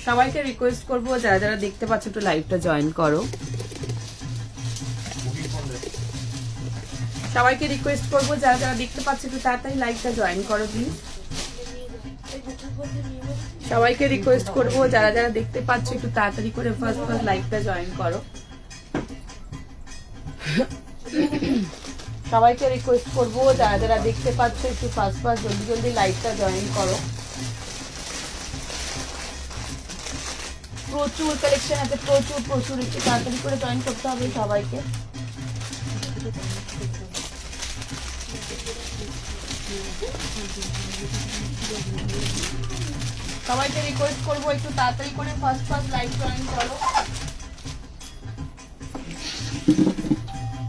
সবাইকে রিকোয়েস্ট করবো যারা যারা দেখতে পাচ্ছ একটু লাইভটা জয়েন করো। সবাইকে রিকোয়েস্ট করবো যারা যারা দেখতে পাচ্ছ একটু তাড়াতাড়ি লাইভটা জয়েন করো প্লিজ। সবাইকে রিকোয়েস্ট করবো যারা যারা দেখতে পাচ্ছ একটু তাড়াতাড়ি করে ফার্স্ট লাইভটা জয়েন করো। সবাইকে রিকোয়েস্ট করবো যারা যারা দেখতে পাচ্ছ একটু ফার্স্ট জলদি জলদি লাইভটা জয়েন করো। প্রচুর কালেকশন আছে, প্রচুর প্রচুর, একটু তাড়াতাড়ি করে জয়েন করতে হবে সবাইকে। সবাইকে রিকোয়েস্ট করবো একটু তাড়াতাড়ি করে ফার্স্ট লাইভ জয়েন করো।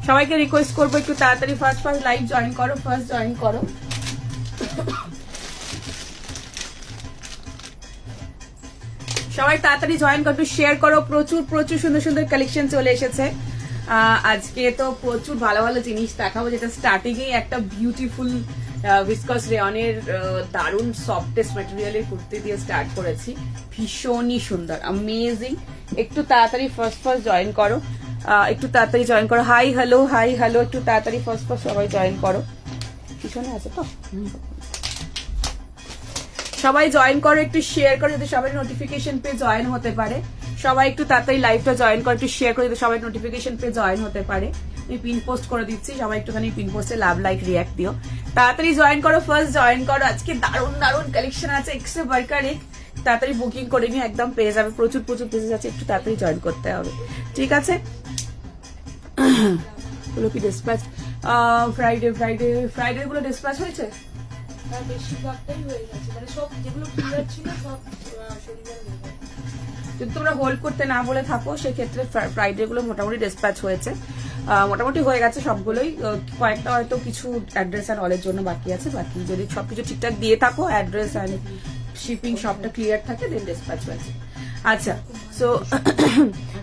সবাইকে রিকোয়েস্ট করবো একটু তাড়াতাড়ি ফার্স্ট লাইভ জয়েন করো, ফার্স্ট জয়েন করো। সবাই তাড়াতাড়ি জয়েন করো, শেয়ার করো। প্রচুর প্রচুর সুন্দর সুন্দর কালেকশন চলে এসেছে আজকে। তো প্রচুর ভালো ভালো জিনিস দেখাবো, যেটা স্টার্টিং এ একটা বিউটিফুল ভিসকস রেয়নের দারুণ সফটেস্ট ম্যাটেরিয়ালের কুর্তি দিয়ে স্টার্ট করেছি। ভীষণই সুন্দর, অ্যামেজিং। একটু তাড়াতাড়ি ফার্স্ট জয়েন করো, একটু তাড়াতাড়ি জয়েন করো। হাই হ্যালো, একটু তাড়াতাড়ি ফার্স্ট সবাই জয়েন করো। পিছনে আছে তো, সবাই জয়েন করো, একটু শেয়ার করো যাতে সবাই নোটিফিকেশন পেয়ে জয়েন হতে পারে। সবাই একটু তাড়াতাড়ি লাইভটা জয়েন করো, একটু শেয়ার করে যাতে সবাই নোটিফিকেশন পেয়ে জয়েন হতে পারে। আমি পিন পোস্ট করে দিচ্ছি, সবাই একটুখানি পিন পোস্টে লাভ লাইক রিয়াক্ট দিও। তাড়াতাড়ি জয়েন করো, ফার্স্ট জয়েন করো। আজকে দারুণ দারুণ কালেকশন আছে, এক্সে বার্কার এক। তাড়াতাড়ি বুকিং করে নিয়ে একদম পেয়ে যাবে, প্রচুর প্রচুর পেজেস আছে, একটু তাড়াতাড়ি জয়েন করতে হবে, ঠিক আছে? গুলো কি ডিসপ্যাচ ফ্রাইডে গুলো ডিসপ্যাচ হয়েছে? বেশিরভাগটাই হয়ে গেছে, মানে সব যেগুলো ক্লিয়ার ছিল সব শনিবার হয়ে গেছে। যদি তোমরা হোল্ড করতে না বলে থাকো সেক্ষেত্রে ফ্রাইডে গুলো মোটামুটি ডিসপ্যাচ হয়েছে, মোটামুটি হয়ে গেছে সবগুলোই। কয়েকটা হয়তো কিছু অ্যাড্রেস অ্যান্ড অলের জন্য বাকি আছে। বাকি যদি সবকিছু ঠিকঠাক দিয়ে থাকো, অ্যাড্রেস অ্যান্ড শিপিং সবটা ক্লিয়ার থাকে, দেন ডিসপ্যাচ হয়েছে। আচ্ছা, সো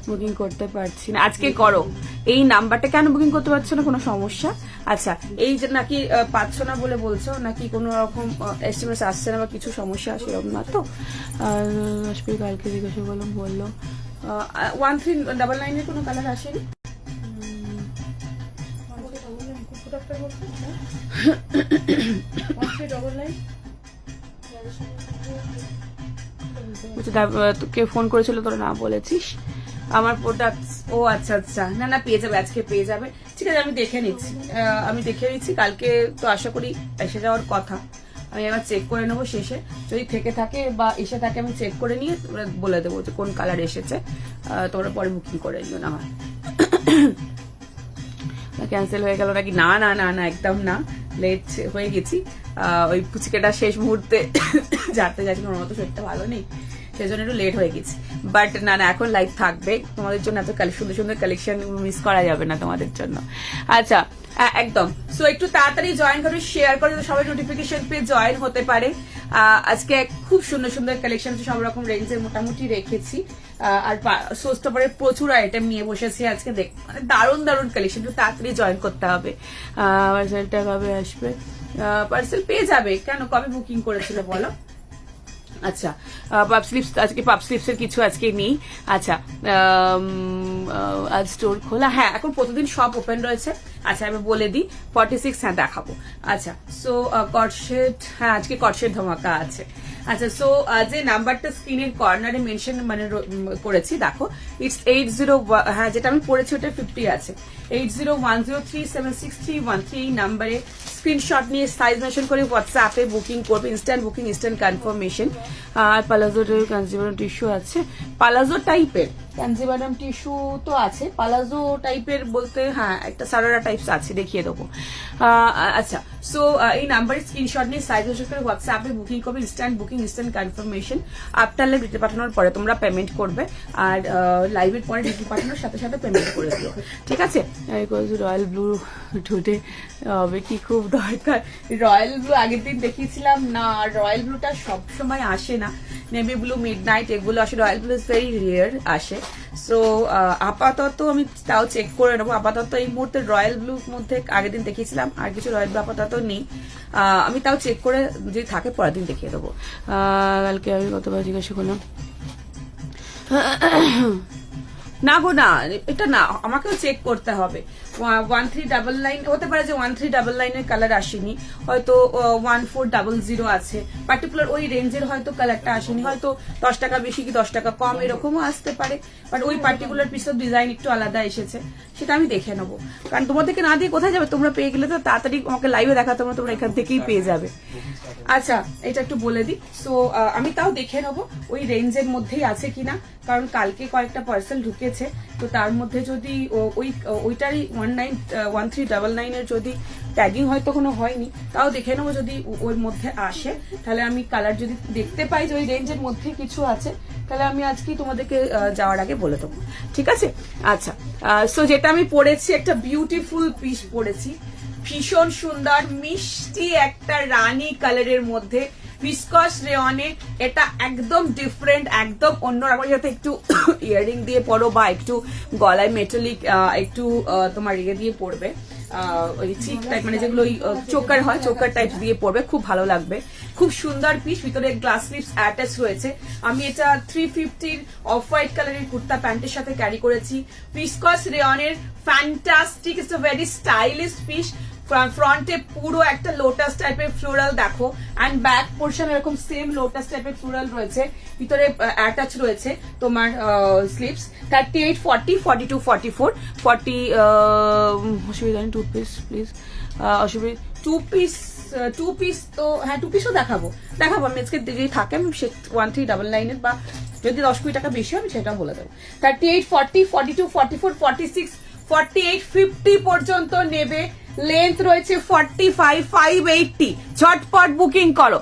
বুকিং করতে পারছি না, আজকে করো। এই নাম্বারটা কেন বুকিং করতে পারছো না? কোনো সমস্যা? আচ্ছা, এই যে নাকি পাচ্ছ না বলে বলছো, নাকি কোনো রকম এসএমএস আসছে না বা কিছু সমস্যা সেরকম না তো? আসবে কালকে জিজ্ঞাসা করলাম, বললো 1399 এর কোনো কালার আসেনি। তোকে ফোন করেছিল, তোরা না বলেছিস আমার প্রোডাক্ট? ও আচ্ছা আচ্ছা, না পেয়ে যাবে, আজকে পেয়ে যাবে, ঠিক আছে। আমি দেখে নিচ্ছি, কালকে তো আশা করি এসে যাওয়ার কথা। আমি আবার চেক করে নেবো শেষে, যদি থেকে থাকে বা এসে থাকে আমি চেক করে নিয়ে তোমরা বলে দেবো যে কোন কালার এসেছে। তোমরা পরে বুকিং করে নিও না হয়। ক্যান্সেল হয়ে গেল নাকি? না না না না, একদম না, লেট হয়ে গেছি। ওই ফুচকেটা শেষ মুহূর্তে জানতে যাচ্ছি, ওর মতো শরীরটা ভালো নেই, সেই জন্য একটু লেট হয়ে গেছি। বাট না না, এখন লাইভ থাকবে তোমাদের জন্য, এত সুন্দর সুন্দর কালেকশন মিস করা যাবে না তোমাদের জন্য। আচ্ছা, একদম। সো একটু তাড়াতাড়ি জয়েন করে, শেয়ার করে সবাই নোটিফিকেশন পেয়ে জয়েন হতে পারে। আজকে খুব সুন্দর সুন্দর কালেকশন আছে, সব রকম রেঞ্জের মোটামুটি রেখেছি। আর সোস্টপারে প্রচুর আইটেম নিয়ে বসেছি আজকে, মানে দারুণ দারুণ কালেকশন। একটু তাড়াতাড়ি জয়েন করতে হবে। পার্সেলটা কবে আসবে? পার্সেল পেয়ে যাবে। কেন, কবে বুকিং করেছিল বলো? আচ্ছা, পাপ স্লিপস, আজকে পাপ স্লিপস এর কিছু আজকে নেই। আচ্ছা, আজ স্টোর খোলা? হ্যাঁ, এখন প্রতিদিন সব ওপেন রয়েছে। আচ্ছা, আমি বলে দিই 46, হ্যাঁ দেখাবো। আচ্ছা, সো কটশেড, হ্যাঁ আজকে কটশেড ধামাকা আছে। আচ্ছা, সো যে নাম্বারটা স্ক্রিনের কর্নারে মেনশন মানে করেছি, দেখো, ইটস 80, হ্যাঁ যেটা আমি পড়েছি ওটা 50 আছে। 8010376313 এই নাম্বারে স্ক্রিনশট নিয়ে সাইজ মেনশন করে হোয়াটসঅ্যাপে বুকিং করবে। Instant booking, instant confirmation. আর পালাজোর কাঞ্জিভারাম টিস্যু আছে, পালাজো টাইপের কাঞ্জিভারাম টিস্যু তো আছে। পালাজো টাইপের বলতে হ্যাঁ একটা সারারা টাইপস আছে, দেখিয়ে দেবো। আচ্ছা, সো এই নাম্বারে স্ক্রিনশট নিয়ে সাইজ মেনশন করে হোয়াটসঅ্যাপে বুকিং করবে। Instant booking, instant confirmation. After live detail পাঠানোর পরে তোমরা পেমেন্ট করবে, আর লাইভের পরে ডিটেল পাঠানোর সাথে সাথে পেমেন্ট করে দিও, ঠিক আছে? রয়্যাল ব্লু ঠোঁটে হবে কি খুব দরকার। রয়্যাল ব্লু আগের দিন দেখিয়েছিলাম না, রয়্যাল ব্লুটা সব সময় আসে না। নেভি ব্লু, মিড নাইট এগুলো আসে, royal blue is very rare আসে। সো আপাতত আমি তাও চেক করে নেবো। আপাতত এই মুহূর্তে রয়্যাল ব্লুর মধ্যে আগের দিন দেখিয়েছিলাম, আর কিছু রয়্যাল ব্লু আপাতত নেই। আমি তাও চেক করে যদি থাকে পরের দিন দেখিয়ে দেবো। কালকে আমি কতবার জিজ্ঞাসা করলাম, না গো না, এটা না, আমাকেও চেক করতে হবে। 1399 হতে পারে যে 1399 কালার আসেনি, হয়তো 1400 আছে, পার্টিকুলার ওই রেঞ্জের হয়তো কালারটা আসেনি, হয়তো 10 টাকা বেশি কি 10 টাকা কম এরকমও আসতে পারে, বাট ওই পার্টিকুলার পিসের ডিজাইন একটু আলাদা এসেছে, সেটা আমি দেখে নেবো। কারণ তোমাদেরকে না দিয়ে কোথায় যাবে, তোমরা পেয়ে গেলে তো তাড়াতাড়ি আমাকে লাইভে দেখা, তোমরা এখান থেকেই পেয়ে যাবে। আচ্ছা, এটা একটু বলে দিই। সো আমি তাও দেখে নেবো ওই রেঞ্জের মধ্যেই আছে কিনা, কারণ কালকে কয়েকটা পার্সেল ঢুকেছে, তো তার মধ্যে যদি ওইটারই 1399 এর যদি ট্যাগিং হয়তো কোনো হয়নি, তাও দেখে নেবো যদি ওর মধ্যে আসে, তাহলে আমি কালার যদি দেখতে পাই যে ওই রেঞ্জের মধ্যে কিছু আছে, তাহলে আমি আজকেই তোমাদেরকে যাওয়ার আগে বলে দেবো, ঠিক আছে? আচ্ছা, সো যেটা আমি পরেছি, একটা বিউটিফুল পিস পরেছি, ভীষণ সুন্দর মিষ্টি একটা রানী কালারের মধ্যে, ভিসকস রেয়নে। এটা একদম ডিফারেন্ট, একদম অন্যরকম, যাতে একটু ইয়ারিং দিয়ে পরো বা একটু গলায় মেটালিক একটু তোমার ইয়ে দিয়ে পরবে, ওই চিক টাইপ, মানে যেগুলো ওই চোকার হয়, চোকার টাইপ দিয়ে পরবে, খুব ভালো লাগবে। খুব সুন্দর পিস, ভিতরে গ্লাস স্লিভস অ্যাটাচ রয়েছে। আমি এটা 350 অফ হোয়াইট কালারের কুর্তা প্যান্টের সাথে ক্যারি করেছি। ভিসকস রেয়নের fantastic, it's a very stylish piece. ফ্রন্টে পুরো একটা লোটাস টাইপের ফ্লোরাল দেখো, অ্যান্ড ব্যাক পোর্শন এরকম সেম লোটাস টাইপের ফ্লোরাল রয়েছে, ভিতরে অ্যাটাচ রয়েছে তোমার স্লিভস। 38, 40, 42, 44, 40 অসুবিধা নেই, 2 পিস প্লিজ, অসুবিধা 2 পিস তো হ্যাঁ 2 পিসও দেখাবো আমি আজকে যদি থাকে, আমি 1399 এর বা যদি 10-20 টাকা বেশি হবে সেটাও বলে দেবো। 38, 40, 42, 44, 46, 48, 50 পর্যন্ত নেবে। লেন্থ রয়েছে 45, 580। ঝটপট বুকিং করো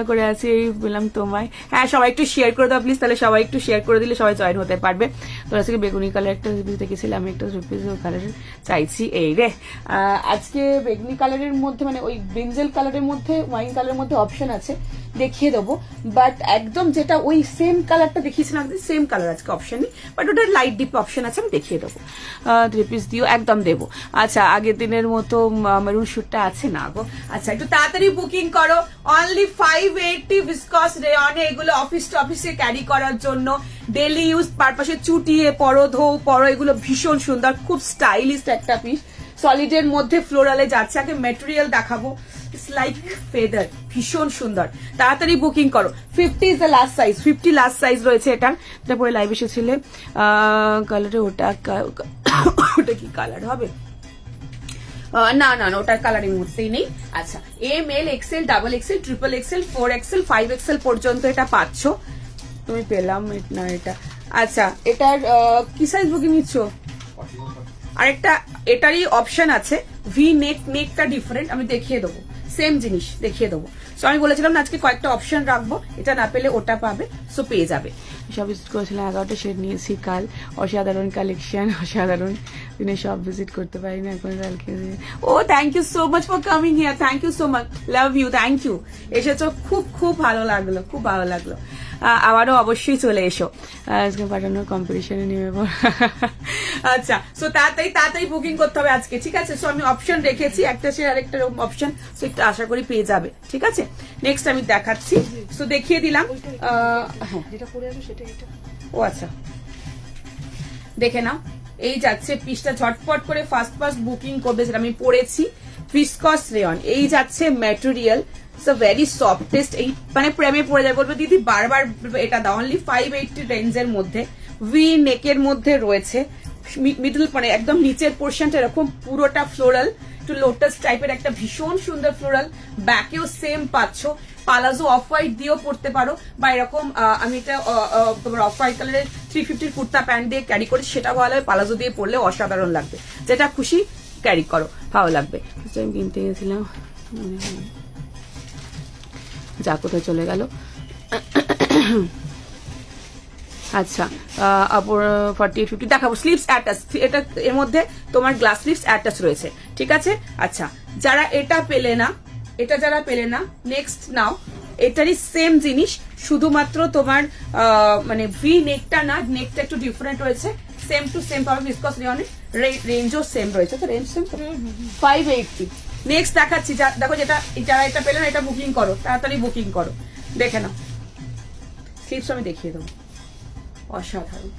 করে আছি, এই বললাম তোমায়। হ্যাঁ, সবাই একটু শেয়ার করে দাও প্লিজ, তাহলে সবাই একটু শেয়ার করে দিলে সবাই জয়েন হতে পারবে। তো আজকে বেগুনি কালার একটা রিপিস দেখেছিলাম, আমি একটা রিপিস কালার চাইছি। এই রে, আজকে বেগুনি কালারের মধ্যে, মানে ওই ব্রিঞ্জেল কালারের মধ্যে, ওয়াইন কালারের মধ্যে অপশন আছে, দেখিয়ে দেবো। বাট একদম যেটা ওই সেম কালারটা দেখিয়েছিলাম, সেম কালার আজকে অপশন নেই, বাট ওটার লাইট ডিপ অপশন আছে, আমি দেখিয়ে দেবো। 3 পিস দিও, একদম দেবো। আচ্ছা, আগের দিনের মতো মেরুন শুটটা আছে না গো। আচ্ছা, একটু তাড়াতাড়ি বুকিং করো। অনলি 580 ভিসকস রেয়নে, এগুলো অফিস টফিসে ক্যারি করার জন্য, ডেলি ইউজ পারপাসে চুটিয়ে পরো, ধোও পরো, এগুলো ভীষণ সুন্দর, খুব স্টাইলিশ একটা পিস। সলিডের মধ্যে ফ্লোরালে যাচ্ছে। আগে মেটেরিয়াল দেখাবো, ইটস লাইক ফেদার, ভীষণ সুন্দর। তাড়াতাড়ি বুকিং করো। 50 is the last size, 50 last size রয়েছে এটার। তারপরে লাইভ এসেছিলে কালারে, ওটা কি কালার হবে? না, ওটার কালার এই মুহূর্তেই নেই। আচ্ছা, ML, XL, double XL, triple XL, 4XL, 5XL পর্যন্ত এটা পাচ্ছ তুমি। পেলাম না এটা। আচ্ছা, এটার কি সাইজ বুকিং নিচ্ছ? আরেকটা এটারই অপশন আছে, ভি নেকটা ডিফারেন্ট, আমি দেখিয়ে দেবো, সেম জিনিস দেখিয়ে দেবো। সো আমি বলেছিলাম না আজকে কয়েকটা অপশন রাখবো, এটা না পেলে ওটা পাবে, সো পেয়ে যাবে। সব ভিজিট করেছিলাম, 11টা শেড নিয়েছি কাল, অসাধারণ কালেকশন, অসাধারণ। দিনে সব ভিজিট করতে পারি না এখন কালকে। Oh thank you so much for coming here, thank you so much, love you, thank you. এসেছো, খুব ভালো লাগলো, খুব ভালো লাগলো। আবারও অবশ্যই চলে এসো, আজকে পাঠানোর কম্পিটিশনে নেমে পড়। আচ্ছা, সো তাড়াতাড়ি বুকিং করতে হবে আজকে, ঠিক আছে? সো আমি অপশন রেখেছি, একটা সে আরেকটা অপশন, সো একটু আশা করি পেয়ে যাবে, ঠিক আছে? নেক্সট আমি দেখাচ্ছি, সো দেখিয়ে দিলাম। হ্যাঁ, যেটা পরে আছে সেটা এটা। ও আচ্ছা, দেখে নাও, এই যাচ্ছে পিসটা, ঝটপট করে ফার্স্ট বুকিং করবে, যেটা আমি পরেছি। ভিসকস রেয়ন, এই যাচ্ছে ম্যাটেরিয়াল, ভেরি সফটেস্ট, এই মানে প্রেমে পড়ে যায়, বলবো দিদি বারবার এটা দাও। অনলি 580 রেঞ্জের মধ্যে, ভি নেকের মধ্যে রয়েছে, মিডল মানে একদম নিচের পোর্শনটা এরকম পুরোটা ফ্লোরাল, একটু লোটাস টাইপের একটা ভীষণ সুন্দর ফ্লোরাল। ব্যাকেও সেম পাচ্ছ, পালাজো অফ হোয়াইট দিয়েও পড়তে পারো, বা এরকম আমি এটা তোমার অফ হোয়াইট কালারের 350 কুর্তা প্যান্ট দিয়ে ক্যারি করি, সেটা ভালো হয়, পালাজো দিয়ে পরলে অসাধারণ লাগবে, যেটা খুশি ক্যারি করো, ভালো লাগবে। আমি কিনতে গেছিলাম, যা কোথায় চলে গেল। আচ্ছা, 48, 50 দেখাবো। স্লিভস অ্যাটাচ, এটা এর মধ্যে তোমার গ্লাস স্লিভস অ্যাটাচ রয়েছে, ঠিক আছে? আচ্ছা, যারা এটা পেলে না, নেক্সট নাও। এটারই সেম জিনিস, শুধুমাত্র তোমার মানে ভি নেকটা না, নেকটা একটু ডিফারেন্ট রয়েছে, সেম টু সেম পাবে। ভিসকস রেয়নের রেঞ্জও সেম রয়েছে, তো রেঞ্জ সেম, 580। নেক্সট দেখাচ্ছি, দেখো যারা এটা পেলে না, এটা বুকিং করো, তাড়াতাড়ি বুকিং করো, দেখে নাও। স্লিভস আমি দেখিয়ে দেবো। অসাধারণ।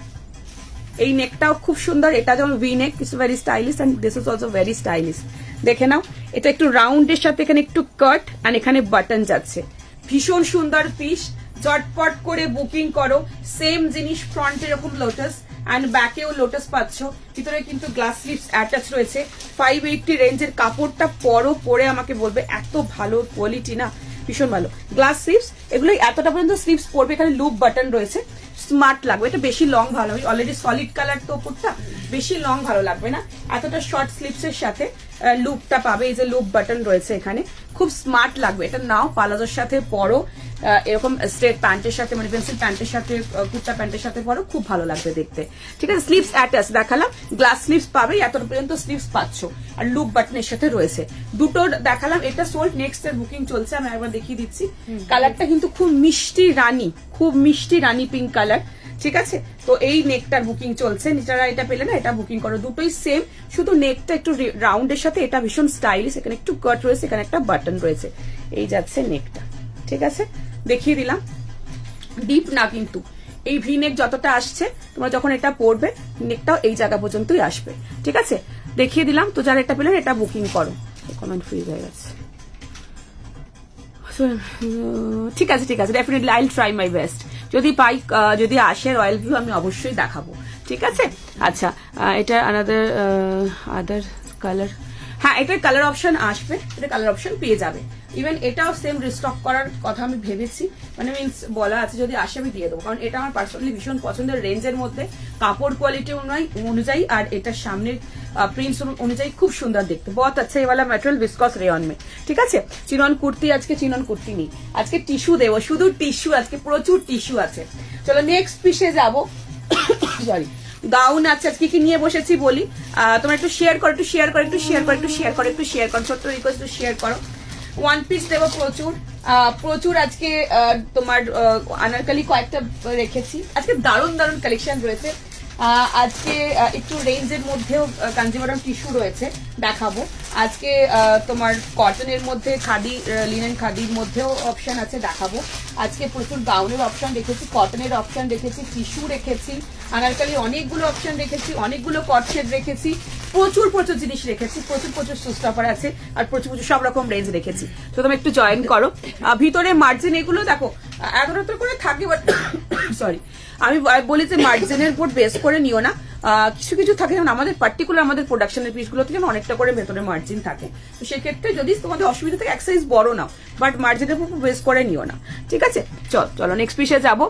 এই নেকটাও খুব সুন্দর, এটা যেমন V neck, it's very stylish and this is also very stylish. দেখে নাও, এটা একটু রাউন্ডের সাথে এখানে একটু কাট এন্ড এখানে বাটন যাচ্ছে, ভীষণ সুন্দর পিস। চটপট করে বুকিং করো। সেম জিনিস, ফ্রন্টে এরকম লোটাস এন্ড ব্যাকেও লোটাস পাচ্ছ, ভিতরে কিন্তু গ্লাস স্লিভস অ্যাটাচ রয়েছে। 580 রেঞ্জের কাপড়টা পরে আমাকে বলবে এত ভালো কোয়ালিটি না, ভীষণ ভালো। গ্লাস স্লিভস, এগুলো এতটা পর্যন্ত স্লিভস পড়বে, এখানে লুপ বাটন রয়েছে, স্মার্ট লাগবে। এটা বেশি লং ভালো, অলরেডি সলিড কালার তো ওপরটা, বেশি লং ভালো লাগবে না। এতটা শর্ট স্লিভস এর সাথে লুপটা পাবে, এই যে লুপ বাটন রয়েছে এখানে, খুব স্মার্ট লাগবে। এটা নাও পালাজোর সাথে পরো, এরকম স্ট্রেট প্যান্টের সাথে, মানে পেন্সিল প্যান্টের সাথে, কুর্তা প্যান্টের সাথে পরো, খুব ভালো লাগবে দেখতে। ঠিক আছে, স্লিভস অ্যাটাচ দেখালাম, গ্লাস স্লিভস পাবে, এতটা পর্যন্ত স্লিভস পাচ্ছ, আর লুপ বাটনের সাথে রয়েছে। দুটো দেখালাম, এটা সোল্ড, নেক্সট এর বুকিং চলছে, আমি একবার দেখিয়ে দিচ্ছি। কালারটা কিন্তু খুব মিষ্টি রানী, খুব মিষ্টি রানী পিঙ্ক কালার। ঠিক আছে, তো এই নেকটার বুকিং চলছে, যারা এটা পেলে না এটা বুকিং করো। দুটোই সেম, শুধু নেকটা একটু রাউন্ডের সাথে, এটা ভীষণ স্টাইলিশ, এখানে একটু কাট রয়েছে, এখানে একটা বাটন রয়েছে, এই যাচ্ছে নেকটা। ঠিক আছে, দেখিয়ে দিলাম। ডিপ না কিন্তু, এই ভি নেক যতটা আসছে, তোমরা যখন এটা পরবে নেকটাও এই জায়গা পর্যন্তই আসবে। ঠিক আছে, দেখিয়ে দিলাম। তো যারা এটা পেলেন এটা বুকিং করো। কমেন্ট ফ্রি হয়ে গেছে। ঠিক আছে, ঠিক আছে, definitely I will try my best. যদি পাই, যদি আসে রয়্যাল ভিউ, আমি অবশ্যই দেখাবো। ঠিক আছে, আচ্ছা, এটা আদার কালার, হ্যাঁ এটার কালার অপশন আসবে, এটা কালার অপশন পেয়ে যাবে। ইভেন এটাও সেম রিস্টক করার কথা আমি ভেবেছি, মানে মিনস বলা আছে যদি আসে আমি দিয়ে দেবো, কারণ এটা আমার পার্সোনালি ভীষণ পছন্দের রেঞ্জের মধ্যে, কাপড় কোয়ালিটি অনুযায়ী আর এটার সামনের প্রিন্টস অনুযায়ী খুব সুন্দর দেখতে। বহুত আচ্ছা এই वाला মেটেরিয়াল বিসকস রেয়ন মে। ঠিক আছে, চিনন কুর্তি, আজকে চিনন কুর্তি নেই, আজকে টিস্যু দেবো, শুধু টিস্যু, আজকে প্রচুর টিস্যু আছে। চলো নেক্সট পিসে যাবো। সরি, গাউন আছে, আজকে কি নিয়ে বসেছি বলি। তোমরা একটু শেয়ার করো, একটু শেয়ার করো, একটু শেয়ার করো, একটু শেয়ার করো, একটু শেয়ার করো, ছোট্ট রিকোয়েস্ট, একটু শেয়ার করো। ওয়ান পিস দেবো প্রচুর, প্রচুর আজকে। তোমার আনারকলি কয়েকটা রেখেছি, আজকে দারুণ দারুণ কালেকশন রয়েছে। আজকে একটু রেঞ্জের মধ্যেও কাঞ্জিভারাম টিস্যু রয়েছে, দেখাবো। আজকে তোমার কটনের মধ্যে খাদি, লিনেন খাদির মধ্যেও অপশন আছে, দেখাবো। আজকে প্রচুর গাউনের অপশন রেখেছি, কটনের অপশন রেখেছি, টিস্যু রেখেছি, আনারকলি অনেকগুলো অপশন রেখেছি, অনেকগুলো কট সেট রেখেছি, প্রচুর প্রচুর জিনিস রেখেছি, প্রচুর প্রচুর সুস্টপার আছে, আর প্রচুর প্রচুর সব রকম রেঞ্জ রেখেছি। তো তুমি একটু জয়েন করো। ভিতরে মার্জিন এগুলো দেখো এত করে থাকে, বাট সরি আমি বলি যে মার্জিনের উপর বেস করে নিও না। কিছু কিছু থাকে, যেমন আমাদের পার্টিকুলার আমাদের প্রোডাকশনের পিসগুলোতে যেমন অনেকটা করে ভেতরে মার্জিন থাকে, তো সেক্ষেত্রে যদি তোমাদের অসুবিধা থাকে এক সাইজ বড় নাও, বাট মার্জিনের উপর বেস করে নিও না। ঠিক আছে, চলো নেক্সট পিসে যাবো।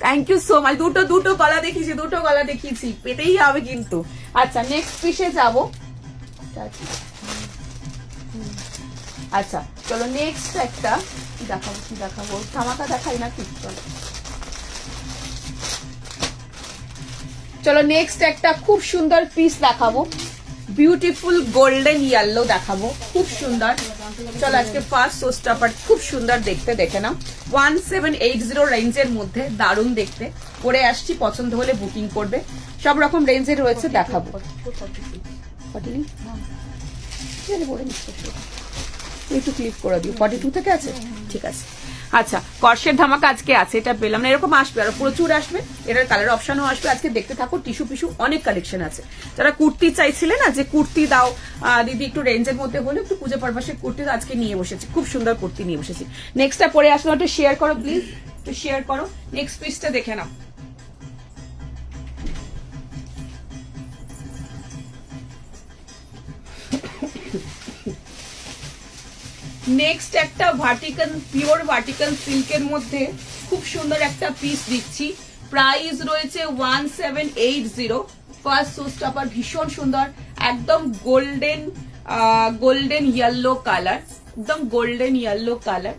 Thank you so much. দুটো গলা দেখিয়েছি, দুটো গলা দেখিয়েছি, পেতেই হবে কিন্তু। আচ্ছা নেক্সট পিসে যাবো। আচ্ছা চলো নেক্সট একটা কি দেখাবো, ধামাকা দেখাই না ঠিক। চলো নেক্সট একটা খুব সুন্দর পিস দেখাবো, বিউটিফুল গোল্ডেন ইয়েলো দেখাবো, খুব সুন্দর। চলো আজকে ফার্স্ট সোস্টাপার, খুব সুন্দর দেখতে, দেখে নাও। 1780 রেঞ্জের মধ্যে, দারুণ দেখতে। পরে আসছি, পছন্দ হলে বুকিং করবে, সব রকম রেঞ্জের রয়েছে, দেখাবো। একটু ক্লিক করে দিও, 42 থেকে আছে, ঠিক আছে। আচ্ছা কর্সের ধামাকা আজকে আছে, এটা পেলাম না, এরকম আসবে, আর প্রচুর আসবে। এটার কালার অপশনও আসবে, আজকে দেখতে থাকো। টিস্যু পিস্যু অনেক কালেকশন আছে। যারা কুর্তি চাইছিলে না, যে কুর্তি দাও দিদি একটু রেঞ্জের মধ্যে হলে, একটু পুজো পারপাসে কুর্তি আজকে নিয়ে বসেছি, খুব সুন্দর কুর্তি নিয়ে বসেছি। নেক্সটটা পরে আসলে একটু শেয়ার করো প্লিজ, একটু শেয়ার করো। নেক্সট পিসটা দেখে নাও। নেক্সট একটা ভার্টিকাল, পিওর ভার্টিকাল সিল্কের মধ্যে খুব সুন্দর একটা পিস দিচ্ছি। প্রাইস রয়েছে 1780। ফার্স্ট সোস্টাপার, ভীষণ সুন্দর, একদম গোল্ডেন ইয়েলো কালার, একদম গোল্ডেন ইয়েলো কালার,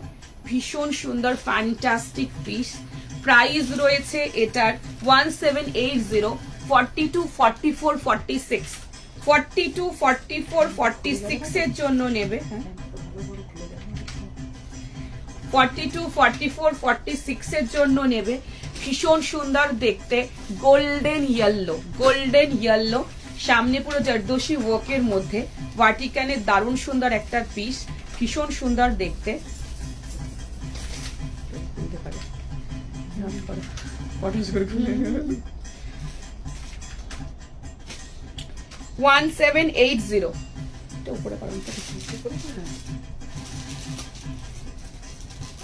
ভীষণ সুন্দর ফ্যান্টাস্টিক পিস। প্রাইস রয়েছে এটার 1780। 42, 44, 46, 42, 44, 46 এর জন্য নেবে। 42, 44, 46 এর জন্য নেবে। ভীষণ সুন্দর দেখতে, গোল্ডেন ইয়েলো, সামনে পুরো জর্দোশি ওয়ার্কের মধ্যে, ভার্টিকানের দারুণ সুন্দর একটা পিস, ভীষণ সুন্দর দেখতে। 1780 উপরে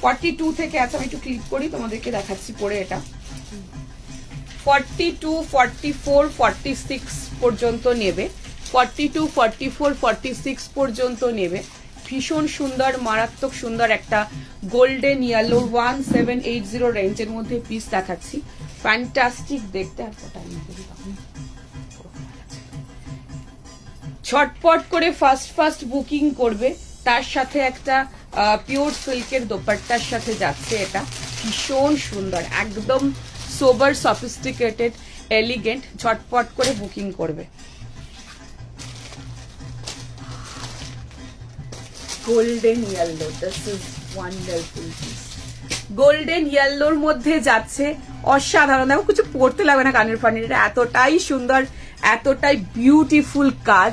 42 থেকে আছে, আমি একটু ক্লিক করি তোমাদেরকে দেখাচ্ছি পরে। এটা 42, 44, 46 পর্যন্ত নেবে, 42, 44, 46 পর্যন্ত নেবে। ভীষণ সুন্দর, মারাত্মক সুন্দর একটা গোল্ডেন ইয়েলো 1780 রেঞ্জের মধ্যে পিস দেখাচ্ছি। ফ্যান্টাস্টিক দেখতে। আর ছটপট করে ফার্স্ট বুকিং করবে। তার সাথে একটা পিওর সিল্কের দোপাট্টার সাথে যাচ্ছে। এটা ভীষণ সুন্দর, একদম সোবার, সফিস্টিকেটেড, এলিগেন্ট। ঝটপট করে বুকিং করবে। Golden yellow, this is wonderful piece. Golden ইয়েলোর মধ্যে যাচ্ছে অসাধারণ। দেখো কিছু পড়তে লাগবে না কানের ফানের, এটা এতটাই সুন্দর, এতটাই বিউটিফুল কাজ।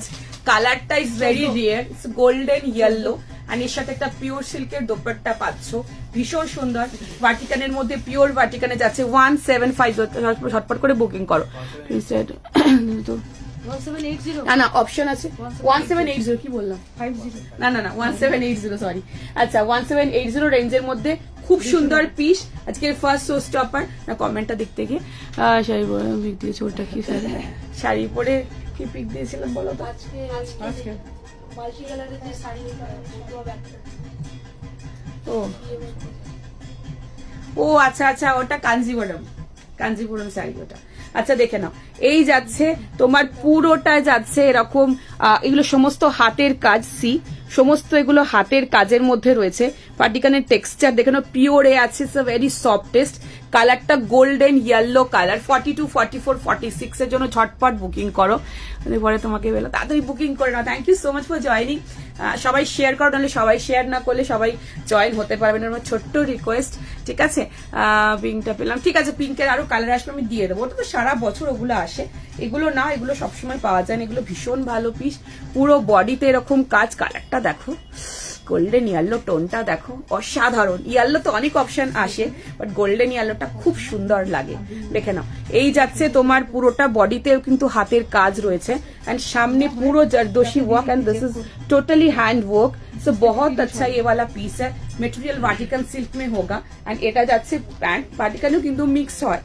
কালারটা is very rare, it's golden yellow. আর এর সাথে একটা পিওর সিল্কের দোপাট্টা পাচ্ছ, ভীষণ সুন্দর। ভার্টিকানের মধ্যে পিওর ভার্টিকানে যাচ্ছে 1750। ঝটপট করে বুকিং করো। না না, অপশন আছে 1780। কি বললাম? 50? না না না, 1780, সরি। আচ্ছা, 1780 রেঞ্জের মধ্যে খুব সুন্দর পিস। আজকের ফার্স্ট শো স্টপার। না, কমেন্টটা দেখতে গিয়ে শাড়ি পরে পিক দিয়েছে। ওটা কি শাড়ি পরে কি পিক দিয়েছিলাম বলো তো? আজকে মাল্টি কালারের যে শাড়ি, ও আচ্ছা আচ্ছা, ওটা কাঞ্জিপুরম শাড়ি ওটা। আচ্ছা দেখে নাও, এই যাচ্ছে তোমার পুরোটা যাচ্ছে এরকম। এগুলো সমস্ত হাতের কাজ, সমস্ত এগুলো হাতের কাজের মধ্যে রয়েছে। পার্টিকানের টেক্সচার দেখে নাও, পিওরে আছে, ভেরি সফটেস্ট। কালারটা গোল্ডেন ইয়েলো কালার। 42, 44, 46 এর জন্য ঝটপট বুকিং করো। পরে তোমাকে বলো তাড়াতাড়ি বুকিং করে নাও। Thank you so much for joining. সবাই শেয়ার করো, নাহলে সবাই শেয়ার না করলে সবাই জয়েন হতে পারবে না। আমার ছোট্ট রিকোয়েস্ট, ঠিক আছে? পিঙ্কটা পেলাম, ঠিক আছে। পিঙ্কের আরো কালার আসবে, আমি দিয়ে দেবো। ওটা তো সারা বছর ওগুলো আসে, এগুলো না, এগুলো সবসময় পাওয়া যায় না। এগুলো ভীষণ ভালো পিস, পুরো বডিতে এরকম কাজ। কালারটা দেখো, গোল্ডেন ইয়েলো টোনটা দেখো, অসাধারণ। ইয়েলো তো অনেক অপশন আসে, বাট গোল্ডেন ইয়েলোটা খুব সুন্দর লাগে। দেখে নাও, এই যাচ্ছে তোমার পুরোটা বডিতেও কিন্তু হাতের কাজ রয়েছে। एंड सामने पूरा zardozi work and this is totally hand work. So बहुत अच्छा ये वाला पीस है। मेटेरियल वाटिकन सिल्क में होगा एंड এটা যাচ্ছে প্যান্ট। ভার্টিকানও কিন্তু মিক্স হয়,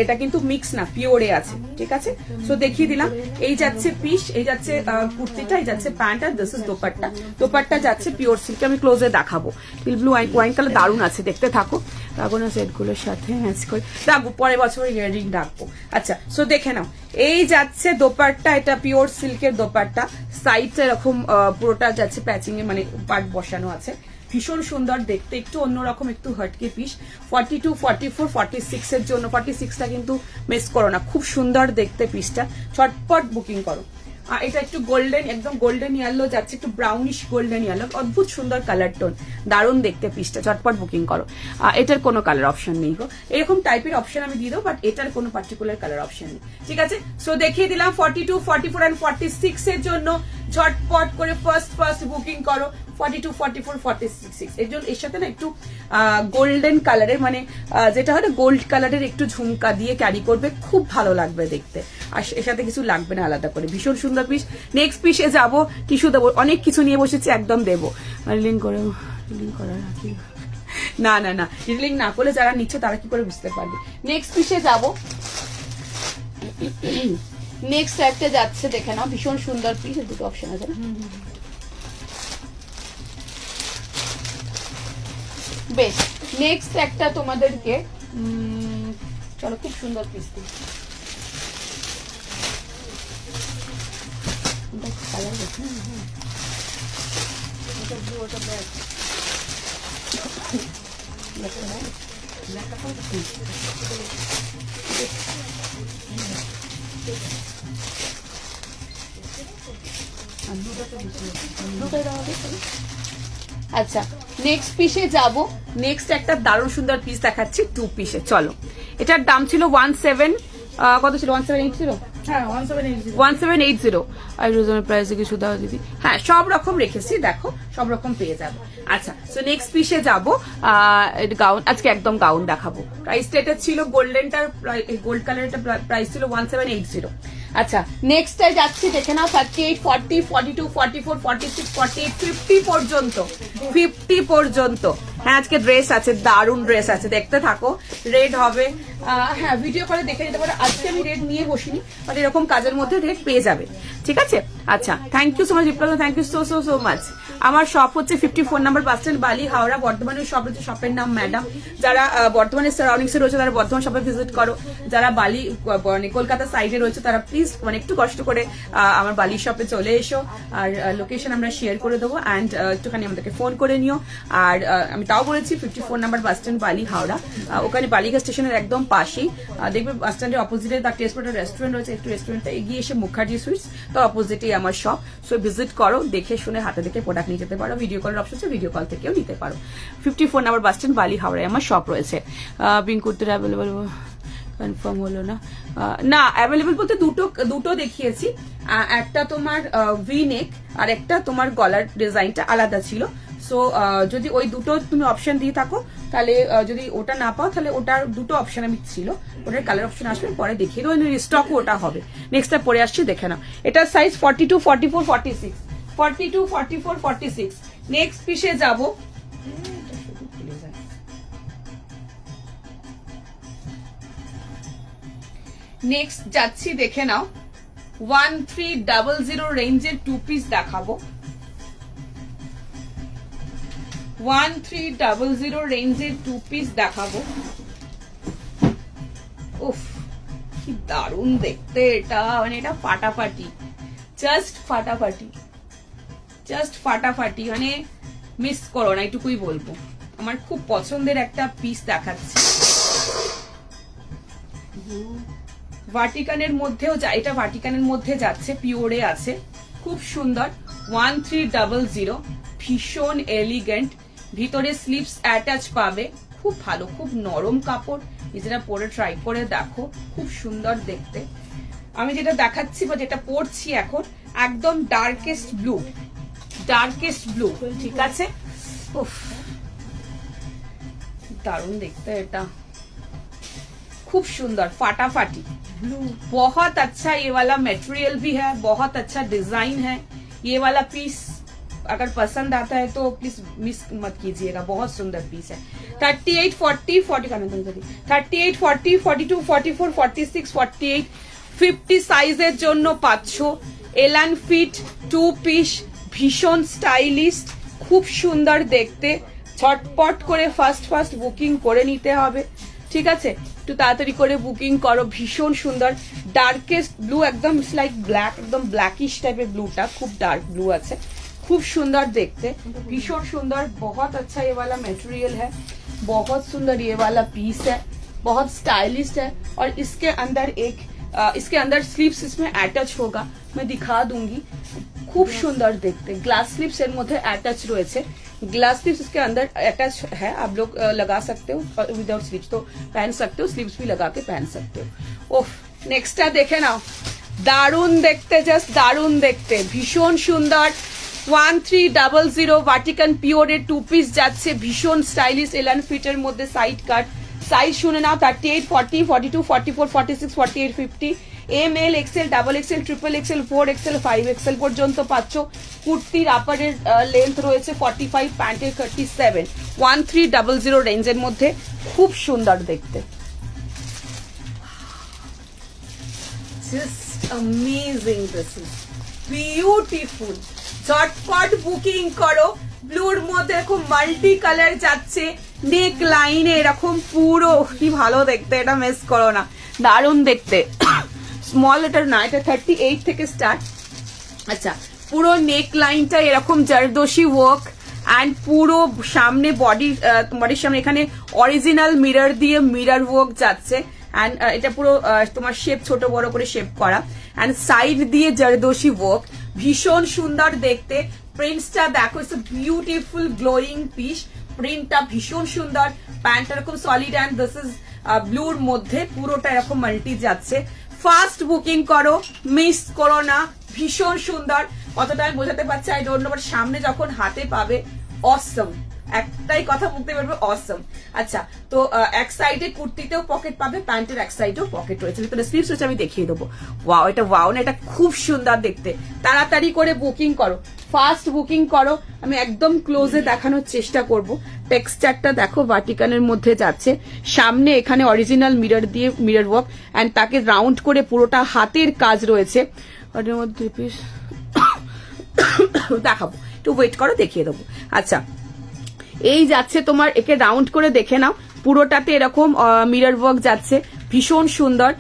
এটা কিন্তু মিক্স না, পিওরে আছে, ঠিক আছে? সো দেখিয়ে দিলাম। এই যাচ্ছে পিস, এই যাচ্ছে কুর্তিটা, এই যাচ্ছে প্যান্ট, আর দিস ইজ দোপাট্টা। দোপাট্টা যাচ্ছে পিওর সিল্ক। আমি ক্লোজে দেখাবো। পিল ব্লু ওয়াইন কালার দারুণ আছে, দেখতে থাকো। রাখবো না সেটগুলোর সাথে ম্যাচ করে রাখবো, পরের বছর ইয়াররিং রাখবো। আচ্ছা, সো দেখে নাও, এই যাচ্ছে দোপাট্টা, এটা পিওর সিল্কের দোপাট্টা। সাইডটা এরকম পুরোটা যাচ্ছে প্যাচিং এ, মানে পার্ট বসানো আছে। ভীষণ সুন্দর দেখতে, একটু অন্যরকম, একটু হটকে পিস। 42, 44, 46 এর জন্য। 46টা কিন্তু মিস করো না, খুব সুন্দর দেখতে পিসটা। ছটপট বুকিং করো। আর এটা একটু গোল্ডেন, একদম গোল্ডেন ইয়েলো যাচ্ছে, একটু ব্রাউনিশ গোল্ডেন ইয়েলো, অদ্ভুত সুন্দর কালার টোন, দারুণ দেখতে পিসটা। চটপট বুকিং করো। এটার কোনো কালার অপশন নেই গো, এরকম টাইপের অপশন আমি দিয়ে দেবো, বাট এটার কোনো পার্টিকুলার কালার অপশন নেই, ঠিক আছে? সো দেখিয়ে দিলাম 42, 44 এন্ড 46 এর জন্য ঝটপট করে ফার্স্ট বুকিং করো। 42, 44, 46 এর জন্য। এর সাথে না একটু গোল্ডেন কালারের, মানে যেটা হয় না, গোল্ড কালারের একটু ঝুমকা দিয়ে ক্যারি করবে, খুব ভালো লাগবে দেখতে। আর এর সাথে কিছু লাগবে না আলাদা করে, ভীষণ সুন্দর পিস। নেক্সট পিসে যাবো, টিস্যু দেবো, অনেক কিছু নিয়ে বসেছি, একদম দেবো। লিঙ্ক করে রাখি না না না, লিঙ্ক না করলে যারা নিচ্ছে তারা কি করে বুঝতে পারবে। নেক্সট পিসে যাবো। নেক্সট একটা যাচ্ছে, দেখে নাও, ভীষণ সুন্দর পিস। দুটো অপশন আছে না, বেশ। নেক্সট একটা তোমাদেরকে, চলো, খুব সুন্দর পিস দিই। আচ্ছা, নেক্সট পিসে যাব। নেক্সট একটা দারুণ সুন্দর পিস দেখাচ্ছি, 2 পিসে। চলো, এটার দাম ছিল 17, কত ছিল? 1780 হ্যাঁ 1780 1780 আর রিজনেবল প্রাইসে কিছু দাও দিদি। হ্যাঁ সব রকম রেখেছি, দেখো সব রকম পেয়ে যাবে। আচ্ছা সো নেক্সট পিসে যাবো। গাউন, আজকে একদম গাউন দেখাবো। প্রাইসটা এটা ছিল গোল্ডেনটার, গোল্ড কালারটা প্রাইস ছিল 1780। আচ্ছা নেক্সটটাই যাচ্ছি, দেখে নাও 38, 40, 42, 44, 46, 48, 50 পর্যন্ত, 50 পর্যন্ত। হ্যাঁ আজকে ড্রেস আছে, দারুণ ড্রেস আছে, দেখতে থাকো। রেড হবে, হ্যাঁ ভিডিও করে দেখে নিতে পারো। আজকে আমি রেড নিয়ে বসিনি, বাট এরকম কাজের মধ্যে রেড পেয়ে যাবে, ঠিক আছে। আচ্ছা thank you so much Biplab, thank you so so so much. আমার শপ হচ্ছে 54 নম্বর বাস স্ট্যান্ড, বালি, হাওড়া। বর্ধমানের শপ হচ্ছে, শপের নাম ম্যাডাম। যারা বর্ধমানের সারাউন্ডিংসে রয়েছে তারা বর্ধমান শপে ভিজিট করো। যারা বালি মানে কলকাতা সাইডে রয়েছে তারা প্লিজ মানে একটু কষ্ট করে আমার বালি শপে চলে এসো। আর লোকেশন আমরা শেয়ার করে দেবো, অ্যান্ড একটুখানি আমাদেরকে ফোন করে নিও। আর আমি তাও বলেছি 54 নম্বর বাস স্ট্যান্ড, বালি, হাওড়া। ওখানে বালিঘাট স্টেশনের একদম পাশেই দেখবে বাস স্ট্যান্ডের অপোজিটে তার টেস্ট রেস্টুরেন্ট রয়েছে। একটু রেস্টুরেন্টটা এগিয়ে এসে মুখার্জি সুইটস, তার অপোজিটেই আমার শপ। সো ভিজিট করো, দেখে শুনে হাতে দেখে প্রোডাক্ট নিয়ে যেতে পারো। ভিডিও কলের অপশন আছে, ভিডিও কল থেকেও নিতে পারো। 54 নম্বর বাস স্ট্যান্ড, বালি, হাওড়ায় আমার শপ রয়েছে। পিঙ্ক কুর্তির অ্যাভেলেবল কনফার্ম হলো না? না অ্যাভেলেবল বলতে দুটো দেখিয়েছি। একটা তোমার ভি নেক আর একটা তোমার গলার ডিজাইনটা আলাদা ছিল। সো যদি ওই দুটো তুমি অপশন দিয়ে থাকো তাহলে, যদি ওটা না পাও তাহলে ওটার দুটো অপশন আমি ছিল, ওটার কালার অপশন আসবে পরে দেখিয়ে দেবো। স্টকও ওটা হবে। নেক্সটটা পরে আসছি, দেখে নাও। এটার সাইজ 42, 44, 46, 42, 44, 46। নেক্সট পিসে যাবো। নেক্সট যাচ্ছি, দেখে নাও। 1300 রেঞ্জের 2 পিস দেখাবো। 1300 রেঞ্জের 2 পিস দেখাবো। উফ কি দারুণ দেখতে এটা, মানে এটা ফাটাফাটি, জাস্ট ফাটাফাটি, জাস্ট ফাটাফাটি, মানে মিস করো না, এটুকুই বলবো। আমার খুব পছন্দের একটা পিস দেখাচ্ছি। ভার্টিকানের মধ্যেও এটা ভার্টিকানের মধ্যে যাচ্ছে, পিওরে আছে, খুব সুন্দর। 1300, ভীষণ এলিগেন্ট। ভিতরে স্লিভস অ্যাটাচ পাবে, খুব ভালো, খুব নরম কাপড়। নিজেরা পরে ট্রাই করে দেখো, খুব সুন্দর দেখতে। আমি যেটা দেখাচ্ছি বা যেটা পরছি এখন, একদম ডার্কেস্ট ব্লু, ডার্কেস্ট ব্লু, ঠিক আছে। উফ দারুণ দেখতে এটা, खूब सुंदर फाटाफाटी ब्लू, बहुत अच्छा। ये वाला मटेरियल भी है, बहुत अच्छा डिजाइन है। ये वाला पीस अगर पसंद आता है तो प्लीज मिस मत कीजिएगा, बहुत सुंदर पीस है। 38, 40, 38, 40, 42, 44, 46, 48, 50 সাইজের জন্য পাচ্ছো। এলান ফিট 2 পিস, ভীষণ স্টাইলিশ, খুব সুন্দর দেখতে। ঝটপট করে ফাস্ট বুকিং করে নিতে হবে, ঠিক আছে। একটু তাড়াতাড়ি করে বুকিং করো। ভীষণ সুন্দর ডার্কেস্ট ব্লু, একদম লাইক ব্ল্যাক, একদম ব্ল্যাকিশ টাইপের ব্লুটা, খুব ডার্ক ব্লू আছে, खूब सुंदर देखते, भीषण सुंदर। बहुत अच्छा ये वाला मटेरियल है, बहुत सुंदर ये वाला पीस है, बहुत स्टाइलिश है। और इसके अंदर स्लीव्स इसमें अटैच होगा, मैं दिखा दूंगी। खूब सुंदर देखते, ग्लास स्लीव्स एर मध्य अटैच रही, ग्लास स्लीव्स इसके अंदर अटैच है। आप लोग लगा सकते हो, विदाउट स्लीव्स तो पहन सकते हो, स्लीव्स भी लगा के पहन सकते हो। ओह नेक्स्ट देखे ना, दारुण देखते, जस्ट दारुण देखते, भीषण सुंदर। 1300 ভার্টিকান পিওরের 2 পিস যাচ্ছে, ভীষণ স্টাইলিশ। এলান ফিটের মধ্যে সাইড কাট। সাইজ শুনে নাও, 38, 40, 42, 44, 46, 48, 50, M L, XL, double XL, triple XL, 4 XL, 5 XL পর্যন্ত পাচ্ছ। কুর্তির আপারের লেন্থ রয়েছে 45, প্যান্টের 37। 1300 রেঞ্জের মধ্যে, খুব সুন্দর দেখতে, just amazing. This is beautiful. ঝটপট বুকিং করো। ব্লুর মধ্যে খুব মাল্টি কালার যাচ্ছে, নেক লাইনে এরকম পুরো, কি ভালো দেখতে, এটা মিস করো না, দারুণ দেখতে। স্মল এটার না, এটা 38 থেকে স্টার্ট। আচ্ছা পুরো নেক লাইনটা এরকম জারদোশি ওয়ার্ক, অ্যান্ড পুরো সামনে বডির সামনে এখানে অরিজিনাল মিরর দিয়ে মিরর ওয়ার্ক যাচ্ছে। অ্যান্ড এটা পুরো তোমার শেপ ছোট বড় করে শেপ করা, অ্যান্ড সাইড দিয়ে জারদোশি ওয়ার্ক, ভীষণ সুন্দর দেখতে। প্রিন্টসটা দেখো, it's a beautiful glowing piece, প্রিন্টটা ভীষণ সুন্দর। প্যান্টটা এরকম সলিড, অ্যান্ড দিস ইজ ব্লুর মধ্যে পুরোটা এরকম মাল্টি যাচ্ছে। ফাস্ট বুকিং করো, মিস করো না। ভীষণ সুন্দর, কতটা আমি বোঝাতে পারছি আই ডোন্ট নো, বাট সামনে যখন হাতে পাবে অসম, একটাই কথা মুখতে পারবে অসম। আচ্ছা, তো এক সাইডে কুর্তিতেও পকেট পাবে, প্যান্টের এক সাইডেও পকেট রয়েছে, ভিতরে স্লিভস রয়েছে, আমি দেখিয়ে দেবো। ওয়াও, এটা ওয়াও না, এটা খুব সুন্দর দেখতে। তাড়াতাড়ি করে বুকিং করো, ফাস্ট বুকিং করো। আমি একদম ক্লোজে দেখানোর চেষ্টা করব। টেক্সচারটা দেখো, ভাটিকানের মধ্যে যাচ্ছে, সামনে এখানে অরিজিনাল মিরর দিয়ে মিরর ওয়ার্ক, অ্যান্ড তাকে রাউন্ড করে পুরোটা হাতের কাজ রয়েছে। ওটার মধ্যে পিস দেখাবো, একটু ওয়েট করো, দেখিয়ে দেবো। আচ্ছা, এই যাচ্ছে তোমার, একে রাউন্ড করে দেখে নাও, পুরোটাতে এরকম মিরর ওয়ার্ক যাচ্ছে, ভীষণ সুন্দর।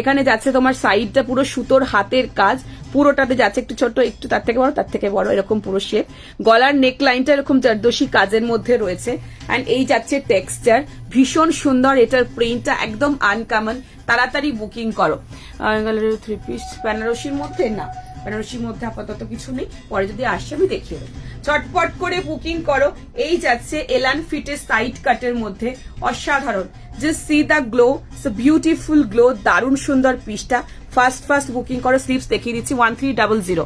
এখানে যাচ্ছে তোমার সাইডটা পুরো সুতোর হাতের কাজ, পুরোটাতে যাচ্ছে, একটু ছোট, একটু তার থেকে বড়, তার থেকে বড়, এরকম পুরো শেপ। গলার নেক লাইনটা এরকম জারদোশি কাজের মধ্যে রয়েছে, অ্যান্ড এই যাচ্ছে টেক্সচার, ভীষণ সুন্দর। এটার প্রিন্টটা একদম আনকমন। তাড়াতাড়ি বুকিং করো। থ্রি পিস বেনারসির মধ্যে না, বেনারসির মধ্যে আপাতত কিছু নেই, পরে যদি আসে আমি দেখিয়ে দেবো। চটপট করে বুকিং করো। এই যাচ্ছে এলান ফিটের সাইড কাটের মধ্যে, অসাধারণ। Just see the glow, beautiful glow, দারুণ সুন্দর পিসটা। ফাস্ট বুকিং করো। স্লিভস দেখিয়ে দিচ্ছি 1300।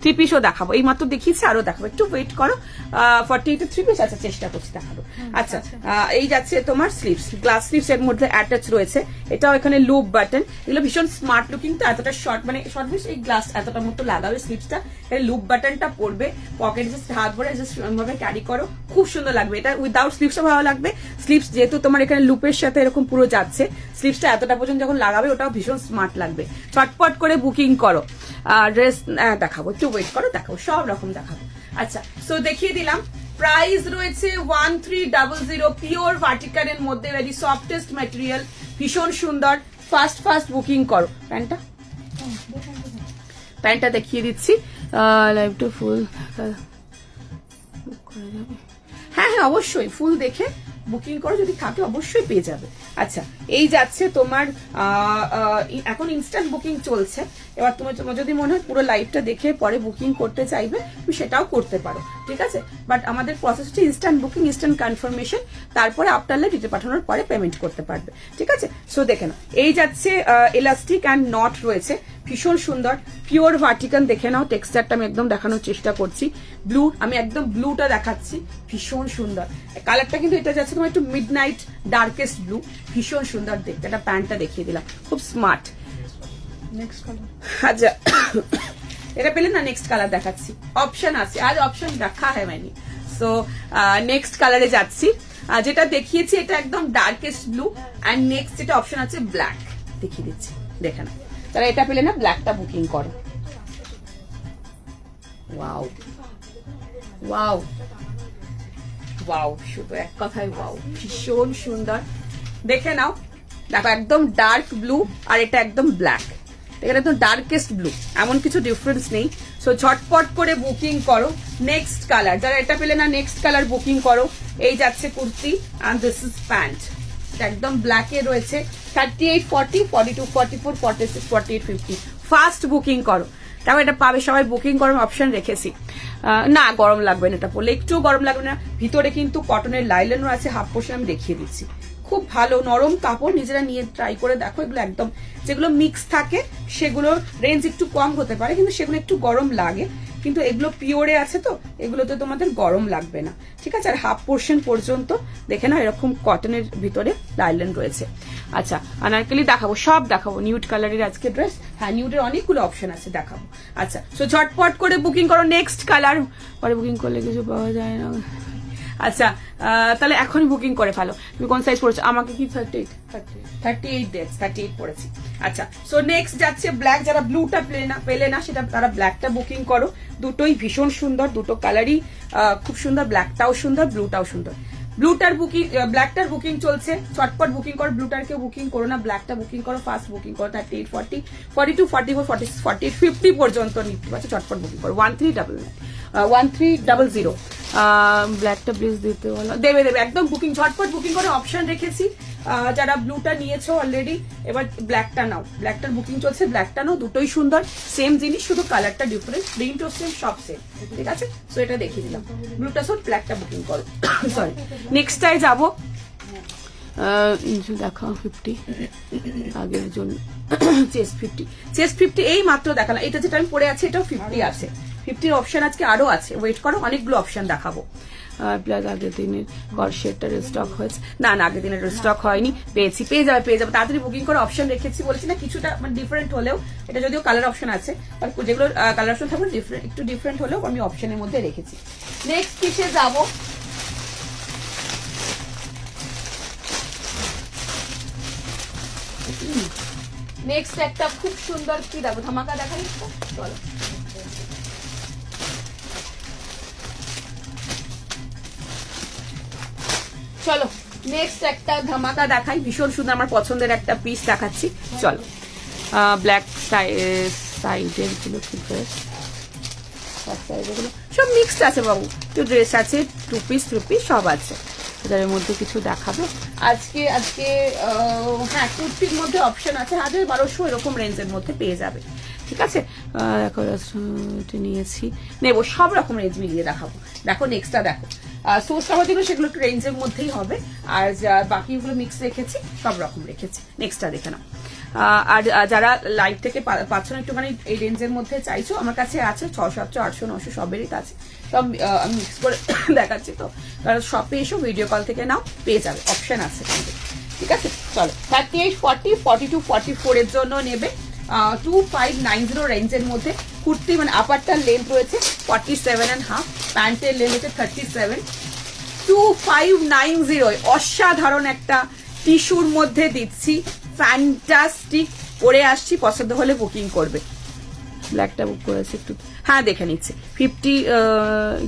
থ্রি পিসও দেখাবো, এই মাত্র দেখিয়েছি, আরো দেখাবো, একটু ওয়েট করো। 48 থ্রি পিস, আচ্ছা চেষ্টা করছি দেখাবো। আচ্ছা, এই যাচ্ছে তোমার স্লিভস, গ্লাস স্লিভস এর মধ্যে অ্যাটাচ রয়েছে, এটাও এখানে লুপ বাটন। এগুলো ভীষণ স্মার্ট লুকিং, তো এতটা শর্ট, মানে শর্ট মিস এই গ্লাস এতটা মতো লাগাবে স্লিভসটা, এখানে লুপ বাটনটা পড়বে, পকেট জাস্ট হাত ভরে জাস্ট ভাবে ক্যারি করো, খুব সুন্দর লাগবে। এটা উইদাউট স্লিভসও ভালো লাগবে। স্লিভস যেহেতু তোমার এখানে লুপের সাথে এরকম পুরো যাচ্ছে, স্লিভসটা এতটা পর্যন্ত যখন লাগাবে ওটাও ভীষণ স্মার্ট লাগবে। চটপট করে বুকিং করো। ড্রেস দেখাবো, একটু ওয়েট করো, দেখাবো, সব রকম দেখাবো। আচ্ছা, সো দেখিয়ে দিলাম। প্রাইস রয়েছে 1300, পিওর ভার্টিকানের মধ্যে, ভেরি সফটেস্ট ম্যাটেরিয়াল, ভীষণ সুন্দর। ফাস্ট বুকিং করো। প্যান্টটা দেখিয়ে দিচ্ছি, লাইভটা ফুল, হ্যাঁ অবশ্যই ফুল দেখে বুকিং করো, যদি থাকে অবশ্যই পেয়ে যাবে। আচ্ছা, এই যাচ্ছে তোমার, এখন ইনস্ট্যান্ট বুকিং চলছে, এবার তোমার যদি মনে হয় পুরো লাইভটা দেখে পরে বুকিং করতে চাইবে, তুমি সেটাও করতে পারো, ঠিক আছে। বাট আমাদের প্রসেস হচ্ছে ইনস্ট্যান্ট বুকিং, ইনস্ট্যান্ট কনফার্মেশন, তারপরে আপনারা ডিটেল পাঠানোর পরে পেমেন্ট করতে পারবে, ঠিক আছে। সো দেখে নাও, এই যাচ্ছে এলাস্টিক অ্যান্ড নট রয়েছে, ভীষণ সুন্দর, পিওর ভার্টিকান। দেখে নাও, টেক্সচারটা আমি একদম দেখানোর চেষ্টা করছি। ব্লু, আমি একদম ব্লুটা দেখাচ্ছি, ভীষণ সুন্দর কালারটা, কিন্তু এটা যাচ্ছে তোমার একটু মিড নাইট ডার্কেস্ট ব্লু, ভীষণ সুন্দর দেখতে। এটা প্যান্টটা দেখিয়ে দিলাম, খুব স্মার্ট। নেক্সট কালার, আচ্ছা এটা পেলে না, নেক্সট কালার দেখাচ্ছি, অপশন আছে, আজ অপশন রাখা হয় মানে। সো নেক্সট কালারে যাচ্ছি, যেটা দেখিয়েছি এটা একদম ডার্কেস্ট ব্লু, অ্যান্ড নেক্সট যেটা অপশন আছে ব্ল্যাক, দেখিয়ে দিচ্ছি, দেখে না। তারা এটা পেলে না, ব্ল্যাকটা বুকিং করো। ওয়াও ওয়াও ওয়াও, শুধু এক কথায় ওয়াও, ভীষণ সুন্দর। দেখে নাও, দেখো একদম ডার্ক ব্লু, আর এটা একদম ব্ল্যাক, এখানে একদম ডার্কেস্ট ব্লু, এমন কিছু ডিফারেন্স নেই। সো ঝটপট করে বুকিং করো। নেক্সট কালার, যারা এটা পেলে না, নেক্সট কালার বুকিং করো। এই যাচ্ছে kurti, and this is pant, একদম ব্ল্যাকে রয়েছে। 38, 40, 42, 44, 46, 48, 50। ফাস্ট বুকিং করো, তারপর এটা পাবে সবাই। বুকিং করার অপশন রেখেছি, না গরম লাগবে না, এটা পরলে একটু গরম লাগবে না। ভিতরে কিন্তু কটনের লাইলেনও আছে, হাফ পোর্শন আমি দেখিয়ে দিচ্ছি, খুব ভালো নরম কাপড়, নিজেরা নিয়ে ট্রাই করে দেখো। এগুলো একদম, যেগুলো মিক্স থাকে সেগুলোর রেঞ্জ একটু কম হতে পারে, কিন্তু সেগুলো একটু গরম লাগে, কিন্তু এগুলো পিওরে আছে, তো এগুলোতে তোমাদের গরম লাগবে না, ঠিক আছে। আর হাফ পোর্শন পর্যন্ত দেখে না, এরকম কটনের ভিতরে লাইলেন রয়েছে। আচ্ছা, আনারকলি দেখাবো, সব দেখাবো। নিউড কালারের আজকে ড্রেস, হ্যাঁ নিউডের অনেকগুলো অপশন আছে, দেখাবো। আচ্ছা, সো ঝটপট করে বুকিং করো। নেক্সট কালার, পরে বুকিং করলে কিছু পাওয়া যায় না। আচ্ছা, তাহলে এখনই বুকিং করে ফেলো। তুমি কোন সাইজ পড়েছো? আমাকে কি 38 ডেটস, 38 পড়েছি। আচ্ছা, সো নেক্সট যাচ্ছে ব্ল্যাক, যারা ব্লুটা পেলে না সেটা তারা ব্ল্যাকটা বুকিং করো। দুটোই ভীষণ সুন্দর, দুটো কালারই খুব সুন্দর, ব্ল্যাকটাও সুন্দর, ব্লুটাও সুন্দর। ব্লুটার বুকিং, ব্ল্যাকটার বুকিং চলছে, চটপট বুকিং করো। ব্লুটার কেউ বুকিং করো না, ব্ল্যাকটা বুকিং করো, ফার্স্ট বুকিং করো। 38, 40, 42, 44, 46, 48, 50 পর্যন্ত নিতে পারছো, চটপট বুকিং করো। 1300। ব্ল্যাকটা প্লিজ দিতে বলো, দেবে একদম বুকিং, ঝটপট বুকিং করে অপশন রেখেছি। যারা ব্লুটা নিয়েছো অলরেডি, এবার ব্ল্যাকটা নাও, ব্ল্যাকটার বুকিং চলছে, ব্ল্যাকটা নাও, দুটোই সুন্দর, সেম জিনিস, শুধু কালারটা ডিফারেন্ট, প্রিন্টও সেম, সব সেম, ঠিক আছে। সো এটা দেখিয়ে দিলাম, ব্লুটা সব, ব্ল্যাকটা বুকিং করো। সরি, নেক্সটটায় যাবো। দেখাও 50 আগের জন্য চেস্ট 50 এই মাত্র দেখালাম। এটা যেটা আমি পরে আছি এটাও 50 আছে, 50 অপশন আজকে আরো আছে, ওয়েট করো অনেকগুলো অপশন দেখাবো। প্লাস আগের দিনের কর্সেটটার স্টক হয়েছে, না আগের দিনের স্টক হয়নি, পেয়ে যাবে তাড়াতাড়ি বুকিং করে অপশন রেখেছি বলেছি না, কিছুটা মানে ডিফারেন্ট হলেও, এটা যদিও কালার অপশন আছে, যেগুলো কালার অপশন থাকবে একটু ডিফারেন্ট হলেও আমি অপশনের মধ্যে রেখেছি। নেক্সট পিসে যাবো, নেক্সট একটা খুব সুন্দর কি দেখো ধামাকা দেখাই, চলো চলো নেক্সট একটা ধামাকা দেখাই, ভীষণ সুন্দর আমার পছন্দের একটা পিস দেখাচ্ছি। চলো ব্ল্যাক সাইডের গুলো কি ড্রেস, সব মিক্সড আছে বাবু, তো ড্রেস আছে, টু পিস সব আছে, এদের মধ্যে কিছু দেখাবো আজকে। হ্যাঁ কুর্তির মধ্যে অপশন আছে 1000-1200 এরকম রেঞ্জের মধ্যে পেয়ে যাবে, ঠিক আছে। নিয়েছি নেবো, সব রকম রেঞ্জ মিলিয়ে দেখাবো। দেখো নেক্সটটা দেখো, সোর্স কাভার যেগুলো সেগুলো একটু রেঞ্জের মধ্যেই হবে, আর বাকিগুলো মিক্স রেখেছি, সব রকম রেখেছি। নেক্সটটা দেখে নাও। আর যারা লাইভ থেকে পাচ্ছ না একটুখানি এই রেঞ্জের মধ্যে চাইছো, আমার কাছে আছে 600, 700, 800, 900 সবেরই আছে, সব আমি মিক্স করে দেখাচ্ছি। তো শপে এসো, ভিডিও কল থেকে নাও, পেয়ে যাবে, অপশন আছে কিন্তু, ঠিক আছে। চলো 38, 40, 42, 44 এর জন্য নেবে 2590 রেঞ্জের মধ্যে কুর্তি, মানে আপারটার লেন্থ রয়েছে 47.5, প্যান্টের লেন্থ হচ্ছে 37, 2590 অসাধারণ একটা টিস্যুর মধ্যে দিচ্ছি, ফ্যান্টাস্টিক, পরে আসছি, পছন্দ হলে বুকিং করবে। ব্ল্যাকটা বুক করেছে একটু, হ্যাঁ দেখে নিচ্ছে 50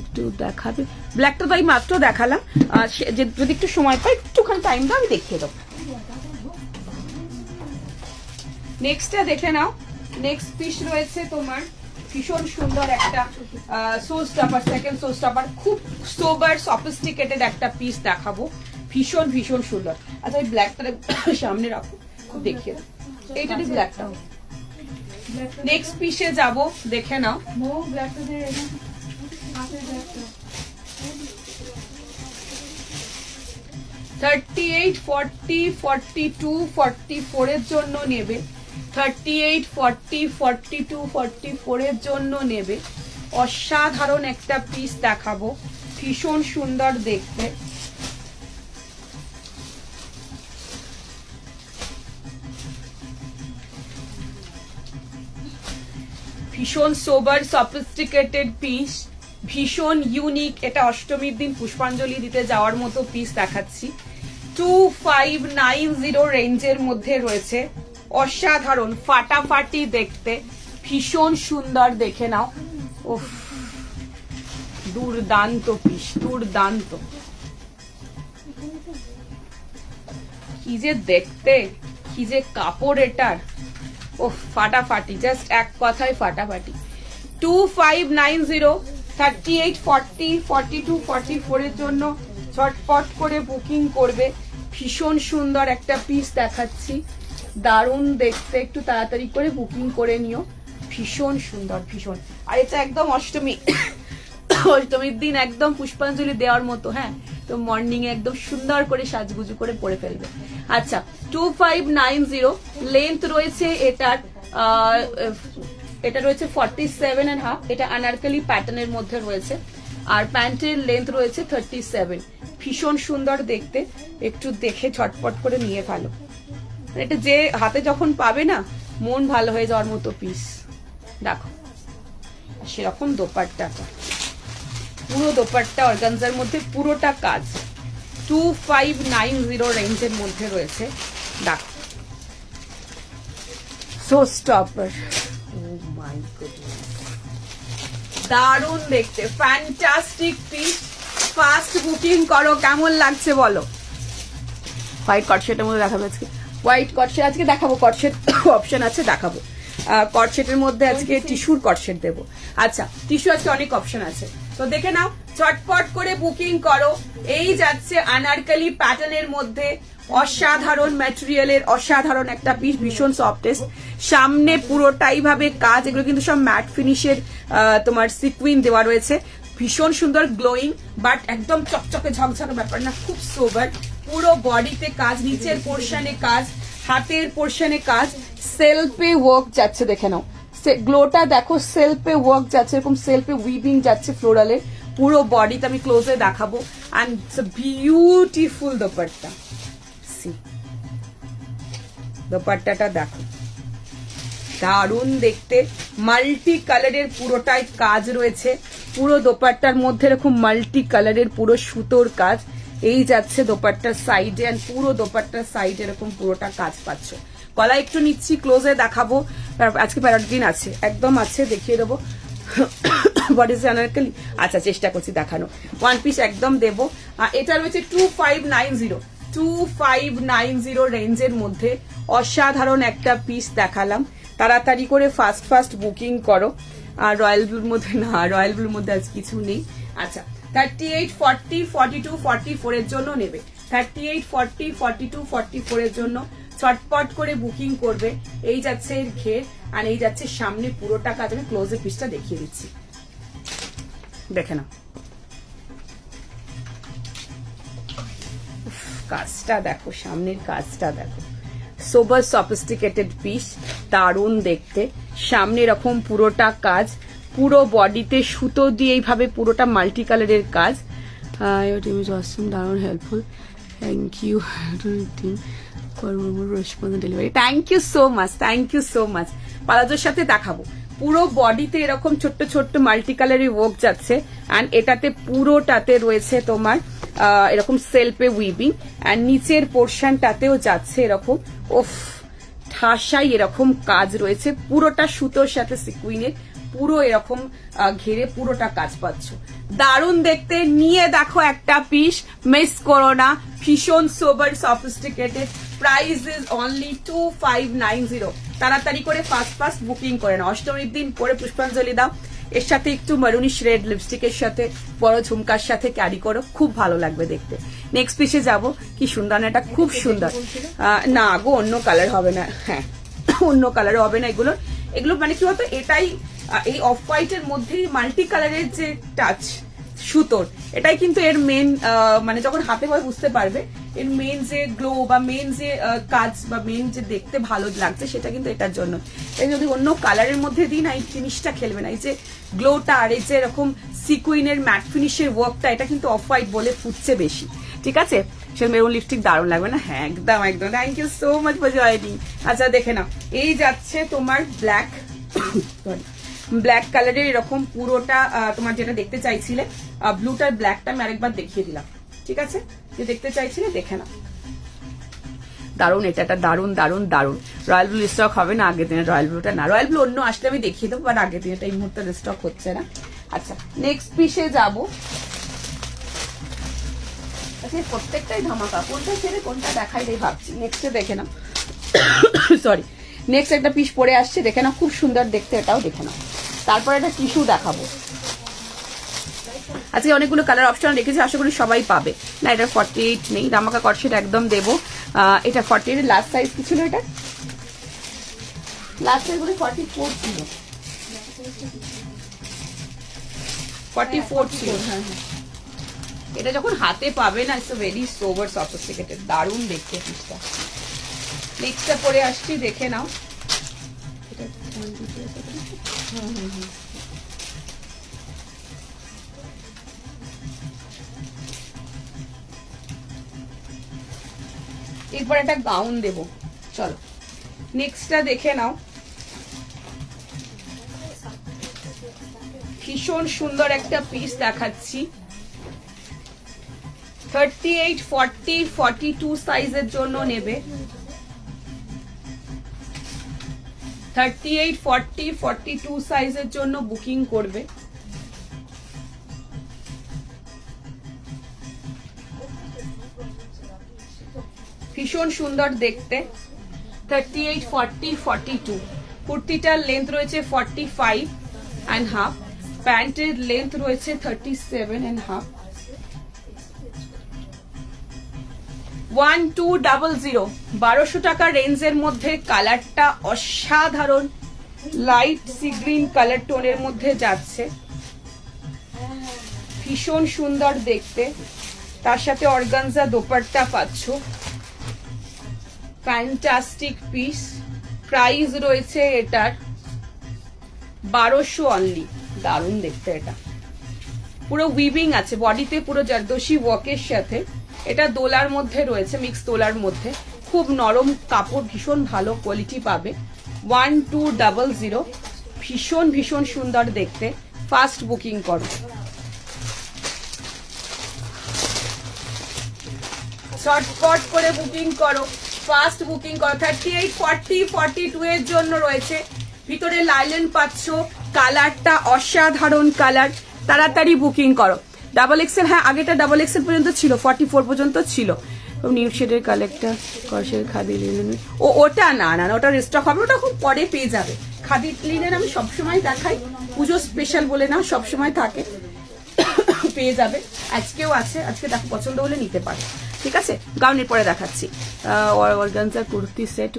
একটু দেখাবে, ব্ল্যাকটা তো আমি মাত্র দেখালাম, যদি একটু সময় পাই একটুখানি টাইম দাও আমি দেখিয়ে দেবো। নেক্সটটা দেখে নাও, নেক্সট পিস রয়েছে তোমার ভীষণ সুন্দর একটা সোজ টপার, সেকেন্ড সোজ টপার, খুব সোবার সফিস্টিকেটেড একটা পিস দেখাবো, ভীষণ সুন্দর। আচ্ছা ওই ব্ল্যাকটা সামনে রাখো, খুব দেখিয়ে দাও, এইটারই ব্ল্যাকটা। নেক্সট পিসে যাব, দেখে নাও। 38, 40, 42, 44 এর জন্য নেবে, 38, 40, 42, 44 এর জন্য নেবে, অসাধারণ একটা পিস দেখাবো, ভীষণ সুন্দর দেখতে। ভীষণ সোবার সফিস্টিকেটেড পিস, ভীষণ ইউনিক, এটা অষ্টমীর দিন পুষ্পাঞ্জলি দিতে যাওয়ার মতো পিস দেখাচ্ছি। 2590 রেঞ্জের মধ্যে রয়েছে, অসাধারণ ফাটাফাটি দেখতে, ভীষণ সুন্দর, দেখে নাও। উফ দুর্দান্ত পিস, দুর্দান্ত, কি যে দেখতে, কি যে কাপড় এটার, ও ফাটাফাটি, জাস্ট এক কথায় ফাটাফাটি। 2590, 38, 40, 42, 44 এর জন্য ঝটপট করে বুকিং করবে, ভীষণ সুন্দর একটা পিস দেখাচ্ছি, দারুণ দেখতে, একটু তাড়াতাড়ি করে বুকিং করে নিও, ভীষণ সুন্দর, ভীষণ। আর এটা একদম অষ্টমীর দিন একদম পুষ্পাঞ্জলি দেওয়ার মতো, হ্যাঁ, তো মর্নিং এ একদম সুন্দর করে সাজগুজু করে পরে ফেলবে। আচ্ছা 2590, লেন্থ রয়েছে এটার এটা রয়েছে 47.5, এটা আনারকলি প্যাটার্নের মধ্যে রয়েছে, আর প্যান্টের লেন্থ রয়েছে 37, ভীষণ সুন্দর দেখতে, একটু দেখে ঝটপট করে নিয়ে ফেলো, এটা যে হাতে যখন পাবে না মন ভালো হয়ে যাওয়ার মতো পিস। দেখো সেরকম দোপাট্টাটা, পুরো দোপাট্টা অর্গানজার মধ্যে পুরোটা কাজ, 2590 রেঞ্জের মধ্যে রয়েছে। দেখো showstopper, oh my goodness, দারুণ দেখতে, ফ্যান্টাস্টিক পিস, ফাস্ট বুকিং করো, কেমন লাগছে বলো। হোয়াইট কটসেটের মধ্যে দেখাবো আজকে, হোয়াইট কটসেট আজকে দেখাবো, কটসেট অপশন আছে দেখাবো, কটসেটের মধ্যে আজকে টিস্যুর কটসেট দেবো। আচ্ছা টিস্যু আজকে অনেক অপশন আছে, তো দেখে নাও, ঝটপট করে বুকিং করো। এই যাচ্ছে আনারকলি প্যাটার্নের মধ্যে, অসাধারণ ম্যাটেরিয়ালের, অসাধারণ একটা পিস, ভীষণ সফটেস্ট, সামনে পুরোটাই ভাবে কাজ, এগুলো কিন্তু সব ম্যাট ফিনিশের তোমার সিকুইন দেওয়া রয়েছে, ভীষণ সুন্দর গ্লোয়িং, বাট একদম চকচকে ঝকঝকে ব্যাপার না, খুব সোবার, পুরো বডিতে কাজ, নিচের পোর্শনে কাজ, হাতের পোর্শনে কাজ, সেলফে ওয়ার্ক যাচ্ছে, দেখে নাও গ্লোটা দেখো, সেলফে ওয়ার্ক যাচ্ছে, এরকম সেলফে উইভিং যাচ্ছে ফ্লোরালের পুরো বডিতে। আমি ক্লোজে দেখাবো। And it's a beautiful dupatta. See দোপাট্টাটা দেখো, দারুণ দেখতে, মাল্টি কালারের পুরোটাই কাজ রয়েছে। পুরো দোপাট্টার মধ্যে এরকম মাল্টি কালারের পুরো সুতোর কাজ এই যাচ্ছে দোপাট্টার সাইডে, অ্যান্ড পুরো দোপাট্টার সাইডে এরকম পুরোটা কাজ পাচ্ছ। গলা একটু নিচ্ছি, ক্লোজে দেখাবো। আজকে প্যারাগ্রিন আছে, একদম আছে, দেখিয়ে দেবো। বডি জানারকালি আচ্ছা, চেষ্টা করছি দেখানো। ওয়ান পিস একদম দেবো। এটা রয়েছে 2590, 2590 রেঞ্জের মধ্যে অসাধারণ একটা পিস দেখালাম। তাড়াতাড়ি করে ফাস্ট বুকিং করো। আর রয়্যাল ব্লুর মধ্যে না, রয়্যাল ব্লুর মধ্যে আজ কিছু নেই। আচ্ছা, 38, 40, 42, 44 এর জন্য নেবে। 38, 40, 42, 44 এর জন্য চটপট করে বুকিং করবে। এই যাচ্ছে এর ঘের, আর এই যাচ্ছে সামনে পুরোটা কাজ। আমি ক্লোজের পিসটা দেখিয়ে দিচ্ছি, দেখে না কাজটা দেখো, সামনের কাজটা দেখো, সোবার সফিস্টিকেটেড পিস, দারুণ দেখতে। সামনে এরকম পুরোটা কাজ, পুরো বডিতে সুতো দিয়ে এইভাবে পুরোটা মাল্টি কালারের কাজ। দারুণ helpful, thank you delivery, thank you so much, thank you so much. পালাজোর সাথে দেখাবো, পুরো বডিতে এরকম ছোট্ট ছোট্ট মাল্টি কালারের ওয়ার্ক যাচ্ছে, অ্যান্ড এটাতে পুরোটাতে রয়েছে তোমার এরকম সেলফে উইভিং, অ্যান্ড নিচের পোর্শনটাতেও যাচ্ছে এরকম ওফ ঠাসাই এরকম কাজ রয়েছে। পুরোটা সুতোর সাথে সিকুইনের পুরো এরকম ঘেরে পুরোটা কাজ পাচ্ছ, দারুণ দেখতে। নিয়ে দেখো একটা পিস, মিস করো না, ভীষণ sober sophisticated. Price is only 2590। তাড়াতাড়ি করে ফাস্ট বুকিং করে না। অষ্টমীর দিন পরে পুষ্পাঞ্জলি দাও, এর সাথে একটু মারুনিশ রেড লিপস্টিকের সাথে বড় ঝুমকার সাথে ক্যারি করো, খুব ভালো লাগবে দেখতে। নেক্সট পিসে যাব, কি সুন্দর না, এটা খুব সুন্দর। না গো, অন্য কালার হবে না, হ্যাঁ অন্য কালার হবে না। এগুলো মানে কি বলতো, এটাই এই অফ হোয়াইটের মধ্যেই মাল্টি কালারের যে টাচ সুতোর, এটাই কিন্তু এর মেন, মানে যখন হাতে পাবে বুঝতে পারবে এর মেন যে গ্লো বা মেন যে কাজ বা মেন যে দেখতে ভালো লাগছে সেটা কিন্তু এটার জন্য। এই যদি অন্য কালারের মধ্যে দিই না, এই জিনিসটা খেলবে না। এই যে গ্লোটা আর এই যে এরকম সিকুইনের ম্যাট ফিনিশের ওয়ার্কটা, এটা কিন্তু অফ হোয়াইট বলে ফুটছে বেশি, ঠিক আছে। সে মেরুন লিপস্টিক দারুণ লাগবে না, হ্যাঁ একদম একদম। Thank you so much for joining. আচ্ছা দেখে নাও, এই যাচ্ছে তোমার ব্ল্যাক ব্ল্যাক কালারের এরকম পুরোটা, তোমার যেটা দেখতে চাইছিলে ব্লুটার ব্ল্যাকটা আমি আরেকবার দেখিয়ে দিলাম, ঠিক আছে, যে দেখতে চাইছিলে দেখে নাও। দারুণ, এটা দারুণ দারুণ দারুণ। রয়্যাল ব্লু স্টক হবে না আগের দিনে, রয়্যাল ব্লুটা না, রয়্যাল ব্লু অন্য আসলে আমি দেখিয়ে দেবো, বাট আগের দিনে এই মুহূর্তে স্টক হচ্ছে না। আচ্ছা নেক্সট পিসে যাবো। আচ্ছা প্রত্যেকটাই ধামাকা, কোনটা ছেড়ে কোনটা দেখাই দেয় ভাবছি। নেক্সটে দেখে নাও, সরি নেক্সট একটা পিস পরে আসছে, দেখে নাও, খুব সুন্দর দেখতে, এটাও দেখে নাও। তারপর একটা টিস্যু দেখাবো। আজকে অনেকগুলো কালার অপশন রেখেছি, আশা করি সবাই পাবে। না এটা 48 নেই, ধামাকা কটসেট একদম দেবো। এটা 48 এর লাস্ট সাইজ কি ছিল, এটা লাস্ট সাইজ বলে 44 ছিল, 44 ছিল, হ্যাঁ হ্যাঁ। এটা যখন হাতে পাবে না, ইটস ভেরি সোবার সফিস্টিকেটেড, দারুণ দেখতে পিসটা। নেক্সটটা পরে আসছি, দেখে নাও। এরপর একটা গাউন দেব, চলো নেক্সটটা দেখে নাও। ভীষণ সুন্দর একটা পিস দেখাচ্ছি, 38, 40, 42 সাইজের জন্য নেবে। 38, 40, 42 সাইজের জন্য বুকিং করবে। ভীষণ সুন্দর দেখতে, 38, 40, 42। কুর্তিটার লেন্থ রয়েছে 45.5, প্যান্টের লেন্থ রয়েছে 37.5। 1200, 1200 টাকা রেঞ্জের মধ্যে। কালারটা অসাধারণ, লাইট সি গ্রিন কালার টোনের মধ্যে যাচ্ছে, ভীষণ সুন্দর দেখতে। তার সাথে অর্গানজা দোপাট্টা পাচ্ছ, ফ্যান্টাস্টিক পিস। প্রাইস রয়েছে এটার 1200 অনলি। দারুণ দেখতে এটা, পুরো উইভিং আছে বডিতে, পুরো জারদোশি ওয়ার্কের সাথে। এটা দোলার মধ্যে রয়েছে, মিক্স দোলার মধ্যে, খুব নরম কাপড়, ভীষণ ভালো কোয়ালিটি পাবে। 1200, ভীষণ ভীষণ সুন্দর দেখতে। ফাস্ট বুকিং করো, শর্টকট করে বুকিং করো, ফাস্ট বুকিং করো। 38, 40, 42 এর জন্য রয়েছে। ভিতরে লাইলেন পাচ্ছ, কালারটা অসাধারণ কালার, তাড়াতাড়ি বুকিং করো। ডাবল এক্সেল, হ্যাঁ আগেটা ডাবল এক্সেল পর্যন্ত ছিল, 44 পর্যন্ত ছিল। নিউ শেডের কালেক্টর, কর্সের খাদি লিনেন, ওটা না না ওটা রিস্টক হবে, ওটা খুব পরে পেয়ে যাবে। খাদি লিনেন আমি সবসময় দেখাই, পুজো স্পেশাল বলে না, সবসময় থাকে, পেয়ে যাবে। আজকেও আছে, আজকে দেখো পছন্দ হলে নিতে পারো, ঠিক আছে। গাউনের পরে দেখাচ্ছি অর্গানজার কুর্তি সেট।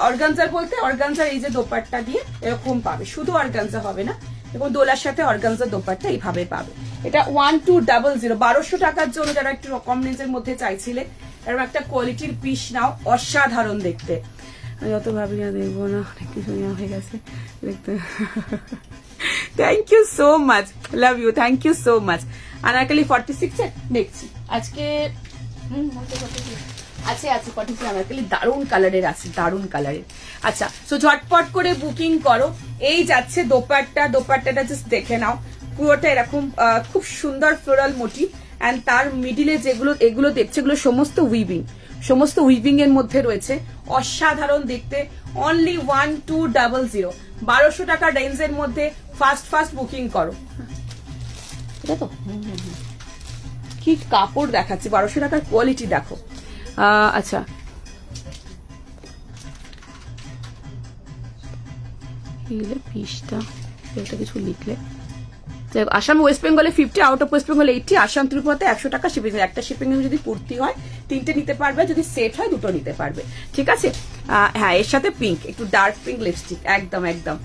অর্গানজার বলতে অর্গানজার এই যে দোপাট্টা দিয়ে এরকম পাবে, শুধু অর্গানজা হবে না, এবং দোলার সাথে অর্গানজার দোপাট্টা এইভাবে পাবে। এটা 1200, 1200 টাকার জন্য যারা একটু কম রেঞ্জের মধ্যে চাইছিলে, এরকম একটা কোয়ালিটির পিস নাও, অসাধারণ দেখতে। আমি যত ভাবি না দেখবো না, অনেক কিছু নেওয়া হয়ে গেছে দেখতে। Thank you so much, love you, thank you so much. Anarkali 46 এ দেখছি আজকে, আছে 46 আনারকলি, দারুণ কালারের আছে, দারুণ কালারের। আচ্ছা, সো ঝটপট করে বুকিং করো। এই যাচ্ছে দোপাট্টা, দোপাট্টাটা জাস্ট দেখে নাও, পুরোটা এরকম খুব সুন্দর ফ্লোরাল মোটিভ, অ্যান্ড তার মিডিলে যেগুলো এগুলো দেখছে, এগুলো সমস্ত উইভিং, সমস্ত উইভিং এর মধ্যে রয়েছে, অসাধারণ দেখতে। অনলি 1200, 1200 টাকা রেঞ্জের মধ্যে ফাস্ট বুকিং করো। এটা তো কি কাপড় দেখাচ্ছি, 1200 টাকার কোয়ালিটি দেখো। আচ্ছা, পিসটা এটা কিছু লিখলে, আসাম ওয়েস্ট বেঙ্গলে 50, out of West Bengal 80, Assam ত্রিপুরাতে 100 টাকা শিপিং। একটা শিপিং যদি কুর্তি হয় 3টে নিতে পারবে, যদি সেট হয় 2টো নিতে পারবে, ঠিক আছে। হ্যাঁ, এর সাথে পিঙ্ক, একটু ডার্ক পিঙ্ক লিপস্টিক, একদম একদম।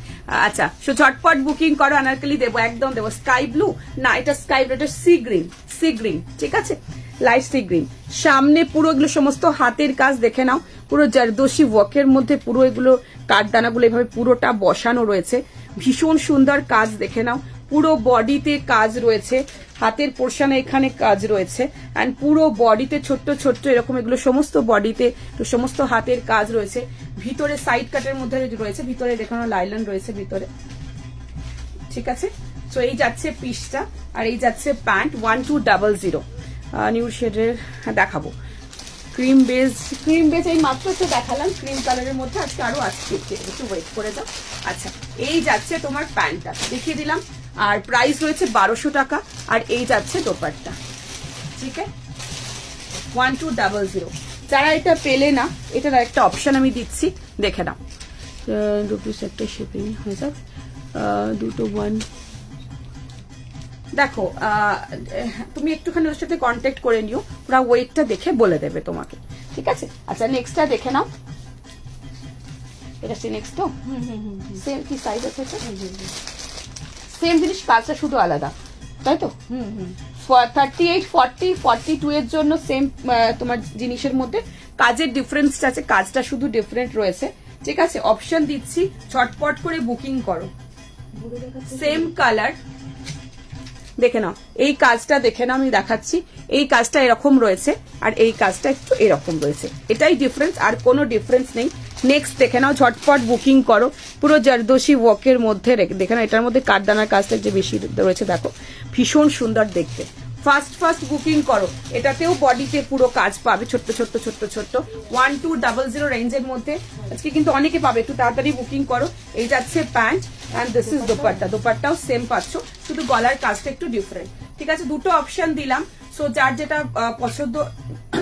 আচ্ছা, সো ঝটপট বুকিং করো। আনারকলি দেবো, একদম দেবো। স্কাই ব্লু না, এটা স্কাই ব্লু, এটা সি গ্রিন, ঠিক আছে, লাইট সি গ্রিন। সামনে পুরো এগুলো সমস্ত হাতের কাজ দেখে নাও, পুরো জারদোশি ওয়ার্কের মধ্যে পুরো এগুলো কাঠদানাগুলো এভাবে পুরোটা বসানো রয়েছে, ভীষণ সুন্দর কাজ দেখে নাও। পুরো বডিতে কাজ রয়েছে, হাতের পোর্শনে এখানে কাজ রয়েছে, অ্যান্ড পুরো বডিতে ছোট্ট ছোট্ট এরকম এগুলো সমস্ত বডিতে, সমস্ত হাতের কাজ রয়েছে। ভিতরে সাইড কাটের মধ্যে রয়েছে, ভিতরে দেখানো লাইলন রয়েছে ভিতরে, ঠিক আছে। তো এই যাচ্ছে পিসটা, আর এই যাচ্ছে প্যান্ট। 1200 নিউ শেডের দেখাবো। ক্রিম বেজ এই মাত্র তো দেখালাম, ক্রিম কালারের মধ্যে আজকে আরো আসছে, একটু ওয়েট করে দাও। আচ্ছা, এই যাচ্ছে তোমার প্যান্টটা দেখিয়ে দিলাম, আর প্রাইস রয়েছে 1200 টাকা, আর এই যাচ্ছে দোপাট্টা, ঠিক আছে। 1200। যারা এটা পেলে না, এটার একটা অপশন আমি দিচ্ছি, দেখে নাও। রুপিস একটা শিপিং হয়ে যাক, দুটো 1। দেখো, তুমি একটুখানি ওর সাথে কন্ট্যাক্ট করে নিও, ওরা ওয়েটটা দেখে বলে দেবে তোমাকে, ঠিক আছে। আচ্ছা, নেক্সটটা দেখে নাও। এটা সি নেক্সট তো সেম কি সাইজ আছে, সেম জিনিস, কাজটা শুধু আলাদা, তাই তো। 38, 40, 42 এর জন্য সেম তোমার জিনিসের মধ্যে কাজের ডিফারেন্সটা আছে, কাজটা শুধু ডিফারেন্ট রয়েছে, ঠিক আছে। অপশন দিচ্ছি, ছটপট করে বুকিং করো। সেম কালার দেখে নাও, এই কাজটা দেখে নাও, আমি দেখাচ্ছি। এই কাজটা এরকম রয়েছে, আর এই কাজটা একটু এরকম রয়েছে, এটাই ডিফারেন্স, আর কোনো ডিফারেন্স নেই। নেক্সট দেখে নাও, ঝটপট বুকিং করো। পুরো জারদোশি ওয়ার্কের মধ্যে দেখে নাও, এটার মধ্যে কাঠদানার কাজটা যে বেশি রয়েছে দেখো, ভীষণ সুন্দর দেখতে। ফাস্ট বুকিং করো। এটাতেও বডিতে পুরো কাজ পাবে, ছোট্ট ছোট্ট ছোট্ট ছোট্ট। 1200 রেঞ্জের মধ্যে আজকে কিন্তু অনেকে পাবে, একটু তাড়াতাড়ি বুকিং করো। এই যাচ্ছে pant, and this is dupatta. দোপাট্টাও সেম পাচ্ছ, শুধু গলার কাজটা একটু ডিফারেন্ট, ঠিক আছে। দুটো অপশন দিলাম, সো যার যেটা পছন্দ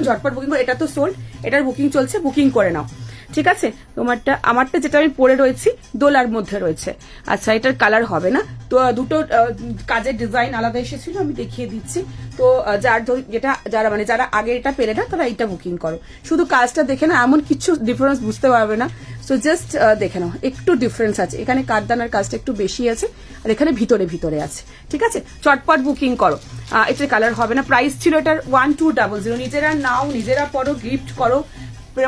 ঝটপট বুকিং করো। এটা তো সোল্ড, এটার বুকিং চলছে, বুকিং করে নাও, ঠিক আছে। আমারটা যেটা আমি পরে রয়েছি দোলার মধ্যে রয়েছে। আচ্ছা, এটার কালার হবে না তো, দুটো কাজের ডিজাইন আলাদা এসেছিল, আমি দেখিয়ে দিচ্ছি। তো যারা আগে এটা পেলে না, তারা এইটা বুকিং করো। শুধু কাজটা দেখে না, এমন কিছু ডিফারেন্স বুঝতে পারবে না। সো জাস্ট দেখে নাও, একটু ডিফারেন্স আছে, এখানে কাঠদানার কাজটা একটু বেশি আছে আর এখানে ভিতরে ভিতরে আছে, ঠিক আছে। চটপট বুকিং করো, এটার কালার হবে না। প্রাইস ছিল এটার 1200, নিজেরা নাও, নিজেরা পরো, গিফট করো,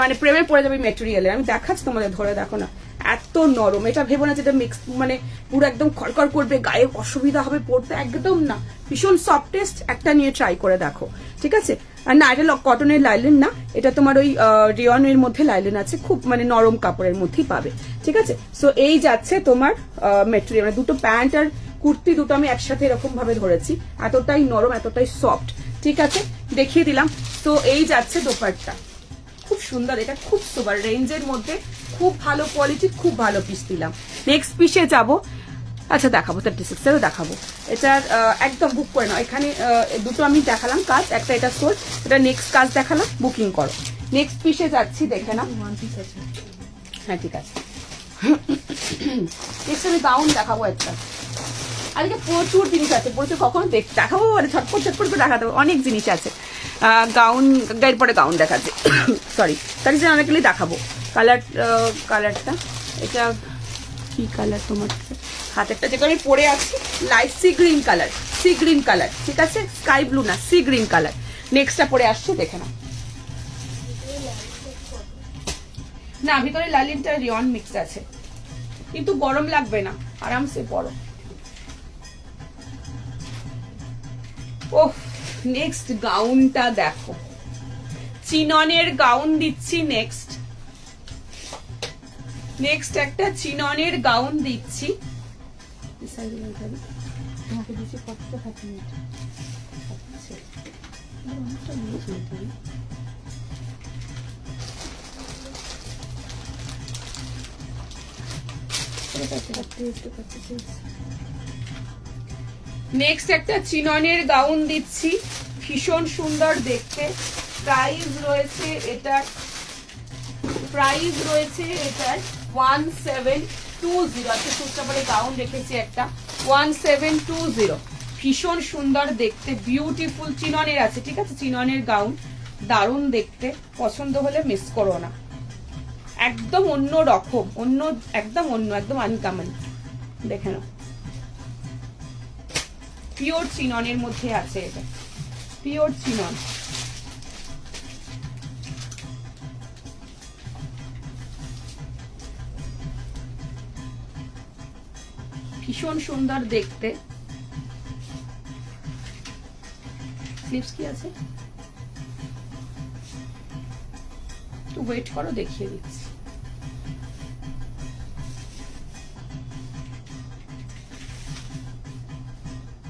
মানে প্রেমে পড়ে যাবে মেটেরিয়ালে। আমি দেখাচ্ছি তোমাদের, ধরে দেখো না, এত নরম। এটা ভেবো না যেটা মিক্স মানে পুরো একদম খড়খড় করবে, গায়ে অসুবিধা হবে পড়তে, একদম না, ভীষণ সফটেস্ট। একটা নিয়ে ট্রাই করে দেখো, ঠিক আছে। আর না, এটা কটনের লাইলেন না, এটা তোমার ওই রিয়নের মধ্যে লাইলেন আছে, খুব মানে নরম কাপড়ের মধ্যেই পাবে, ঠিক আছে। সো এই যাচ্ছে তোমার মেটেরিয়াল, মানে দুটো প্যান্ট আর কুর্তি দুটো আমি একসাথে এরকম ভাবে ধরেছি, এতটাই নরম, এতটাই সফট, ঠিক আছে, দেখিয়ে দিলাম। তো এই যাচ্ছে দোপাট্টা, খুব সুন্দর, এটা খুব সুপার রেঞ্জের মধ্যে, খুব ভালো কোয়ালিটি, খুব ভালো পিস দিলাম। নেক্সট পিসে যাব, আচ্ছা দেখাবো 36 এরও দেখাবো। এটার একদম বুক করে নাও, এখানে দুটো আমি দেখালাম কাজ, একটা এটা সোল, এটা নেক্সট কাজ দেখালাম, বুকিং করো। নেক্সট পিসে যাচ্ছি, দেখে না, হ্যাঁ ঠিক আছে। নেক্সট আমি গাউন দেখাবো একটা, আজকে প্রচুর জিনিস আছে, প্রচুর, কখনো দেখাবো মানে ছটপট ছটপট করে দেখাতে হবে, অনেক জিনিস আছে। গাউন, এরপরে গাউন দেখাচ্ছে, সরি তার জন্য অনেকগুলি দেখাবো। কালারটা এটা কি কালার তোমার হাতেরটা, যেটা আমি পরে আছি লাইট সি গ্রিন কালার, ঠিক আছে, স্কাই ব্লু না, সি গ্রিন কালার। নেক্সটটা পরে আসছে, দেখে নাও। না, ভিতরে লালিনটা রিয়ন মিক্স আছে, কিন্তু গরম লাগবে না, আরামসে পরো। ওহ, নেক্সট গাউনটা দেখো, চিননের গাউন দিচ্ছি। নেক্সট একটা চিননের গাউন দিচ্ছি, নেক্সট একটা চিননের গাউন দিচ্ছি, ভীষণ সুন্দর দেখতে। প্রাইস রয়েছে এটার 1720। আচ্ছা সুতটা পরে গাউন রেখেছি একটা 1720, ভীষণ সুন্দর দেখতে, বিউটিফুল চিননের আছে, ঠিক আছে, চিননের গাউন, দারুণ দেখতে, পছন্দ হলে মিস করো না। একদম অন্য রকম, একদম আনকমন, দেখে নাও, পিওর চিননের মধ্যে আছে, এটা পিওর চিনন। ভীষণ সুন্দর দেখতে। স্লিভস কি আছে, একটু ওয়েট করো, দেখিয়ে দিচ্ছি।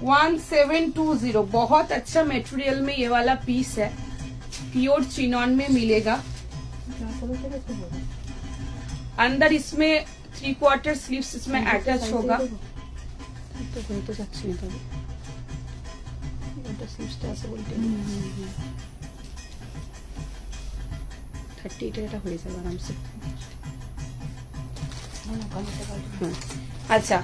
$1720, बहुत अच्छा मटेरियल में ये वाला पीस है, प्योर चिनॉन में मिलेगा। अंदर इसमें 3/4 स्लीव्स इसमें अटैच होगा। আচ্ছা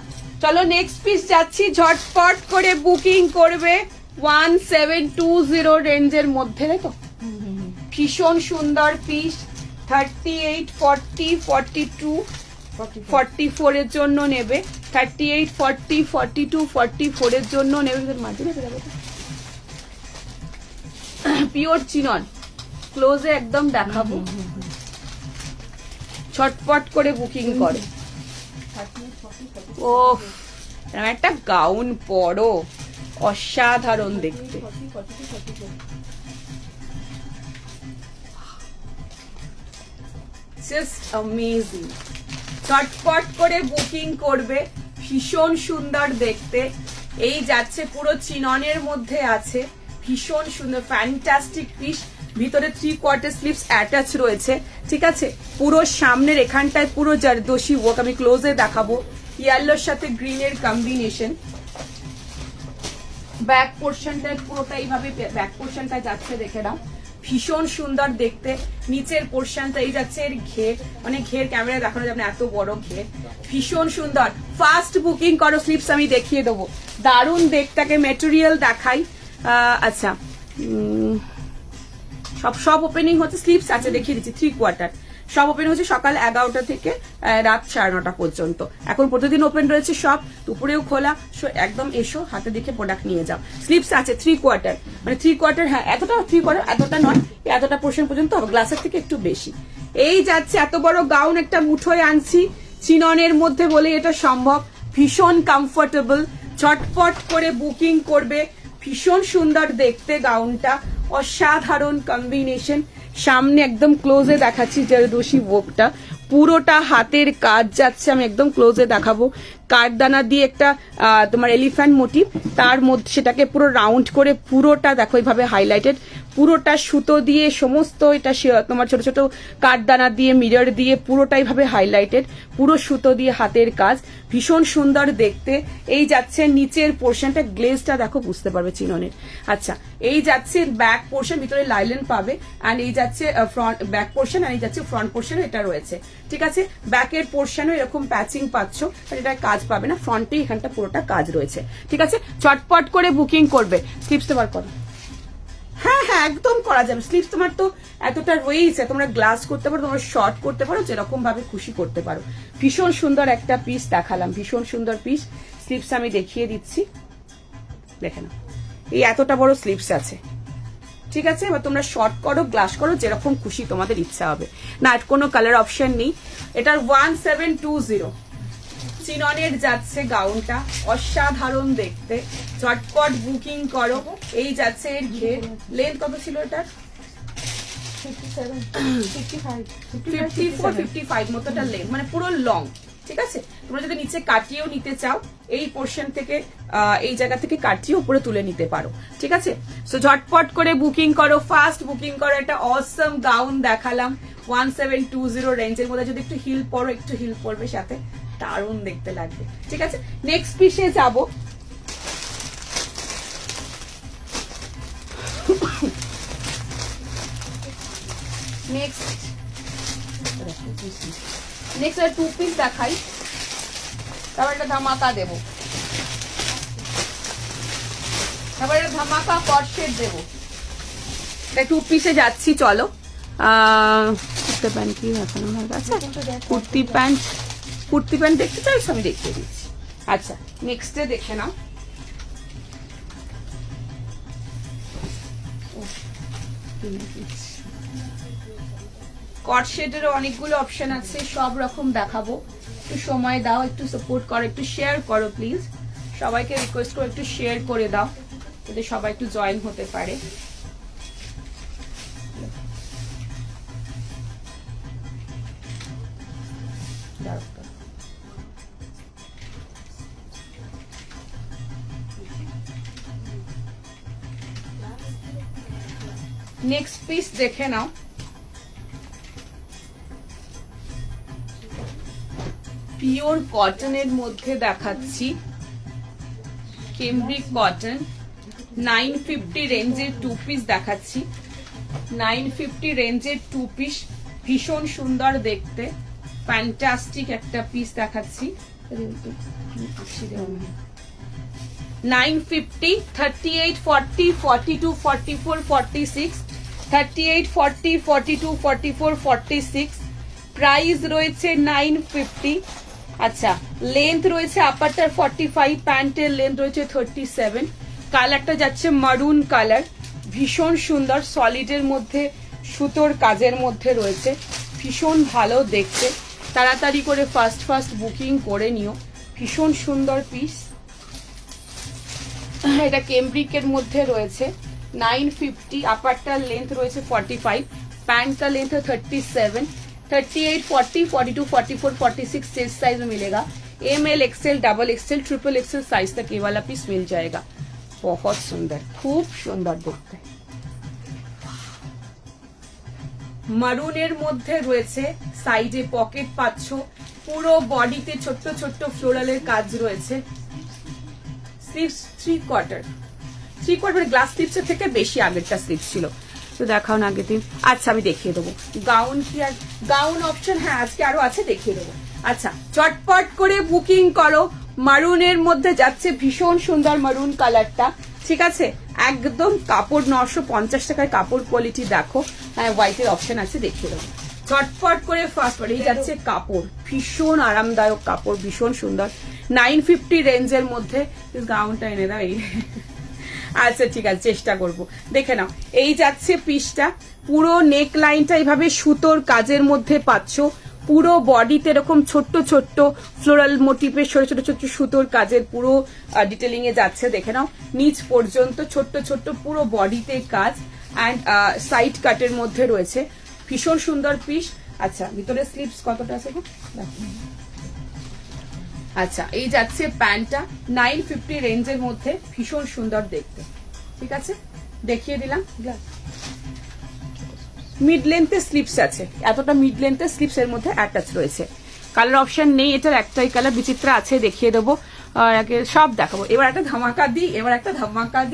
চলো নেক্সট পিস যাচ্ছি, ঝটপট করে বুকিং করবে। 1720 রেঞ্জের মধ্যে, তাই তো, ভীষণ সুন্দর পিস। 38, 40, 42, 44 এর জন্য নেবে, 38, 40, 42, 44 এর জন্য নেবে। পিওর চিনন, ক্লোজে একদম দেখাবো, ছটপট করে বুকিং করে। ও একটা গাউন পরো, অসাধারণ দেখতে। জাস্ট অ্যামেজিং, চটপট করে বুকিং করবে, ভীষণ সুন্দর দেখতে। এই যাচ্ছে পুরো চিননের মধ্যে আছে, ভীষণ সুন্দর ফ্যান্টাস্টিক পিস। ভিতরে 3/4 স্লিভস অ্যাটাচ রয়েছে, ঠিক আছে, পুরো সামনের এখানটায় পুরো জারদোশি ওয়ার্ক, আমি ক্লোজে দেখাবো। ইয়েলোর সাথে গ্রিনের কম্বিনেশন। ব্যাক পোর্শনটা পুরোটা এইভাবে ব্যাক পোর্শনটা যাচ্ছে, দেখে নাও, ভীষণ সুন্দর দেখতে। নিচের পোর্শনটা এই যাচ্ছে এর ঘের, মানে ঘের ক্যামেরায় দেখানো যাবে না, এত বড় ঘের, ভীষণ সুন্দর। ফাস্ট বুকিং করো, স্লিপস আমি দেখিয়ে দেবো, দারুণ দেখতে। মেটেরিয়াল দেখাই। আচ্ছা সব ওপেনিং হচ্ছে, স্লিপস আছে দেখিয়ে দিচ্ছি, 3/4 সব ওপেন হচ্ছে সকাল 11টা থেকে রাত 9:30 পর্যন্ত। এখন প্রতিদিন ওপেন রয়েছে সব, দুপুরেও খোলা। একদম এসো, হাতে দেখে প্রোডাক্ট নিয়ে যাও। স্লিপস আছে 3/4, মানে 3/4, হ্যাঁ এতটা 3/4, এতটা নয়, এতটা পোর্শন পর্যন্ত হবে, গ্লাসের থেকে একটু বেশি। এই যাচ্ছে এত বড় গাউন একটা মুঠোয় আনছি চিননের মধ্যে বলে এটা সম্ভব। ভীষণ কমফোর্টেবল, ঝটপট করে বুকিং করবে। ভীষণ সুন্দর দেখতে গাউনটা, অসাধারণ কম্বিনেশন। সামনে একদম ক্লোজে দেখাচ্ছি জরদোশি ওয়ার্কটা, পুরোটা হাতের কাজ যাচ্ছে, আমি একদম ক্লোজে দেখাবো। কাঠদানা দিয়ে একটা তোমার এলিফ্যান্ট মোটিভ, তার মধ্যে সেটাকে পুরো রাউন্ড করে পুরোটা দেখো এইভাবে হাইলাইটেড, পুরোটা সুতো দিয়ে সমস্ত এটা তোমার ছোট ছোট কাঠদানা দিয়ে মিরর দিয়ে পুরোটাই ভাবে হাইলাইটেড, পুরো সুতো দিয়ে হাতের কাজ, ভীষণ সুন্দর দেখতে। এই যাচ্ছে নিচের পোর্শনটা, গ্লেজটা দেখো বুঝতে পারবে চিননের। আচ্ছা, এই যাচ্ছে ব্যাক পোর্শন, ভিতরে লাইলেন পাবে, অ্যান্ড এই যাচ্ছে ফ্রন্ট ব্যাক পোর্শন, আর এই যাচ্ছে ফ্রন্ট পোর্শন, এটা রয়েছে। ঠিক আছে, ব্যাকের পোর্শনও এরকম প্যাচিং পাচ্ছ, আর এটা কাজ পাবে না, ফ্রন্টে এখানটা পুরোটা কাজ রয়েছে। ঠিক আছে, চটপট করে বুকিং করবে। স্লিপস তো বার করো। হ্যাঁ হ্যাঁ, একদম করা যাবে। স্লিপস তোমার তো এতটা রয়েছে, তোমরা গ্লাস করতে পারো, তোমরা শর্ট করতে পারো, যেরকম ভাবে খুশি করতে পারো। ভীষণ সুন্দর একটা পিস দেখালাম, ভীষণ সুন্দর পিস। স্লিপস আমি দেখিয়ে দিচ্ছি, দেখে নাও, এই এতটা বড় স্লিপস আছে। ঠিক আছে, এবার তোমরা শর্ট করো, গ্লাস করো, যেরকম খুশি তোমাদের ইচ্ছা হবে। না, কোনো কালার অপশন নেই। এটার 1720 চিননের যাচ্ছে গাউনটা, অসাধারণ দেখতে। চটপট বুকিং করো। এই যাচ্ছে এর ঘের, লেন্থ কত ছিল এটার? 54-55 মতোটা লেন্থ, মানে পুরো লং। ঠিক আছে, তোমরা যদি নিচে কাটিয়েও নিতে চাও, এই পোর্শন থেকে এই জায়গা থেকে কাটিয়ে উপরে তুলে নিতে পারো। ঠিক আছে, সো ঝটপট করে বুকিং করো, ফাস্ট বুকিং করো। একটা অসম গাউন দেখালাম 1720 রেঞ্জের মধ্যে। যদি একটু হিল পরো, একটু হিল পরবে সাথে, দারুণ দেখতে লাগবে। ঠিক আছে, নেক্সট পিসে যাব। নেক্সট টু পিস দেখাই, তারপর একটা ধামাকা দেবো, তারপর একটা ধামাকা কর্সেট দেবো। টু পিসে যাচ্ছি, চলো। কুর্তি প্যান্ট কি দেখানো আমার কাছে? কুর্তি প্যান্ট দেখতে চাইছো? আমি দেখিয়ে দিচ্ছি। আচ্ছা, নেক্সটে দেখে নাও। কর্সেটেরও অনেকগুলো অপশন আছে, সব রকম দেখাবো। একটু সময় দাও, একটু সাপোর্ট করো, একটু শেয়ার করো প্লিজ। সবাইকে রিকোয়েস্ট করো একটু শেয়ার করে দাও, যাতে সবাই একটু জয়েন হতে পারে। নেক্সট পিস দেখে নাও। পিওর কটনের মধ্যে দেখাচ্ছি, কেমব্রিক কটন, 950 রেঞ্জের টু পিস দেখাচ্ছি। 950 রেঞ্জের টু পিস, ভীষণ সুন্দর দেখতে, ফ্যান্টাস্টিক একটা পিস দেখাচ্ছি। 950, 38, 40, 42, 44, 46, 38, 40, 42, 44, 46, প্রাইস রয়েছে 950। আচ্ছা, লেন্থ রয়েছে আপারটার 45, প্যান্টের লেন্থ রয়েছে 37। কালারটা যাচ্ছে মারুন কালার, ভীষণ সুন্দর, সলিডের মধ্যে সুতোর কাজের মধ্যে রয়েছে, ভীষণ ভালো দেখতে। তাড়াতাড়ি করে ফাস্ট বুকিং করে নিও, ভীষণ সুন্দর পিস। এটা কেমব্রিকের মধ্যে রয়েছে, 950, আপারটার লেন্থ রয়েছে 45, पैंट का लेंथ है 37, 38, 40, 42, 44, 46 चेस्ट साइज में मिलेगा। ML, XL, double XL, triple XL size तक ये वाला पीस मिल जाएगा। बहुत सुंदर, खूब सुंदर देखते। মারুনের মধ্যে রয়েছে, সাইডে পকেট পাচ্ছ, পুরো বডিতে ছোট্ট ছোট্ট ফ্লোরালের কাজ রয়েছে। স্লিভস 3/4 মানে গ্লাস স্লিভসের থেকে বেশি আগেরটা স্লিভস ছিল। তো দেখাও না আগের দিন। আচ্ছা আমি দেখিয়ে দেবো গাউন কি, আর গাউন অপশন হ্যাঁ আজকে আরো আছে, দেখিয়ে দেবো। আচ্ছা চটপট করে বুকিং করো। মারুনের মধ্যে যাচ্ছে, ভীষণ সুন্দর মারুন কালারটা, ঠিক আছে, একদম কাপড় 950 টাকায় কাপড় কোয়ালিটি। দেখো হ্যাঁ হোয়াইটের অপশন আছে, দেখিয়ে দেবো। ছটফট করে ফার্স্ট এই যাচ্ছে কাপড়, ভীষণ আরামদায়ক কাপড়, ভীষণ সুন্দর। 950 রেঞ্জের মধ্যে। গাউনটা এনে দাও এই। আচ্ছা ঠিক আছে, চেষ্টা করব। দেখে নাও, এই যাচ্ছে পিসটা, পুরো নেক লাইনটা এইভাবে সুতোর কাজের মধ্যে পাচ্ছ, পুরো বডিতে এরকম ছোট্ট ছোট্ট ফ্লোরাল মোটিভের ছোট ছোট ছোট্ট সুতোর কাজের পুরো ডিটেলিং এ যাচ্ছে। দেখে নাও, নিচ পর্যন্ত ছোট্ট ছোট্ট পুরো বডিতে কাজ, অ্যান্ড সাইড কাটের মধ্যে রয়েছে, ভীষণ সুন্দর পিস। আচ্ছা, ভিতরে স্লিপস কতটা আছে? আচ্ছা, এই যাচ্ছে প্যান্টটা 950 রেঞ্জের মধ্যে, ভীষণ সুন্দর দেখতে। ঠিক আছে, দেখিয়ে দিলাম। মিড লেন্থে স্লিপস আছে, এতটা মিড লেন্থে স্লিপস এর মধ্যে অ্যাটাচ রয়েছে। কালার অপশন নেই, এটার একটাই কালার, বিচিত্রা আছে, দেখিয়ে দেবো, সব দেখাবো। এবার একটা ধামাকা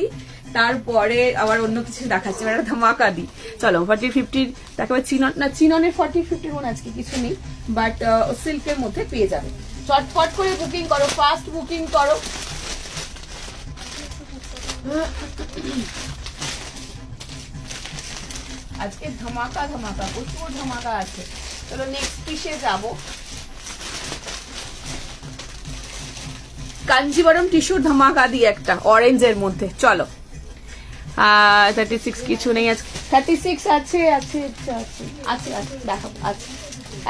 দিই, তারপরে আবার অন্য কিছু দেখাচ্ছি, এবার একটা ধামাকা দিই। চলো 40-50 দেখাবো। চিননের 40-50 মনে আজকে কিছু নেই, বাট সিল্কের মধ্যে পেয়ে যাবে। চটফট করে বুকিং করো, ফাস্ট বুকিং করো। আজকে ধামাকা প্রচুর ধামাকা আছে। চলো নেক্সট পিসে যাব। কাঞ্জিবরম টিস্যুর ধামাকা দিই একটা অরেঞ্জের মধ্যে। চলো 36 কিছু নেই, 36 আছে দেখাবো।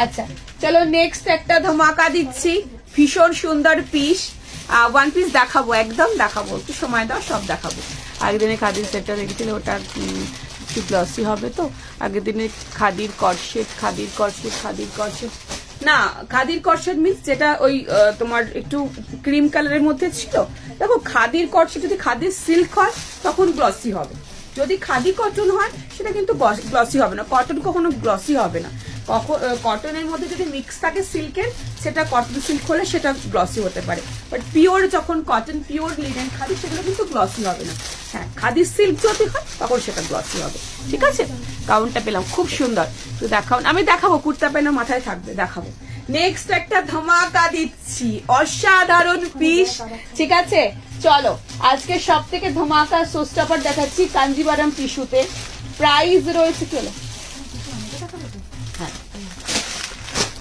আচ্ছা চলো নেক্সট একটা ধামাকা দিচ্ছি, ভীষণ সুন্দর পিস, ওয়ান পিস দেখাবো, একদম দেখাবো, একটু সময় দাও, সব দেখাবো। আগের দিনে খাদির সেটটা দেখেছিলে, ওটা একটু গ্লসি হবে তো। আগের দিনে খাদির কর্সেট না, খাদির কর্সেট মিন্স যেটা ওই তোমার একটু ক্রিম কালারের মধ্যে ছিল। দেখো, খাদির কর্সেট যদি খাদির সিল্ক হয় তখন গ্লসি হবে, যদি খাদি কটন হয় সেটা কিন্তু গ্লসি হবে না। কটন কখনো গ্লসি হবে না। কটনের মধ্যে যদি মিক্স থাকে সিল্কের, সেটা কটন সিল্ক হলে সেটা গ্লসি হতে পারে, বাট পিওর যখন কটন, পিওর লিনেন খাদি, সেগুলো কিন্তু গ্লসি হবে না। হ্যাঁ, খাদির সিল্ক যদি হয় তখন সেটা গ্লসি হবে। ঠিক আছে, গাউনটা পেলাম খুব সুন্দর। তো দেখাও, আমি দেখাবো, কুর্তা প্যান্ট মাথায় থাকবে, দেখাবো। নেক্সট একটা ধামাকা দিচ্ছি, অসাধারণ পিস। ঠিক আছে, চলো আজকে সব থেকে ধামাকা শোস্টপার দেখাচ্ছি কাঞ্জিভারাম টিস্যুতে। প্রাইস রয়েছে, চলো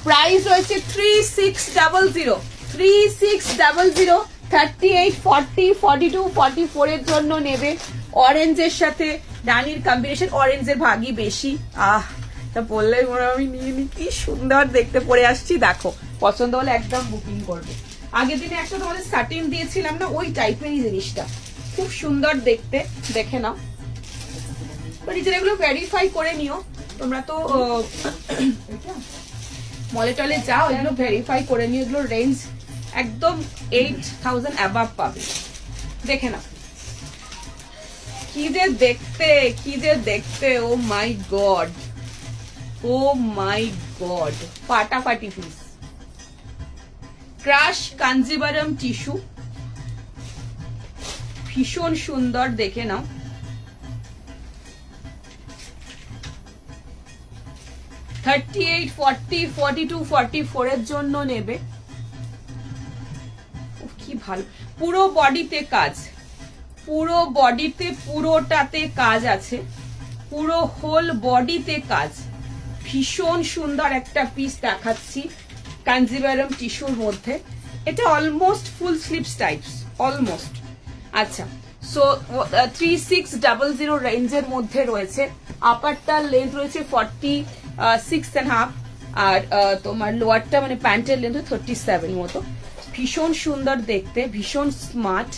প্রাইস রয়েছে 3600, 38, 40, 42, 44 এর জন্য নেবে। অরেঞ্জের সাথে রানীর কম্বিনেশন, অরেঞ্জের ভাগই বেশি। তা বললে আমি নিয়ে নি, কি সুন্দর দেখতে পরে আসছি। দেখো, পছন্দ হলে একদম বুকিং করবে। আগের দিনে একটা তোমাদের সাটিন দিয়েছিলাম না, ওই টাইপেরই জিনিসটা, খুব সুন্দর দেখতে। দেখে নাও, নিজের এগুলো ভেরিফাই করে নিও। তোমরা তো মলে টলে যাও, এগুলো ভেরিফাই করে নিও। এগুলো রেঞ্জ একদম 8000 অ্যাবাভ পাবে। দেখে নাও, কি যে দেখতে, ও মাই গড, ফাটাফাটি পিস। ক্রাশ কাঞ্জিভারাম টিস্যু, ভীষণ সুন্দর, দেখে নাও। $38, $40, $42, $44 এর জন্য নেবে। কি ভালো, পুরো বডিতে কাজ, পুরো বডিতে পুরোটাতে কাজ আছে, পুরো হোল বডিতে কাজ, ভীষণ সুন্দর একটা পিস দেখাচ্ছি কাঞ্জিভারাম টিস্যুর মধ্যে। এটা almost full sleeves types, almost. আচ্ছা, সো 3600 রেঞ্জের মধ্যে রয়েছে। আপারটার লেন্থ রয়েছে 46.5, আর তোমার লোয়ারটা মানে প্যান্টের লেন্থ 37 মতো। ভীষণ সুন্দর দেখতে, ভীষণ স্মার্ট,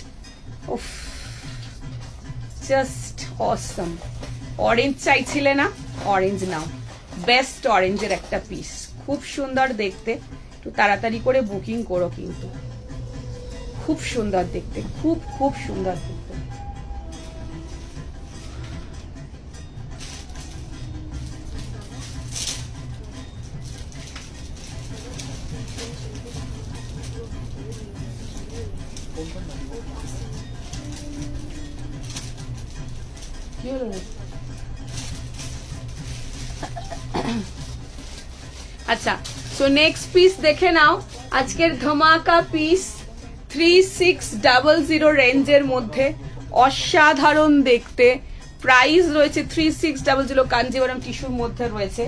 জাস্ট অসম। অরেঞ্জ চাইছিলে না, অরেঞ্জ নাও, বেস্ট অরেঞ্জের একটা পিস, খুব সুন্দর দেখতে। একটু তাড়াতাড়ি করে বুকিং করো, কিন্তু খুব সুন্দর দেখতে, খুব সুন্দর দেখতে। আচ্ছা, সো নেক্সট পিস দেখে নাও, আজকের ধামাকা পিস 3600 রেঞ্জের মধ্যে, অসাধারণ দেখতে। প্রাইস রয়েছে 3600, কাঞ্জিভারাম টিস্যুর মধ্যে রয়েছে,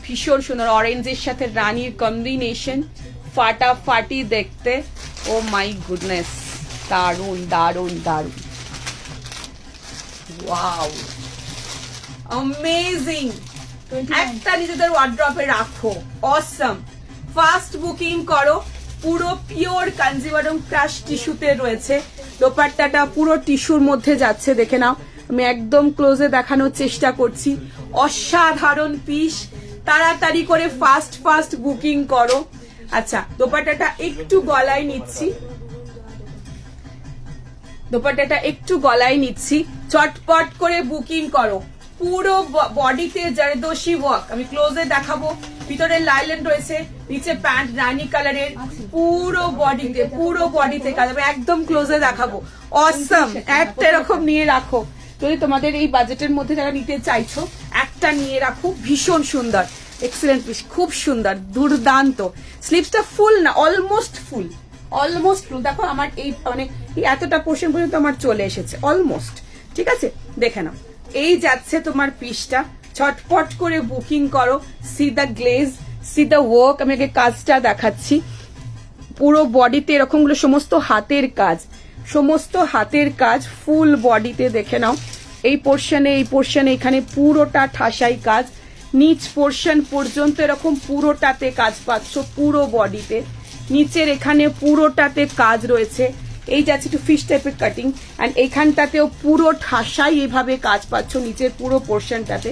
ভীষণ সুন্দর, অরেঞ্জের সাথে রানীর কম্বিনেশন, ফাটাফাটি দেখতে। ও মাই গুডনেস, দারুন দারুন দারুন, ওয়াও অ্যামেজিং। একটা নিজেদের ওয়ার্ড্রপে রাখো, অসম। ফার্স্ট বুকিং করো, পুরো পিওর কাঞ্জিভারম ক্রাশ টিস্যুতে রয়েছে। দোপাট্টাটা পুরো টিস্যুর মধ্যে যাচ্ছে, দেখে নাও, আমি একদম ক্লোজে দেখানোর চেষ্টা করছি। অসাধারণ পিস, তাড়াতাড়ি করে ফাস্ট বুকিং করো। আচ্ছা, দোপাট্টাটা একটু গলায় নিচ্ছি, দোপাট্টাটা একটু গলায় নিচ্ছি, চটপট করে বুকিং করো। পুরো বডিতে জারদোশি ওয়ার্ক, আমি ক্লোজে দেখাবো। ভিতরে লাইলেন রয়েছে, নিচে প্যান্ট রানী কালারের, পুরো বডিতে কাজ। আমি একদম ক্লোজে দেখাবো, অসম। একটা এরকম নিয়ে রাখো, যদি তোমাদের এই বাজেটের মধ্যে যারা নিতে চাইছো একটা নিয়ে রাখো, ভীষণ সুন্দর, এক্সেলেন্ট পিস, খুব সুন্দর, দুর্দান্ত। স্লিভসটা ফুল না, অলমোস্ট ফুল, দেখো আমার এই মানে এতটা পোর্শন পর্যন্ত আমার চলে এসেছে অলমোস্ট, ঠিক আছে, দেখে নাও। এই যাচ্ছে তোমার পিসটা, ছটপট করে বুকিং করো। C the glaze, C the work, আমি আগে কাজটা দেখাচ্ছি। পুরো বডিতে এরকম গুলো সমস্ত হাতের কাজ, ফুল বডিতে দেখে নাও। এই পোর্শনে এখানে পুরোটা ঠাসাই কাজ, নিচ পোর্শন পর্যন্ত এরকম পুরোটাতে কাজ পাচ্ছ, পুরো বডিতে। নিচের এখানে পুরোটাতে কাজ রয়েছে। এই যাচ্ছে একটু ফিশ টাইপের কাটিং, অ্যান্ড এইখানটাতেও পুরো ঠাসাই এইভাবে কাজ পাচ্ছ নিচের পুরো পোর্শনটাতে।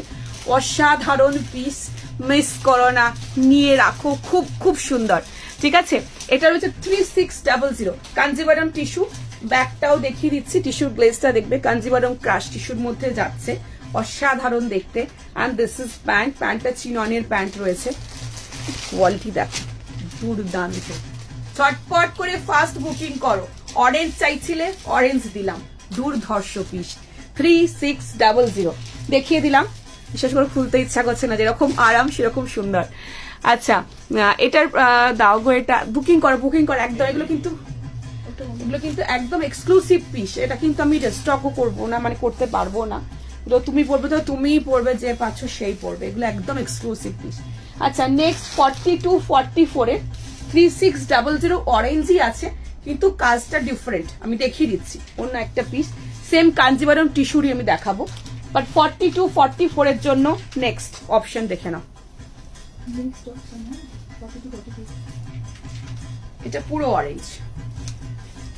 অসাধারণ পিস, মিস করো না, নিয়ে রাখো, খুব সুন্দর, ঠিক আছে। এটা রয়েছে 3600 কাঞ্জিভারম টিস্যু। ব্যাকটাও দেখিয়ে দিচ্ছি, টিস্যুর গ্লেজটা দেখবে, কাঞ্জিভারম ক্রাশ টিস্যুর মধ্যে যাচ্ছে, অসাধারণ দেখতে। অ্যান্ড দিস ইজ প্যান্টটা চিননের প্যান্ট রয়েছে, কোয়ালিটি দেখো, দুর্দান্ত। চটপট করে ফাস্ট বুকিং করো। অরেঞ্জ চাইছিলে, অরেঞ্জ দিলাম, দুর্ধর্ষ পিস, 3600 দেখিয়ে দিলাম। বিশেষ করে খুলতে ইচ্ছা করছে না, যেরকম আরাম সেরকম সুন্দর। আচ্ছা, এটার দাও গো, এটা বুকিং করো একদম। এগুলো কিন্তু একদম এক্সক্লুসিভ পিস, এটা কিন্তু আমি স্টকও করবো না, মানে করতে পারবো না। তুমি পড়বে তো তুমিই পড়বে, যে পাচ্ছ সেই পড়বে, এগুলো একদম এক্সক্লুসিভ পিস। আচ্ছা, নেক্সট 42-44 এর 3600 অরেঞ্জই আছে, কিন্তু কাজটা ডিফারেন্ট, আমি দেখিয়ে দিচ্ছি। অন্য একটা পিস, সেম কাঞ্জিভারম টিস্যুরই আমি দেখাবো, বাট 42-44 এর জন্য নেক্সট অপশন দেখে নাও। এটা পুরো অরেঞ্জ,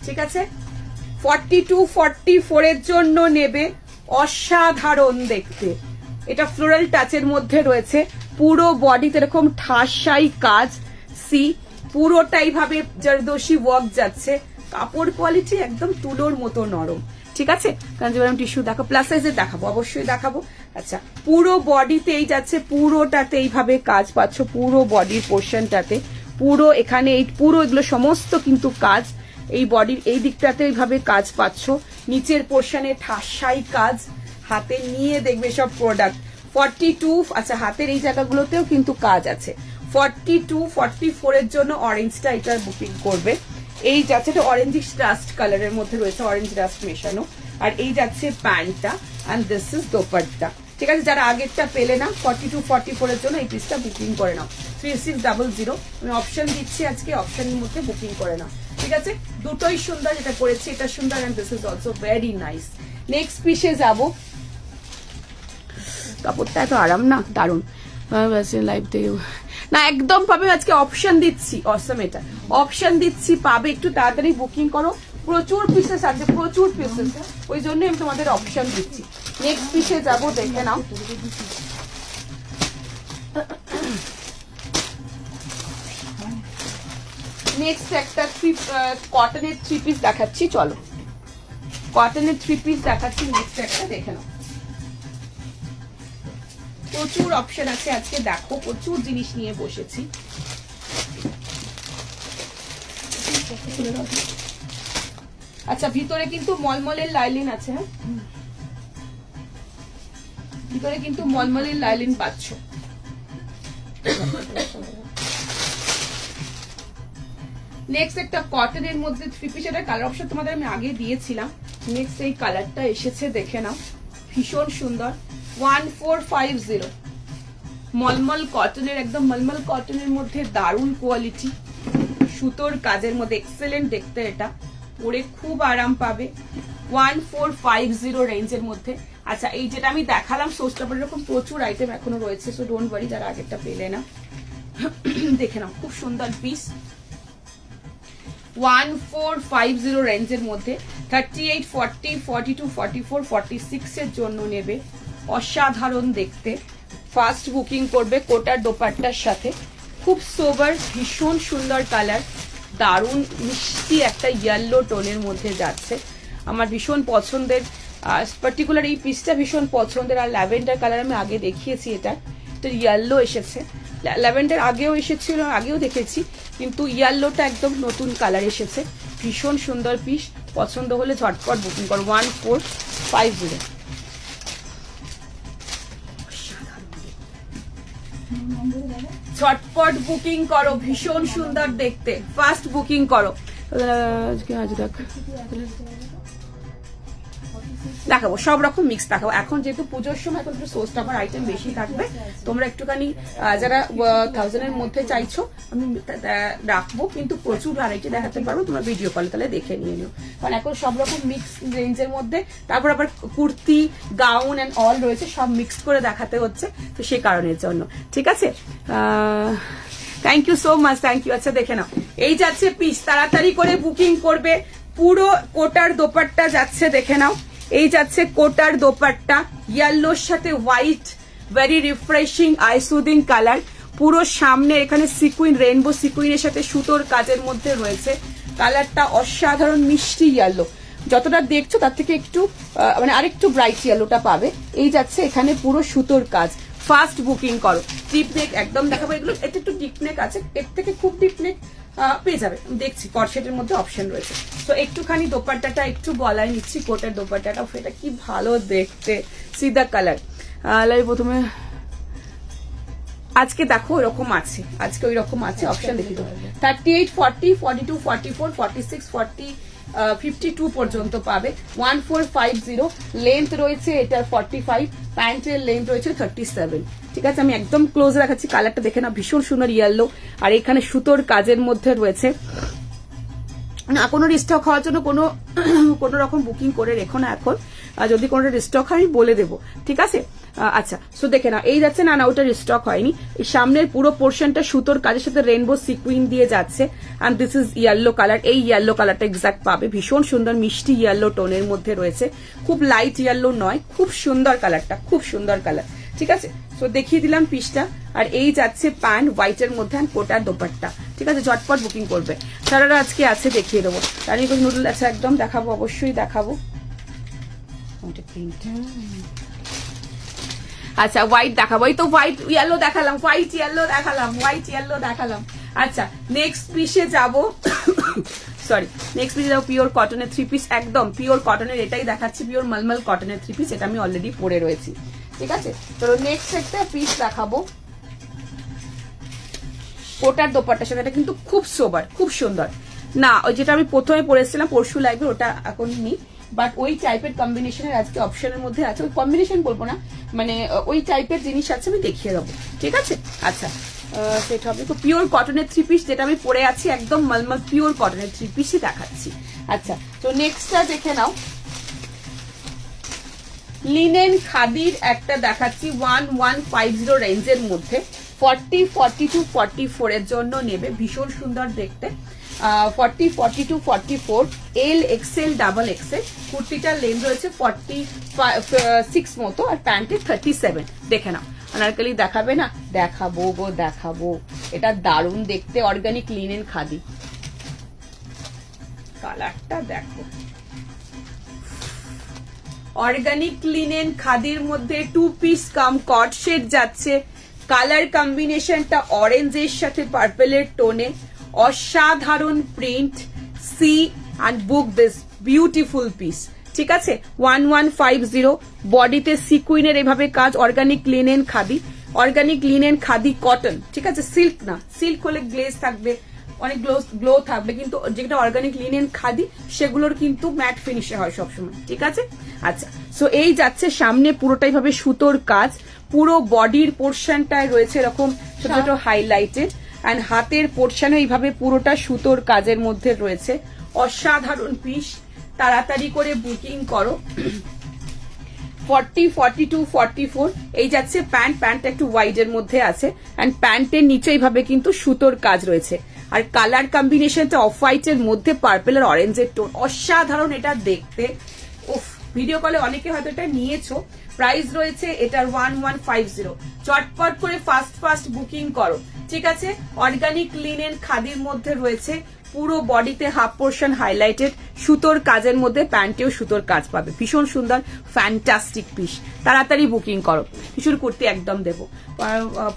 ঠিক আছে। 42-44 এর জন্য নেবে, অসাধারণ দেখতে। এটা ফ্লোরাল টাচের মধ্যে রয়েছে, পুরো বডিতে এরকম ঠাসাই কাজ, সি পুরোটাই ভাবে জারদোশি ওয়ার্ক যাচ্ছে। কাপড় কোয়ালিটি একদম তুলোর মতো নরম, ঠিক আছে। কাঞ্জিভারম টিস্যু দেখো, প্লাস সাইজের দেখাবো, অবশ্যই দেখাবো। আচ্ছা, পুরো বডিতে এই যাচ্ছে, পুরোটাতে এইভাবে কাজ পাচ্ছ, পুরো বডির পোর্শনটাতে, পুরো এখানে এই পুরো এগুলো সমস্ত কিন্তু কাজ, এই বডির এই দিকটাতে এইভাবে কাজ পাচ্ছ। নিচের পোর্শনে ঠাসাই কাজ, হাতে নিয়ে দেখবে সব প্রোডাক্ট। 42, আচ্ছা হাতের এই জায়গাগুলোতেও কিন্তু কাজ আছে। 42-44 এর জন্য অরেঞ্জটা এটা বুকিং করবে। এই যাচ্ছে, এটা অরেঞ্জিশ ডাস্ট কালারের মধ্যে রয়েছে, অরেঞ্জ ডাস্ট মেশানো। আর এই যাচ্ছে প্যান্টটা, অ্যান্ড দিস ইজ দোপাট্টা, ঠিক আছে। যারা আগেরটা পেলে না, 42-44 এর জন্য এই পিসটা বুকিং করে নাও। 3600 আমি অপশন দিচ্ছি আজকে, অপশনের মধ্যে বুকিং করে নাও, ঠিক আছে। দুটোই সুন্দর, যেটা করেছি এটা সুন্দর, and this is also very nice. Next পিসে যাব। কাপড়টা এত আরাম না, দারুন। লাইভ থেকে না একদম পাবে, আজকে অপশন দিচ্ছি, অসম। এটা অপশন দিচ্ছি, পাবে, একটু তাড়াতাড়ি বুকিং করো। প্রচুর পিসেস আছে, প্রচুর পিসেস, ওই জন্য আমি তোমাদের অপশন দিচ্ছি। নেক্সট পিসে যাব, দেখে নাও। নেক্সট একটা কটনের 3 পিস দেখাচ্ছি, চলো। কটনের 3 পিস দেখাচ্ছি, নেক্সট একটা দেখে নাও। প্রচুর অপশন আছে আজকে, দেখো প্রচুর জিনিস নিয়ে বসেছি। আচ্ছা, ভিতরে কিন্তু মলমলের লাইলিন আছে, হ্যাঁ, ভিতরে কিন্তু মলমলের লাইলিন পাচ্ছ। নেক্সট একটা কটনের মধ্যে 3 পিস, এটা কালার অপশন তোমাদের আমি আগে দিয়েছিলাম। নেক্সট এই কালারটা এসেছে, দেখে নাও, ভীষণ সুন্দর। 1450 মলমল কটনের, একদম মলমল কটনের মধ্যে দারুণ কোয়ালিটি, সুতোর কাজের মধ্যে এক্সেলেন্ট দেখতে, এটা পরে খুব আরাম পাবে। 1450 রেঞ্জের মধ্যে। আচ্ছা, এই যেটা আমি দেখালাম সোস্টাপার, এরকম প্রচুর আইটেম এখনো রয়েছে, সো ডোন্ট ওয়ারি যারা আগেরটা পেলে না। দেখে নাও, খুব সুন্দর পিস। 1450 রেঞ্জের মধ্যে 38, 40, 42, 44, 46 এর জন্য নেবে। অসাধারণ দেখতে, ফার্স্ট বুকিং করবে কোটার দোপাট্টার সাথে। খুব সোবার, ভীষণ সুন্দর কালার, দারুণ মিষ্টি একটা ইয়েলো টোনের মধ্যে যাচ্ছে। আমার ভীষণ পছন্দের, পার্টিকুলার এই পিসটা ভীষণ পছন্দের। আর ল্যাভেন্ডার কালার আমি আগে দেখিয়েছি, এটা তো ইয়েলো এসেছে, ল্যাভেন্ডার আগেও এসেছিল, আগেও দেখেছি, কিন্তু ইয়েলোটা একদম নতুন কালার এসেছে। ভীষণ সুন্দর পিস, পছন্দ হলে ঝটপট বুকিং করো। 1450। ঝটপট বুকিং করো, ভীষণ সুন্দর দেখতে, ফার্স্ট বুকিং করো। দেখাবো সব রকম মিক্স দেখাবো। এখন যেহেতু পুজোর সময় এখন একটু সোর্স টাপার আইটেম বেশি থাকবে, তোমরা একটুখানি যারা 1000 এর মধ্যে চাইছো আমি রাখবো, কিন্তু প্রচুর ভ্যারাইটি দেখাতে পারবো, তোমরা ভিডিও কলে তাহলে দেখে নিয়ে নিও। কারণ এখন সব রকম মিক্স রেঞ্জের মধ্যে, তারপর আবার কুর্তি, গাউন অ্যান্ড অল রয়েছে, সব মিক্সড করে দেখাতে হচ্ছে, তো সেই কারণের জন্য। ঠিক আছে, thank you so much, thank you. আচ্ছা দেখে নাও, এই যাচ্ছে পিস, তাড়াতাড়ি করে বুকিং করবে। পুরো কোটার দোপাট্টা যাচ্ছে, দেখে নাও, এই যাচ্ছে কোটার দোপাট্টা, ইয়েলোর সাথে white, very refreshing I soothing colour. পুরো সামনে এখানে সিকুইন, রেইনবো সিকুইনের সাথে সুতোর কাজের মধ্যে রয়েছে। কালারটা অসাধারণ মিষ্টি ইয়েলো, যতটা দেখছো তার থেকে একটু মানে আরেকটু ব্রাইট ইয়েলোটা পাবে। এই যাচ্ছে এখানে পুরো সুতোর কাজ। ফার্স্ট বুকিং করো। ডিপ নেক একদম দেখাবো, এগুলো এটা একটু ডিপ নেক আছে, এর থেকে খুব ডিপ নেক পেয়ে যাবে, দেখছি কর্সেটের মধ্যে অপশন রয়েছে। তো একটুখানি দোপাট্টাটা একটু গলায় নিচ্ছি, কোটের দোপাট্টাটা, এটা কি ভালো দেখতে, সিদা কালার। প্রথমে আজকে দেখো ওইরকম আছে, আজকে ওই রকম আছে, অপশন দেখি দেবো। 38, 40, 42, 44, 46, 40, 52 পর্যন্ত পাবে। 1450 লেন্থ রয়েছে এটার 45, প্যান্টের লেন্থ রয়েছে 37। ঠিক আছে, আমি একদম ক্লোজ রাখাচ্ছি, কালারটা দেখে না, ভীষণ সুন্দর ইয়েলো। আর এখানে সুতোর কাজের মধ্যে রয়েছে। না, কোনো রিস্টক হওয়ার জন্য কোনো রকম বুকিং করে রেখো না এখন, যদি কোনো রিস্টক হয় আমি বলে দেবো। ঠিক আছে, আচ্ছা, সো দেখে না, এই যাচ্ছে, না ওটা রিস্টক হয়নি। এই সামনের পুরো পোর্শনটা সুতোর কাজের সাথে রেইনবো সিকুইন দিয়ে যাচ্ছে। And this is yellow colour, এই ইয়েলো কালারটা এক্সাক্ট পাবে, ভীষণ সুন্দর মিষ্টি ইয়েলো টোনের মধ্যে রয়েছে, খুব লাইট ইয়েলো নয়, খুব সুন্দর কালারটা, খুব সুন্দর কালার। ঠিক আছে, সো দেখিয়ে দিলাম পিসটা। আর এই যাচ্ছে প্যান্ট হোয়াইটের মধ্যে, অ্যান্ড কোটার দোপাট্টা। ঠিক আছে, ঝটপট বুকিং করবে। সারারা আজকে আছে, দেখিয়ে দেবো। রানী নুডল আছে, একদম দেখাবো, অবশ্যই দেখাবো। আচ্ছা, হোয়াইট দেখাবো, এই তো হোয়াইট ইয়েলো দেখালাম, হোয়াইট ইয়েলো দেখালাম, হোয়াইট ইয়েলো দেখালাম। আচ্ছা, নেক্সট পিসে যাবো। সরি, নেক্সট পিসে যাবো পিওর কটনের 3 পিস, একদম পিওর কটনের, এটাই দেখাচ্ছি, পিওর মলমল কটনের 3 পিস, এটা আমি অলরেডি পরে রয়েছি। ঠিক আছে, তো নেক্সট একটা পিস দেখাবো কোটার দোপাট্টার সাথে। এটা কিন্তু খুব সোবার, খুব সুন্দর। না, ওই যেটা আমি প্রথমে পরেছিলাম পরশু লাইভে, ওটা এখন নেই, বাট ওই টাইপের কম্বিনেশনের আজকে অপশনের মধ্যে আছে। ওই কম্বিনেশন বলবো না, মানে ওই টাইপের জিনিস আছে, আমি দেখিয়ে দেবো। ঠিক আছে, আচ্ছা, সেটা হবে পিওর কটনের 3 পিস, যেটা আমি পরে আছি, একদম মলমল পিওর কটনের 3 পিসই দেখাচ্ছি। আচ্ছা, তো নেক্সটটা দেখে নাও, লিনেন খাদির একটা দেখাচ্ছি 1150 রেঞ্জের মধ্যে। 40, 42, 44 এর জন্য নেবে, ভীষণ সুন্দর দেখতে। 40, 42, 44, এল, এক্সেল, ডাবল এক্সেল। কুর্তিটার লেন্থ রয়েছে 46 মতো, আর প্যান্টের 37। দেখে নাও, আনারকলি দেখাবে না? দেখাবো গো, দেখাবো। এটা দারুণ দেখতে, অর্গানিক লিনেন খাদি। কালারটা দেখো, অর্গানিক লিনেন খাদির মধ্যে 2 পিস কাম কট সেট যাচ্ছে। কালার কম্বিনেশনটা অরেঞ্জের সাথে পার্পেলের টোনে, অসাধারণ print. See and book this beautiful piece. ঠিক আছে, 1150, বডিতে সিকুইনের এভাবে কাজ, organic linen khadi, organic linen khadi cotton. ঠিক আছে, সিল্ক না, সিল্ক হলে গ্লেজ থাকবে, অনেক গ্লো থাকবে, কিন্তু যেটা অর্গানিক লিনেন খাদি সেগুলোর কিন্তু ম্যাট ফিনিশে হয় সবসময়, ঠিক আছে। আচ্ছা, সো এই যাচ্ছে সামনে পুরোটাই ভাবে সুতোর কাজ, পুরো বডির পোর্শনটায় রয়েছে এরকম ছোট ছোট হাইলাইটেড, অ্যান্ড হাতের পোর্শনে এইভাবে পুরোটা সুতোর কাজের মধ্যে রয়েছে। অসাধারণ পিস, তাড়াতাড়ি করে বুকিং করো। 40, 42, 44 এই যাচ্ছে প্যান্টটা একটু ওয়াইড এর মধ্যে আছে, এন্ড প্যান্টের নিচে এইভাবে কিন্তু সুতোর কাজ রয়েছে, আর কালার কম্বিনেশনটা অফ হোয়াইট এর মধ্যে পার্পল আর অরেঞ্জের টোন, অসাধারণ এটা দেখতে। উফ, ভিডিও কলে অনেকে হয়তো এটা নিয়েছো। প্রাইস রয়েছে এটার 1150। চটপট করে ফাস্ট বুকিং করো, ঠিক আছে। অর্গানিক লিনেন খাদির মধ্যে রয়েছে, পুরো বডিতে হাফ পোর্শন হাইলাইটেড, সুতোর কাজের মধ্যে প্যান্টেও সুতোর কাজ পাবে, ভীষণ সুন্দর ফ্যান্টাস্টিক পিস। তাড়াতাড়ি বুকিং করো। কিছুর কুর্তি একদম দেবো,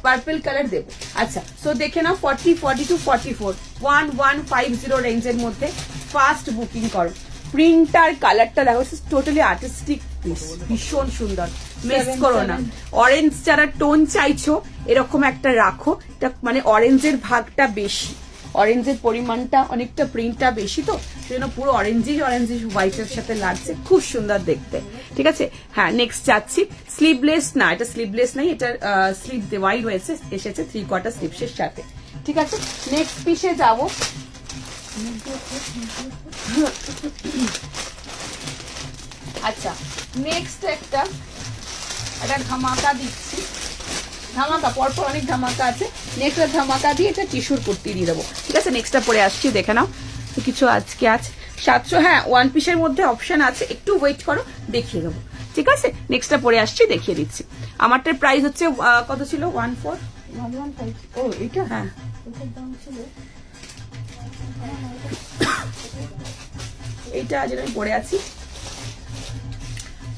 পার্পল কালার দেবো। আচ্ছা, সো দেখে নাও 40, 42, 44 1150 রেঞ্জের মধ্যে ফাস্ট বুকিং করো। প্রিন্টার কালারটা দেখো, টোটালি আর্টিস্টিক পিস, ভীষণ সুন্দর, মিস করো না। অরেঞ্জ যারা টোন চাইছো এরকম একটা রাখো, এটা মানে অরেঞ্জের ভাগটা বেশি, অরেঞ্জের পরিমাণটা অনেকটা, প্রিন্টটা বেশি, তো সেজন্য পুরো অরেঞ্জিশ হোয়াইটের সাথে লাগছে, খুব সুন্দর দেখতে, ঠিক আছে। হ্যাঁ, নেক্সট যাচ্ছি স্লিভলেস, না এটা স্লিভলেস নাই, এটা স্লিভ দেওয়াই রয়েছে, এসেছে 3/4 স্লিভসের সাথে, ঠিক আছে। নেক্সট পিসে যাবো। আচ্ছা, নেক্সট একটা ধামাকা দিচ্ছি, ধামাকা পরপর অনেক ধামাকা আছে। নেক্সট ধামাকা দিয়ে এটা টিস্যুর কুর্তি দিয়ে দেবো, ঠিক আছে। নেক্সটটা পরে আসছি, দেখে নাও তো কিছু আজকে আছে 700। হ্যাঁ, ওয়ান পিসের মধ্যে অপশন আছে, একটু ওয়েট করো, দেখিয়ে দেবো, ঠিক আছে। নেক্সটটা পরে আসছি, দেখিয়ে দিচ্ছি। আমারটার প্রাইস হচ্ছে কত ছিল? 14115। ও এটা, হ্যাঁ এইটা যেটা আমি পরে আছি,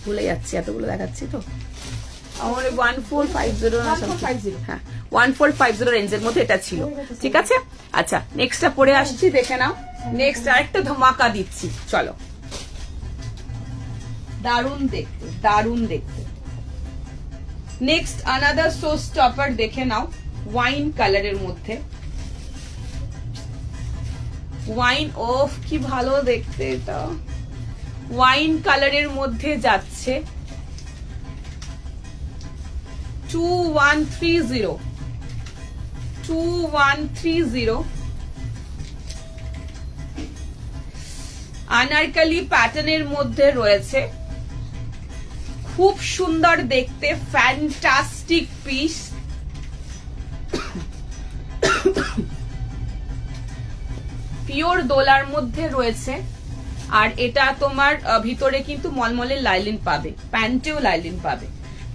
ভুলে যাচ্ছি, এতগুলো দেখাচ্ছি তো। আমার 1450, হ্যাঁ 1450 রেঞ্জের মধ্যে এটা ছিল, ঠিক আছে। আচ্ছা, নেক্সটটা পরে আসছি, দেখে নাও। নেক্সট আরেকটা ধামাকা দিচ্ছি, চলো। দারুণ দেখতে, দারুণ দেখতে। নেক্সট আনাদার শো স্টপার, দেখে নাও, ওয়াইন কালারের মধ্যে। ওয়াইন, অফ কি ভালো দেখতে এটা, ওয়াইন কালারের মধ্যে যাচ্ছে 2130 আনারকলি প্যাটার্নের মধ্যে রয়েছে, খুব সুন্দর দেখতে, ফ্যান্টাস্টিক পিস। পিওর দোলার মধ্যে রয়েছে, আর এটা তোমার ভিতরে কিন্তু মলমলের লাইলিন পাবে, প্যান্টেও লাইলিন পাবে।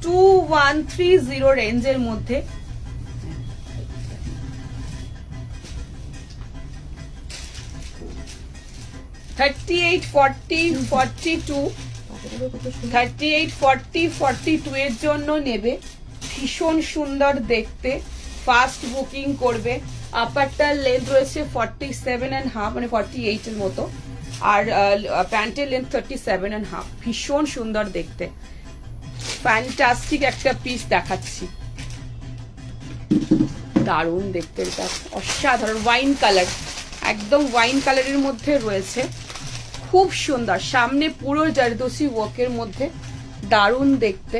2130 রেঞ্জের মধ্যে। $38, $40, $42 এর জন্য নেবে, ভীষণ সুন্দর দেখতে, ফাস্ট বুকিং করবে। আপারটার লেন্থ রয়েছে 47.5, মানে 48 এর মতো, আর প্যান্টের লেন্থ 37.5, ভীষণ সুন্দর দেখতে, ফ্যান্টাস্টিক একটা পিস দেখাচ্ছি, দারুণ দেখতে, এটা অসাধারণ ওয়াইন কালার, একদম ওয়াইন কালারের মধ্যে রয়েছে, খুব সুন্দর, সামনে পুরো জারদোসি ওয়ার্কের মধ্যে, দারুণ দেখতে।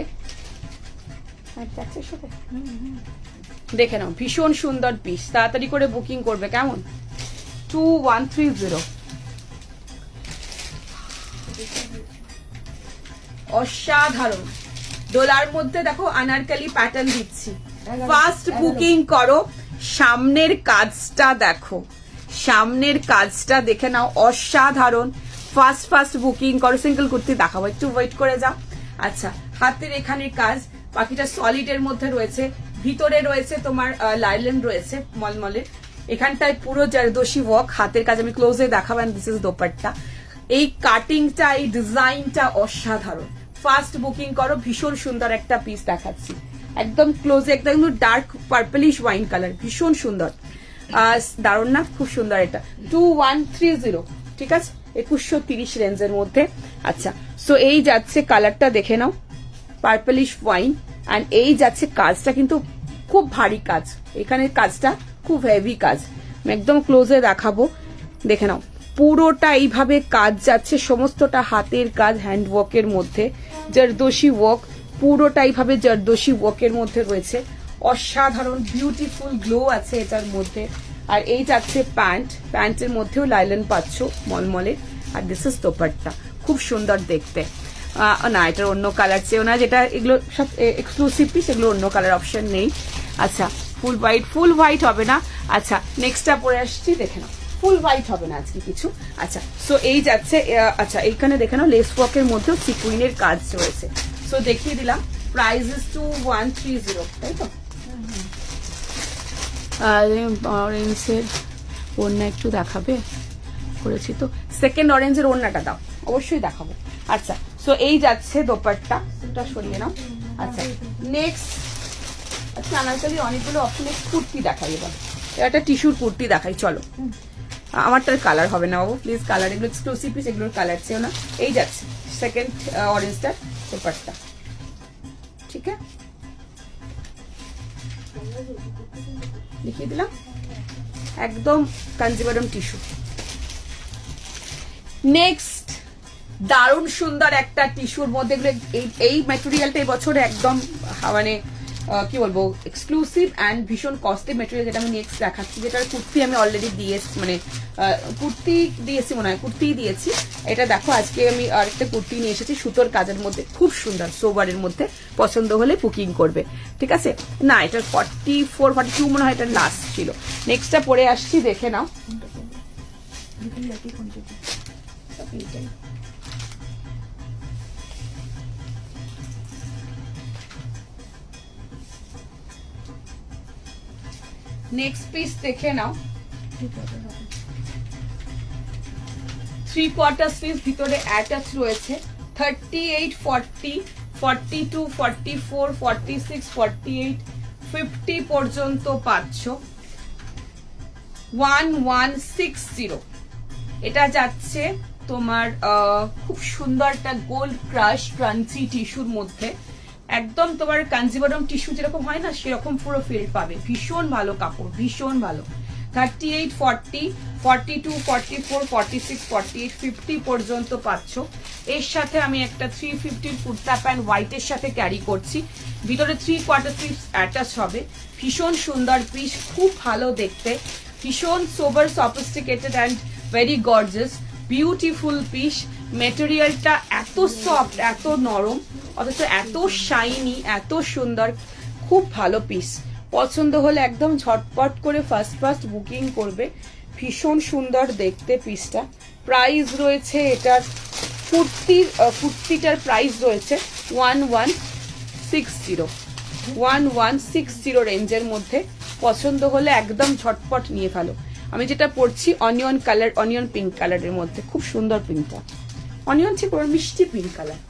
দেখে নাও, ভীষণ সুন্দর পিস, তাড়াতাড়ি করে বুকিং করবে, কেমন। 2130, অসাধারণ ডোলার মধ্যে দেখো, আনারকলি প্যাটার্ন দিচ্ছি, ফাস্ট বুকিং করো। সামনের কাজটা দেখো, সামনের কাজটা দেখে নাও, অসাধারণ, ফাস্ট বুকিং করো। সিঙ্গেল কুর্তি দেখাবো, একটু ওয়েট করে যাও। আচ্ছা, হাতের এখানের কাজ, বাকিটা সলিড এর মধ্যে রয়েছে, ভিতরে রয়েছে তোমার লাইলেন রয়েছে মলমলের, এখানটায় পুরো জারদোসি ওয়ার্ক, হাতের কাজ আমি ক্লোজে দেখাবো। দিস ইজ দোপাট্টা, এই কাটিংটা, এই ডিজাইনটা অসাধারণ, ফাস্ট বুকিং করো, ভীষণ সুন্দর একটা পিস দেখাচ্ছি, একদম ক্লোজে, একদম ডার্ক পার্পলিশ ওয়াইন কালার, ভীষণ সুন্দর, দারুণ না, খুব সুন্দর এটা। 2130, ঠিক আছে, 2130 রেঞ্জের মধ্যে। আচ্ছা, সো এই যাচ্ছে কালারটা, দেখে নাও, পার্পলিশ ওয়াইন, অ্যান্ড এই যাচ্ছে কাজটা, কিন্তু খুব ভারী কাজ, এখানে কাজটা খুব হেভি কাজ, একদম ক্লোজে দেখাবো, দেখে নাও পুরোটা এইভাবে কাজ যাচ্ছে, সমস্তটা হাতের কাজ, হ্যান্ড ওয়ার্কের মধ্যে, জরদোশি ওয়ার্ক, পুরোটা এইভাবে জরদোশি ওয়ার্কের মধ্যে রয়েছে। অসাধারণ বিউটিফুল গ্লো আছে এটার মধ্যে। আর এই যাচ্ছে প্যান্ট, প্যান্টের মধ্যেও লাইলন পাচ্ছ মলমলে। আর দিস ইজ দোপাট্টা, খুব সুন্দর দেখতে। না, এটার অন্য কালার চেয়েও না, যেটা এগুলো সব এক্সক্লুসিভ পিস, এগুলো অন্য কালার অপশন নেই। আচ্ছা, ফুল হোয়াইট হবে না। আচ্ছা, নেক্সটটা পরে আসছি, দেখে নাও ফুল হোয়াইট হবে না আজকে কিছু। আচ্ছা, সো এই যাচ্ছে, আচ্ছা এইখানে দেখে নাও লেস ওয়ার্কের মধ্যেও সিকুইনের কাজ রয়েছে। সো দেখিয়ে দিলাম, প্রাইস ইজ 2130, তাই তো? আর অরেঞ্জের ওড়না একটু দেখাবে, করেছি তো। সেকেন্ড অরেঞ্জের ওড়নাটা দাও, অবশ্যই দেখাবো। আচ্ছা, সো এই যাচ্ছে দোপাট্টা, এটা সরিয়ে নাও। আচ্ছা, নেক্সট, আচ্ছা আনারকলি অনেকগুলো অপশনে কুর্তি দেখাই, এবার একটা টিস্যুর কুর্তি দেখাই, চলো। আমারটার কালার হবে না বাবু, প্লিজ, কালার এগুলো এক্সক্লুসিভ পিস, এগুলোর কালার চেয়েও না। এই যাচ্ছে সেকেন্ড অরেঞ্জটার দোপাট্টা, ঠিক আছে, দেখিয়ে দিলাম, একদম কাঞ্জিভারম টিস্যু। নেক্সট, দারুণ সুন্দর একটা টিস্যুর মধ্যে, এই ম্যাটেরিয়ালটা এই বছর একদম মানে কি বলবো, এক্সক্লুসিভ অ্যান্ড ভীষণ কস্টলি ম্যাটেরিয়াল, যেটা আমি নেক্সট দেখাচ্ছি, যেটার কুর্তি আমি অলরেডি দিয়েছি, মানে কুর্তি দিয়েছি মনে হয়, কুর্তি দিয়েছি। এটা দেখো, আজকে আমি আরেকটা কুর্তি নিয়ে এসেছি সুতোর কাজের মধ্যে, খুব সুন্দর, সোবারের মধ্যে, পছন্দ হলে বুকিং করবে, ঠিক আছে। না, এটার 44-42 মনে হয় এটার লাস্ট ছিল। নেক্সটটা পরে আসছি, দেখে নাও। নেক্সট পিস দেখে নাও, 3/4 স্লিভ, ভিতরে অ্যাটাচ রয়েছে। 38, 40, 42, 44, 46, 48, 50 পর্যন্ত পাচ্ছ। 1160, এটা যাচ্ছে তোমার খুব সুন্দর একটা গোল্ড ক্রাশ ক্রাঞ্চি টিস্যুর মধ্যে, একদম তোমার কাঞ্জিভারম টিস্যু যেরকম হয় না, সেরকম পুরো ফিল পাবে, ভীষণ ভালো কাপড়, ভীষণ ভালো। 38, 40, 42, 44, 46, 48, 50 পর্যন্ত পাচ্ছ। এর সাথে আমি একটা 350 কুর্তা প্যান্ট হোয়াইটের সাথে ক্যারি করছি, ভিতরে 3/4 স্লিভস অ্যাটাচ হবে, ভীষণ সুন্দর পিস, খুব ভালো দেখতে, ভীষণ sober, sophisticated and very gorgeous, beautiful piece. মেটেরিয়ালটা এত সফট, এত নরম, অথচ এত শাইনি, এত সুন্দর, খুব ভালো পিস। পছন্দ হলে একদম ঝটপট করে ফার্স্ট বুকিং করবে, ভীষণ সুন্দর দেখতে পিসটা। প্রাইস রয়েছে এটার, কুর্তিটার প্রাইস রয়েছে 1160 রেঞ্জের মধ্যে। পছন্দ হলে একদম ঝটপট নিয়ে ফেলো। আমি যেটা পরছি অনিয়ন কালার, অনিয়ন পিঙ্ক কালারের মধ্যে, খুব সুন্দর পিঙ্কটা, অনিয়ন ঠিক মিষ্টি পিঙ্ক কালার,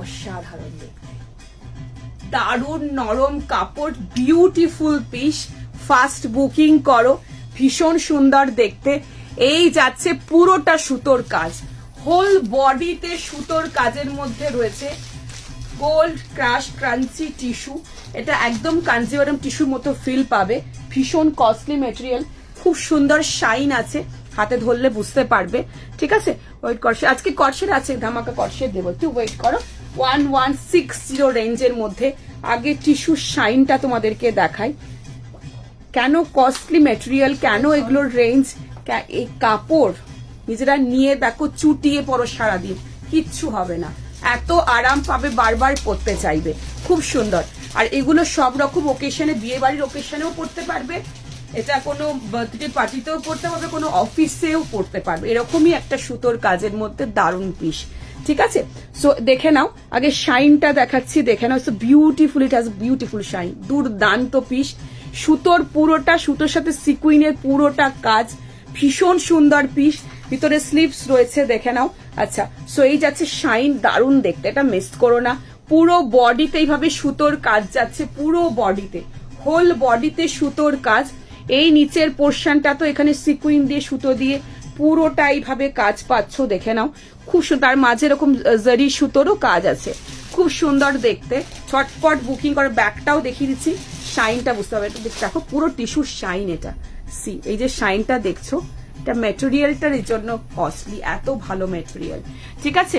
অসাধারণ দেখতে, দারুণ নরম কাপড়, বিউটিফুল পিস। ফাস্ট বুকিং করো, ভীষণ সুন্দর দেখতে। এই যাচ্ছে পুরোটা সুতোর কাজ, হোল বডিতে সুতোর কাজের মধ্যে রয়েছে গোল্ড ক্রাশ ক্রাঞ্চি টিস্যু। এটা একদম কাঞ্জিভারম টিস্যুর মতো ফিল পাবে, ভীষণ কস্টলি মেটেরিয়াল, খুব সুন্দর শাইন আছে, হাতে ধরলে বুঝতে পারবে, ঠিক আছে। ওয়েট করছে, আজকে কর্সের আছে, ধামাকা কর্সের দেবো, একটু ওয়েট করো। 1160 রেঞ্জের মধ্যে। আগে টিস্যুর শাইনটা তোমাদেরকে দেখাই, কেন কস্টলি মেটেরিয়াল, কেন এগুলোর রেঞ্জ, এই কাপড় নিজেরা নিয়ে দেখো, চুটিয়ে পরো সারাদিন, কিচ্ছু হবে না, এত আরাম পাবে, বারবার পরতে চাইবে, খুব সুন্দর। আর এগুলো সব রকম ওকেশনে, বিয়ে বাড়ির ওকেশনেও পরতে পারবে, এটা কোনো বার্থডে পার্টিতেও পরতে পারবে, কোনো অফিসেও পরতে পারবে, এরকমই একটা সুতোর কাজের মধ্যে দারুণ পিস, ঠিক আছে। সো দেখে নাও, আগে শাইনটা দেখাচ্ছি, দেখে নাও, so beautiful, it has beautiful shine, দুর্দান্ত পিস। সুতোর পুরোটা, সুতোর সাথে সিকুইনের পুরোটা কাজ, ভীষণ সুন্দর পিস, ভিতরে স্লিভস রয়েছে, দেখে নাও। আচ্ছা, সো এই যাচ্ছে শাইন, দারুণ দেখতে, এটা মিস করো না। পুরো বডিতে এইভাবে সুতোর কাজ যাচ্ছে, পুরো বডিতে, হোল বডিতে সুতোর কাজ। এই নিচের পোর্শনটা তো এখানে সিকুইন দিয়ে, সুতো দিয়ে পুরোটা এইভাবে কাজ পাচ্ছ, দেখে নাও, খুব সুন্দর। তার মাঝে এরকম জারি সুতোরও কাজ আছে, খুব সুন্দর দেখতে। ছটপট বুকিং করে, ব্যাগটাও দেখিয়ে দিচ্ছি, শাইনটা বুঝতে হবে, দেখো পুরো টিস্যুর শাইন, এটা সি এই যে শাইনটা দেখছো, এটা মেটেরিয়ালটার এই জন্য কস্টলি, এত ভালো মেটেরিয়াল। ঠিক আছে,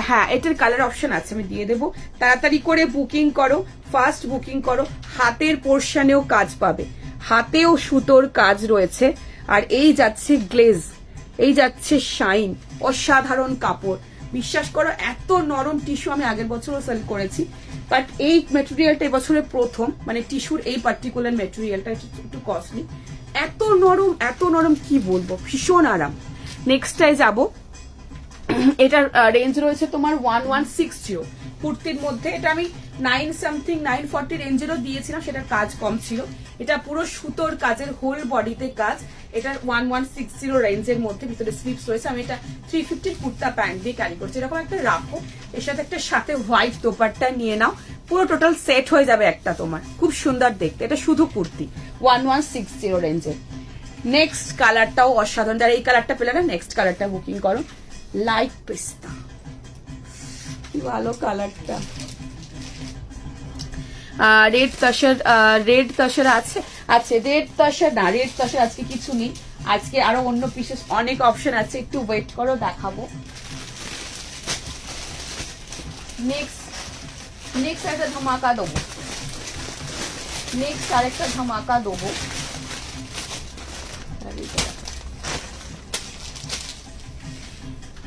হ্যাঁ এটার কালার অপশন আছে, আমি দিয়ে দেবো। তাড়াতাড়ি করে বুকিং করো, ফার্স্ট বুকিং করো। হাতের পোর্শনেও কাজ পাবে, হাতেও সুতোর কাজ রয়েছে। আর এই যাচ্ছে গ্লেজ, এই যাচ্ছে শাইন, অসাধারণ কাপড়। বিশ্বাস করো এত নরম টিস্যু আমি আগের বছরও সেল করেছি, বাট এই মেটেরিয়ালটা এবছরের প্রথম, মানে টিস্যুর এই পার্টিকুলার মেটেরিয়ালটা একটু কস্টলি। এত নরম কি বলবো, ভীষণ আরাম। নেক্সটটায় যাবো, এটার রেঞ্জ রয়েছে তোমার 1160 কুর্তির মধ্যে। এটা আমি 940 রেঞ্জেরও দিয়েছিলাম, সেটার কাজ কম ছিল। এটা পুরো সুতোর কাজের, হোল বডিতে কাজ। এটার 1160 রেঞ্জের মধ্যে, ভিতরে স্লিপস রয়েছে। আমি এটা 350 কুর্তা প্যান্ট দিয়ে ক্যারি করছি। এরকম একটা রাখো, এর সাথে একটা সাথে হোয়াইট দোপাট্টা নিয়ে নাও, পুরো টোটাল সেট হয়ে যাবে একটা তোমার, খুব সুন্দর দেখতে। এটা শুধু কুর্তি 1160 রেঞ্জের। নেক্সট কালারটাও অসাধারণ, যারা এই কালারটা পেলে না নেক্সট কালারটা বুকিং করো, লাইট পেস্তা, কি ভালো কালারটা। রেড তসর আছে, রেড তসর না, রেড তসর আজকে কিছু নেই, আজকে আরো অন্য পিসেস অনেক অপশন আছে, একটু ওয়েট করো দেখাবো। নেক্সট একটা ধামাকা দেবো, আরেকটা ধামাকা দেবো।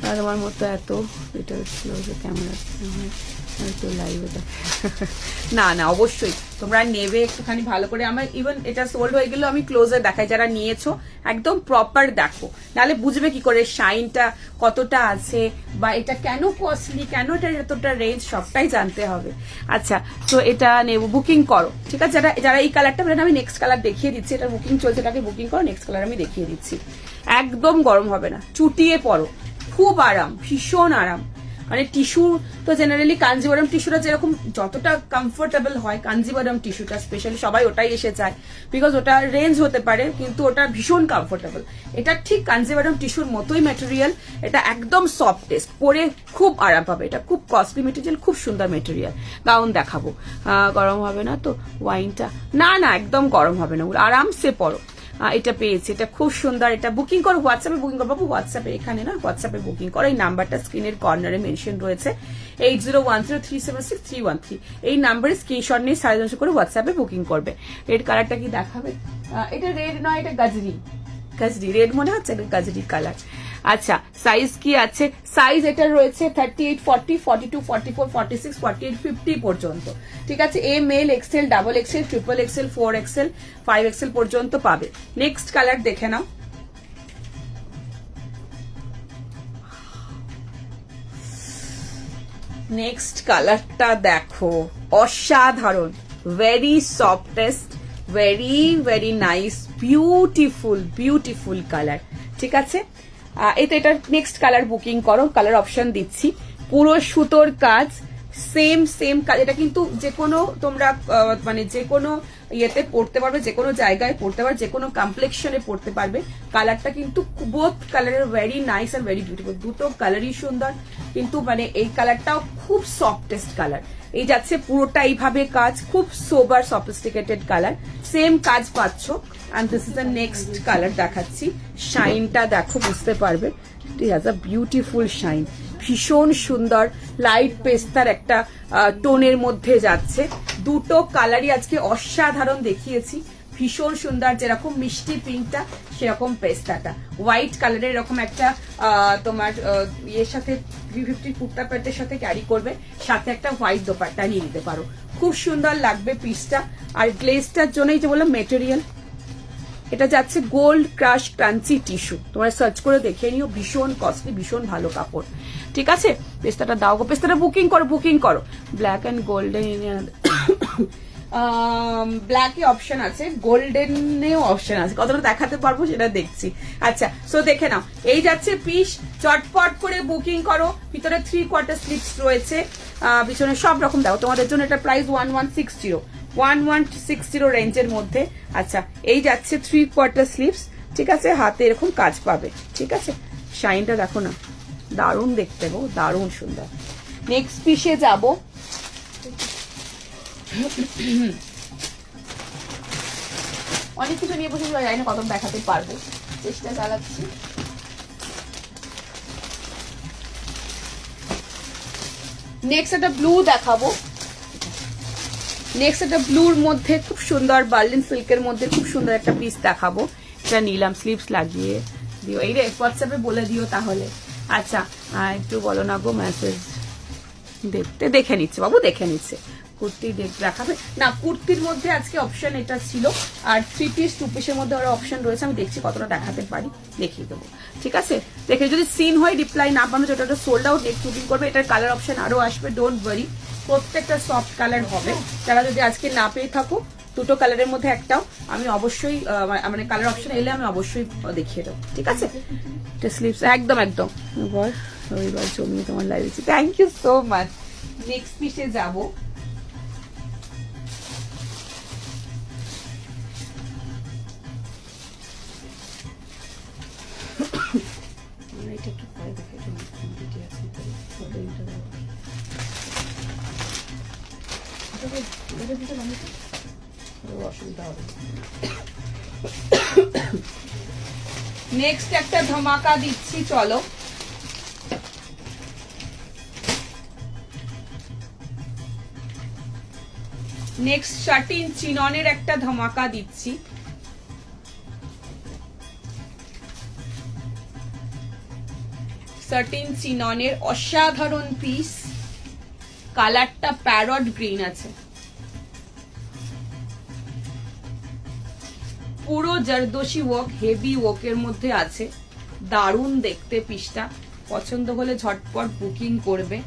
আর আমার মতো এত এটা ক্যামেরা লাইভে না অবশ্যই তোমরা নেবে, একটুখানি ভালো করে। আমার ইভেন এটা সোল্ড হয়ে গেলেও আমি ক্লোজে দেখাই, যারা নিয়েছো একদম প্রপার দেখো, নাহলে বুঝবে কি করে শাইনটা কতটা আছে, বা এটা কেন কস্টলি, কেন এটা এতটা রেঞ্জ, সবটাই জানতে হবে। আচ্ছা, তো এটা নেব, বুকিং করো। ঠিক আছে, যারা এই কালারটা বলেন, আমি নেক্সট কালার দেখিয়ে দিচ্ছি, এটা বুকিং চলছে, এটাকে বুকিং করো, নেক্সট কালার আমি দেখিয়ে দিচ্ছি। একদম গরম হবে না, চুটিয়ে পরো, খুব আরাম, ভীষণ আরাম। মানে টিস্যু তো জেনারেলি কাঞ্জিবরম টিস্যুটা যেরকম যতটা কমফোর্টেবল হয়, কাঞ্জিবরম টিস্যুটা স্পেশালি সবাই ওটাই এসে যায়, বিকজ ওটা রেঞ্জ হতে পারে কিন্তু ওটা ভীষণ কমফোর্টেবল। এটা ঠিক কাঞ্জিবরম টিস্যুর মতোই ম্যাটেরিয়াল, এটা একদম সফটেস্ট, পরে খুব আরাম পাবে। এটা খুব কস্টলি মেটেরিয়াল, খুব সুন্দর মেটেরিয়াল। গাউন দেখাবো, গরম হবে না তো ওয়াইনটা? না একদম গরম হবে না, আরামসে পরো। এটা পেয়েছি, এটা খুব সুন্দর। এটা বুকিং করো, হোয়াটসঅ্যাপে বুকিং করো বাবু, হোয়াটসঅ্যাপে, এখানে না, হোয়াটসঅ্যাপে বুকিং করো। এই নাম্বারটা স্ক্রিনের কর্নারে মেনশন রয়েছে, 8010376313। এই নাম্বারে স্ক্রিনশট নিয়ে সাইজ করে হোয়াটসঅ্যাপে বুকিং করবে। রেড কালারটা কি দেখাবে? এটা রেড নয়, এটা গাজরি, রেড মনে হচ্ছে, এটা গাজরি কালার। আচ্ছা, সাইজ কি আছে? সাইজ এটা রয়েছে 38, 40, 42, 44, 46, 48, 50 পর্যন্ত। ঠিক আছে, M, L, XL, double XL, triple XL, 4 XL, 5 XL পর্যন্ত পাবে। নেক্সট কালার দেখে নাও। নেক্সট কালারটা দেখো, অসাধারণ, very softest, very nice, beautiful colour. ঠিক আছে, এটার নেক্সট কালার বুকিং করো, কালার অপশন দিচ্ছি। পুরো সুতোর কাজ, সেম কাজ। এটা কিন্তু যে কোনো তোমরা মানে যে কোনো ইয়েতে পড়তে পারবে, যে কোনো জায়গায় পড়তে পারবে, যে কোনো কমপ্লেক্সনে পড়তে পারবে। কালারটা কিন্তু বোথ কালারের very nice are very beautiful, দুটো কালারই সুন্দর, কিন্তু মানে এই কালারটাও খুব সফটেস্ট কালার। এই যাচ্ছে পুরোটা এইভাবে কাজ, খুব সোবার সফিস্টিকেটেড কালার, সেম কাজ পাচ্ছ। and this is the next colour দেখাচ্ছি। শাইনটা দেখো, বুঝতে পারবে, it has a beautiful shine, ভীষণ সুন্দর, লাইট পেস্তার একটা টোনের মধ্যে যাচ্ছে। দুটো কালারই আজকে অসাধারণ দেখিয়েছি, ভীষণ সুন্দর, যেরকম মিষ্টি পিঙ্কটা সেরকম পেস্তাটা, হোয়াইট কালারের এরকম একটা তোমার ইয়ের সাথে 350 কুর্তা প্যান্টের সাথে ক্যারি করবে, সাথে একটা হোয়াইট দোপাট্টা নিয়ে নিতে পারো, খুব সুন্দর লাগবে পিসটা। আর গ্লেজটার জন্যই যে বললাম মেটেরিয়াল, এটা যাচ্ছে গোল্ড ক্রাশ ক্রাঞ্চি টিস্যু, তোমরা সার্চ করে দেখে নিও, ভীষণ কস্টলি, ভীষণ ভালো কাপড়। ঠিক আছে, পেস্তাটা দাও গো, পেস্তাটা বুকিং করো। ব্ল্যাক অ্যান্ড গোল্ডেন, ব্ল্যাকে অপশন আছে, গোল্ডেনেও অপশন আছে, কতটা দেখাতে পারবো সেটা দেখছি। আচ্ছা, সো দেখে নাও, এই যাচ্ছে পিস, চটপট করে বুকিং করো। ভিতরে 3/4 স্লিপস রয়েছে, পিছনে সব রকম দাও তোমাদের জন্য। এটা প্রাইস 1160 রেঞ্জের মধ্যে। আচ্ছা, এই যাচ্ছে 3/4 স্লিপস। ঠিক আছে, হাতে এরকম কাজ পাবে। ঠিক আছে, শাইনটা দেখো না, দারুণ দেখতে গো, দারুণ সুন্দর। নেক্সট পিসে যাব, অনেক কিছু নিয়ে বসে জানি না কত দেখাতে পারবো, চেষ্টা চালাচ্ছি। নেক্সট একটা ব্লু দেখাবো। নেক্সট একটা ব্লুর মধ্যে খুব সুন্দর বার্লিন সিল্কের মধ্যে খুব সুন্দর একটা পিস দেখাবো। এটা নিলাম, স্লিভস লাগিয়ে দিও। এই রে হোয়াটসঅ্যাপে বলে দিও তাহলে। আচ্ছা একটু বলো না গো, মেসেজ দেখে নিচ্ছে বাবু, দেখে নিচ্ছে। কুর্তি দেখাবে না, কুর্তির মধ্যে আজকে অপশন এটা ছিল, আর 3 পিস 2 পিসের মধ্যে আরো অপশন রয়েছে। আমি দেখছি কতটা দেখাতে পারি, দেখিয়ে দেবো, ঠিক আছে? দেখে যদি সিন হয় রিপ্লাই না পাবো, যেটা সোল্ড আউট, নেক্সট বুকিং করবে। এটার কালার অপশন আরো আসবে, ডোন্ট ওয়ারি, প্রত্যেকটা সফট কালার হবে। যারা যদি আজকে না পেয়ে থাকো, দুটো কালারের মধ্যে একটাও আমি অবশ্যই মানে কালার অপশন এলে আমি অবশ্যই দেখিয়ে দেবো, ঠিক আছে? এটা স্লিভস একদম একদম রবিবার জমিয়ে তোমার লাইভ দিচ্ছি, thank you so much. Next পিসে যাবো। এটা একটু পরে দেখে অসুবিধা হবে। নেক্সট একটা ধামাকা দিচ্ছি, চলো। নেক্সট শাটিন চিননের একটা ধামাকা দিচ্ছি। শাটিন চিননের অসাধারণ পিস, কালারটা প্যারট গ্রিন আছে, পুরো জারদোশি ওয়ার্ক, হেভি ওয়ার্কের মধ্যে আছে, দারুণ দেখতে পিসটা। পছন্দ হলে ঝটপট বুকিং করবে।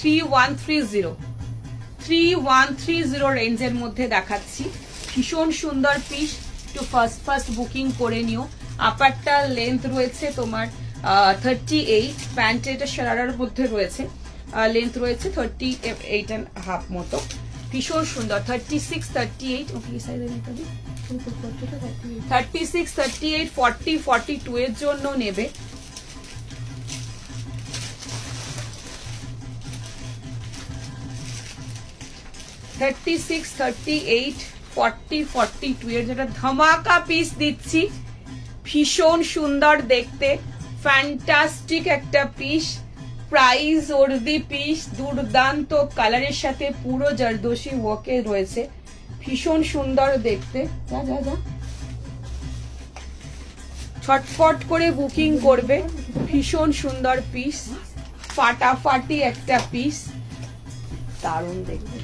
3130 রেঞ্জের মধ্যে দেখাচ্ছি, ভীষণ সুন্দর পিস। একটু ফার্স্ট বুকিং করে নিও। আপারটা লেন্থ রয়েছে তোমার 38, প্যান্টের এটা শারারার মধ্যে রয়েছে, লেন্থ রয়েছে 38.5 মতো, ভীষণ সুন্দর। 36, 38, ওকে এই সাইজের এটা দিই, 36, 38, 40, 42 এর জন্য নেবে। $36, $38, $40, $42 এর যেটা ধামাকা পিস দিচ্ছি, ভীষণ সুন্দর দেখতে, ফ্যান্টাস্টিক একটা পিস, প্রাইস ওর্দি পিস, দুর্দান্ত কালারের সাথে পুরো জারদোশি ওয়ার্কে রয়েছে, ভীষণ সুন্দর দেখতে। যা যা যা ছটফট করে বুকিং করবে, ভীষণ সুন্দর পিস, ফাটাফাটি একটা পিস, দারুণ দেখতে।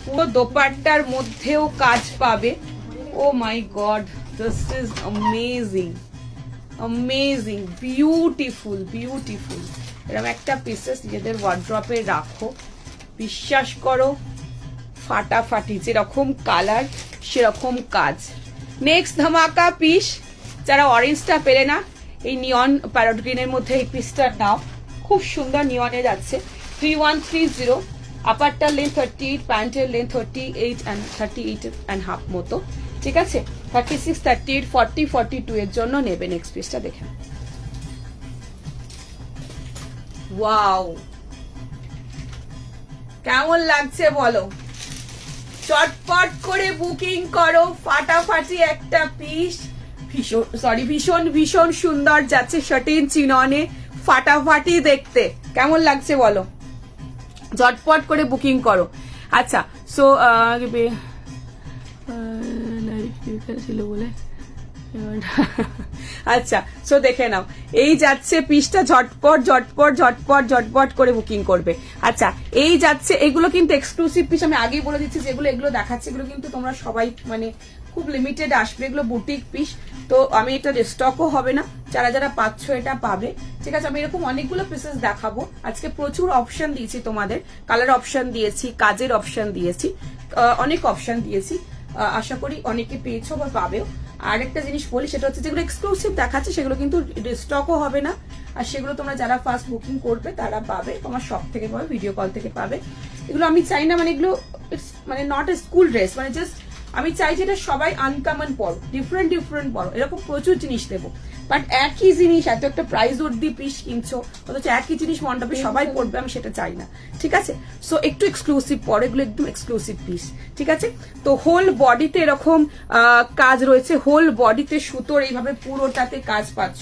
পুরো দোপাট্টার মধ্যেও কাজ পাবে। Oh my god, this is amazing, amazing, beautiful, beautiful. এরকম একটা পিসেস নিজেদের ওয়ার্ড্রপে রাখো, বিশ্বাস করো ফাটাফাটি, যেরকম কালার সেরকম কাজ। নেক্সট ধামাকা পিস, যারা অরেঞ্জটা পেলে না, এই নিয়ন প্যারট গ্রিনের মধ্যে এই পিসটা নাও, খুব সুন্দর নিয়নে যাচ্ছে। 3130, আপারটার লেন্থ 38, প্যান্টের লেন্থ 38.5 মতো, ঠিক আছে? 36, 38, 40, 42 এর জন্য নেবে। নেক্সট পিসটা দেখে, ওয়াও কেমন লাগছে বলো? চটপট করে বুকিং করো, ফাটাফাটি একটা পিস, ভীষণ ভীষণ সুন্দর যাচ্ছে, শাটিন চিননে, ফাটাফাটি দেখতে। কেমন লাগছে বলো? ঝটপট করে বুকিং করো। আচ্ছা সো ছিল বলে আচ্ছা সো দেখে নাও, এই যাচ্ছে পিসটা, ঝটপট ঝটপট ঝটপট ঝটপট করে বুকিং করবে। আচ্ছা এই যাচ্ছে, এগুলো কিন্তু এক্সক্লুসিভ পিস, আমি আগেই বলে দিচ্ছি, যেগুলো এগুলো দেখাচ্ছে এগুলো কিন্তু তোমরা সবাই মানে খুব লিমিটেড আসবে, এগুলো বুটিক পিস, তো আমি এটা স্টকও হবে না, যারা যারা পাচ্ছ এটা পাবে, ঠিক আছে? আমি এরকম অনেকগুলো পিসেস দেখাবো আজকে, প্রচুর অপশন দিয়েছি তোমাদের, কালার অপশন দিয়েছি, কাজের অপশন দিয়েছি, অনেক অপশন দিয়েছি, আশা করি অনেকে পেয়েছো বা পাবেও। আর একটা জিনিস বলি, সেটা হচ্ছে যেগুলো এক্সক্লুসিভ দেখাচ্ছে সেগুলো কিন্তু স্টকও হবে না, আর সেগুলো তোমরা যারা ফার্স্ট বুকিং করবে তারা পাবে, তোমার শপ থেকে পাবে, ভিডিও কল থেকে পাবে। এগুলো আমি চাই না মানে এগুলো মানে নট এ স্কুল ড্রেস, মানে জাস্ট আমি চাই যেটা সবাই আনকমন পড়ো, ডিফারেন্ট ডিফারেন্ট পড়ো, এরকম প্রচুর জিনিস দেবো। বাট একই জিনিস এত একটা প্রাইস অব্দি পিস কিনছো, অথচ একই জিনিস মণ্ডপে সবাই পড়বে, আমি সেটা চাই না। ঠিক আছে, সো একটু এক্সক্লুসিভ পড়ো, এগুলো একদম এক্সক্লুসিভ পিস। ঠিক আছে, তো হোল বডিতে এরকম কাজ রয়েছে, হোল বডিতে সুতোর এইভাবে পুরোটাতে কাজ পাচ্ছ,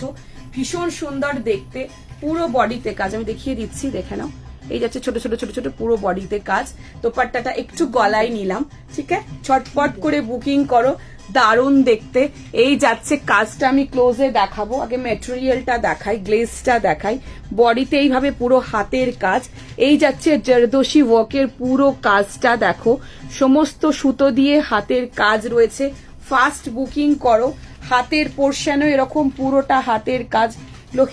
ভীষণ সুন্দর দেখতে, পুরো বডিতে কাজ। আমি দেখিয়ে দিচ্ছি, দেখে নাও, এই যাচ্ছে ছোট ছোট ছোট ছোট পুরো বডিতে কাজ। দোপাট্টাটা একটু গলায় নিলাম। ঠিক আছে, ছটপট করে বুকিং করো, দারুণ দেখতে। এই যাচ্ছে কাজটা, আমি ক্লোজে দেখাবো, আগে ম্যাটেরিয়ালটা দেখাই, গ্লেজটা দেখাই। বডিতে এইভাবে পুরো হাতের কাজ, এই যাচ্ছে জরদোশি ওয়ার্কের পুরো কাজটা দেখো, সমস্ত সুতো দিয়ে হাতের কাজ রয়েছে। ফাস্ট বুকিং করো, হাতের পোর্শনও এরকম পুরোটা হাতের কাজ,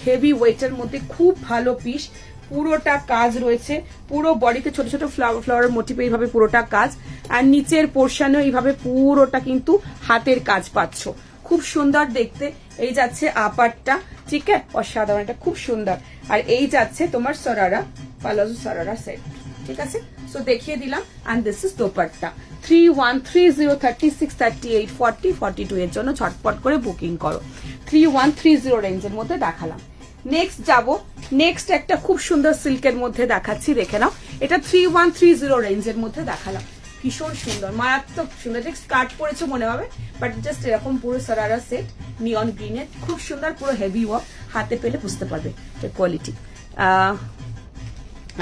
হেভি ওয়েটের মধ্যে খুব ভালো পিস, পুরোটা কাজ রয়েছে, পুরো বডিতে ছোট ছোট ফ্লাওয়ার মোটিভে এইভাবে পুরোটা কাজ, আর নিচের পোর্শনও এইভাবে পুরোটা কিন্তু হাতের কাজ পাচ্ছ, খুব সুন্দর দেখতে। এই যাচ্ছে আপারটা, ঠিক আছে, অসাধারণ, এটা খুব সুন্দর। আর এই যাচ্ছে তোমার সারারা, পালাজো সারারা সেট। ঠিক আছে, সো দেখিয়ে দিলাম। And this is dupatta. 3130 36 38 40 42 এর জন্য ছটপট করে বুকিং করো। 3130 রেঞ্জের মধ্যে দেখালাম। নেক্সট যাব, নেক্সট একটা খুব সুন্দর সিল্কের মধ্যে দেখাচ্ছি, দেখে নাও। এটা 3130 রেঞ্জের মধ্যে দেখালাম, ভীষণ সুন্দর, মারাত্মক সুন্দর। স্কার্ট পরেছো মনে হবে, বাট জাস্ট এরকম পুরো সারারা সেট, নিয়ন গ্রিনের, খুব সুন্দর, পুরো হেভি ওয়ার্ক, হাতে পেলে বুঝতে পারবে কোয়ালিটি।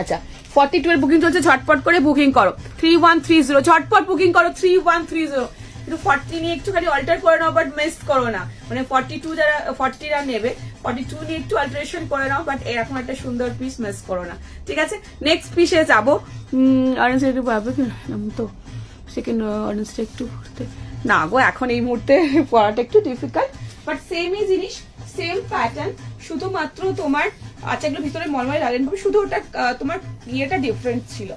আচ্ছা, 42 এর বুকিং চলছে, ঝটপট করে বুকিং করো। 3130, ঝটপট বুকিং করো 3130। একটু 40 নিয়ে একটুখানি অল্টার করে নাও, বাট মিস করো না, মানে 42 যারা 40রা নেবে 42 নিয়ে একটু অল্টারেশন করে নাও, বাট এরকম একটা সুন্দর পিস মিস করো না। ঠিক আছে, নেক্সট পিসে যাবো। অরেঞ্জ একটু পাবে তো, সেকেন্ড অরেঞ্জটা একটু না গো, এখন এই মুহূর্তে পড়াটা একটু ডিফিকাল্ট, বাট সেমই জিনিস, সেম প্যাটার্ন, শুধুমাত্র তোমার আচ্ছা এগুলো ভিতরে মলমল লাগানো হবে, শুধু ওটা তোমার ইয়েটা ডিফারেন্ট ছিল,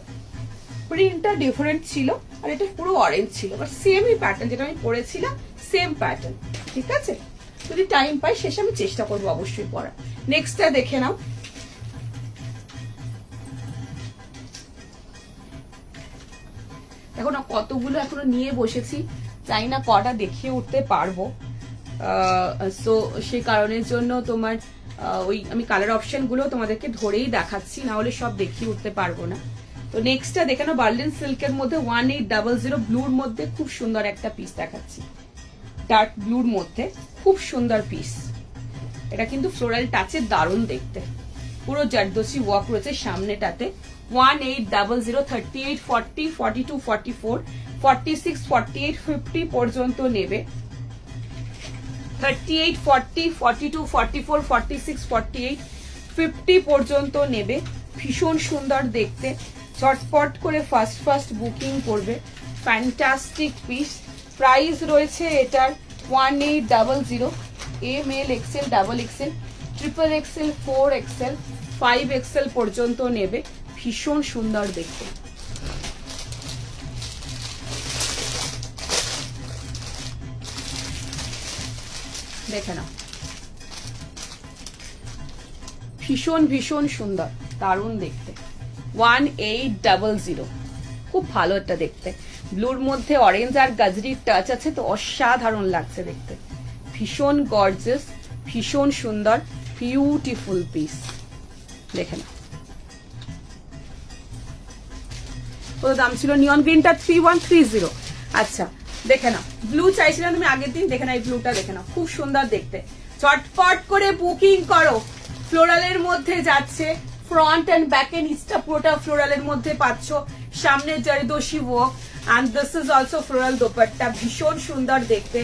প্রিন্টটা ডিফারেন্ট ছিল, আর এটা পুরো অরেঞ্জ ছিল, বাট সেমই প্যাটার্ন, যেটা আমি পরেছিলাম সেম প্যাটার্ন। ঠিক আছে, যদি টাইম পাই শেষে আমি চেষ্টা করবো অবশ্যই পড়ার। নেক্সটটা দেখে নাও। দেখো না কতগুলো এখনো নিয়ে বসেছি, চাই না কটা দেখিয়ে উঠতে পারবো, সো সেই কারণের জন্য তোমার ওই আমি কালার অপশন গুলো তোমাদেরকে ধরেই দেখাচ্ছি, না হলে সব দেখিয়ে উঠতে পারবো না। তো নেক্সটটা দেখে নাও, বার্লিন সিল্কের মধ্যে 1800 ব্লুর মধ্যে খুব সুন্দর একটা পিস দেখাচ্ছি, ডার্ক ব্লুর মধ্যে খুব সুন্দর পিস। এটা কিন্তু ফ্লোরাল টাচে দারুণ দেখতে, পুরো জারদোসি ওয়ার্ক রয়েছে সামনেটাতে। 1800 38 40 42 44 46 48 50 পর্যন্ত নেবে, 38 40 42 44 46 48 50 পর্যন্ত নেবে, ভীষণ সুন্দর দেখতে। চটপট করে ফার্স্ট বুকিং করবে, ফ্যান্টাস্টিক পিস। প্রাইস রয়েছে এটার 1800, ML XL double XL triple XL 4XL 5XL পর্যন্ত নেবে, ভীষণ সুন্দর দেখতে। দেখে নাও, ভীষণ ভীষণ সুন্দর, দারুণ দেখতে। 1800, খুব ভালো একটা দেখতে, ব্লুর মধ্যে অরেঞ্জ আর গাজরির টাচ আছে, তো অসাধারণ লাগছে দেখতে, ভীষণ গর্জিয়াস, ভীষণ সুন্দর, বিউটিফুল পিস। দেখে নাও, ওর দাম ছিল নিয়ন গ্রিনটা 3130। আচ্ছা দেখে নাও, ব্লু চাইছিলাম তুমি আগের দিন, দেখে নাও এই ব্লুটা দেখে নাও, খুব সুন্দর দেখতে। চটপট করে বুকিং করো। ফ্লোরালের মধ্যে যাচ্ছে, ফ্রন্ট এন্ড ব্যাক এন্ড নিচটা পুরোটা ফ্লোরালের মধ্যে পাচ্ছ, সামনে zardozi work, and this is also floral dupatta, ভীষণ সুন্দর দেখতে,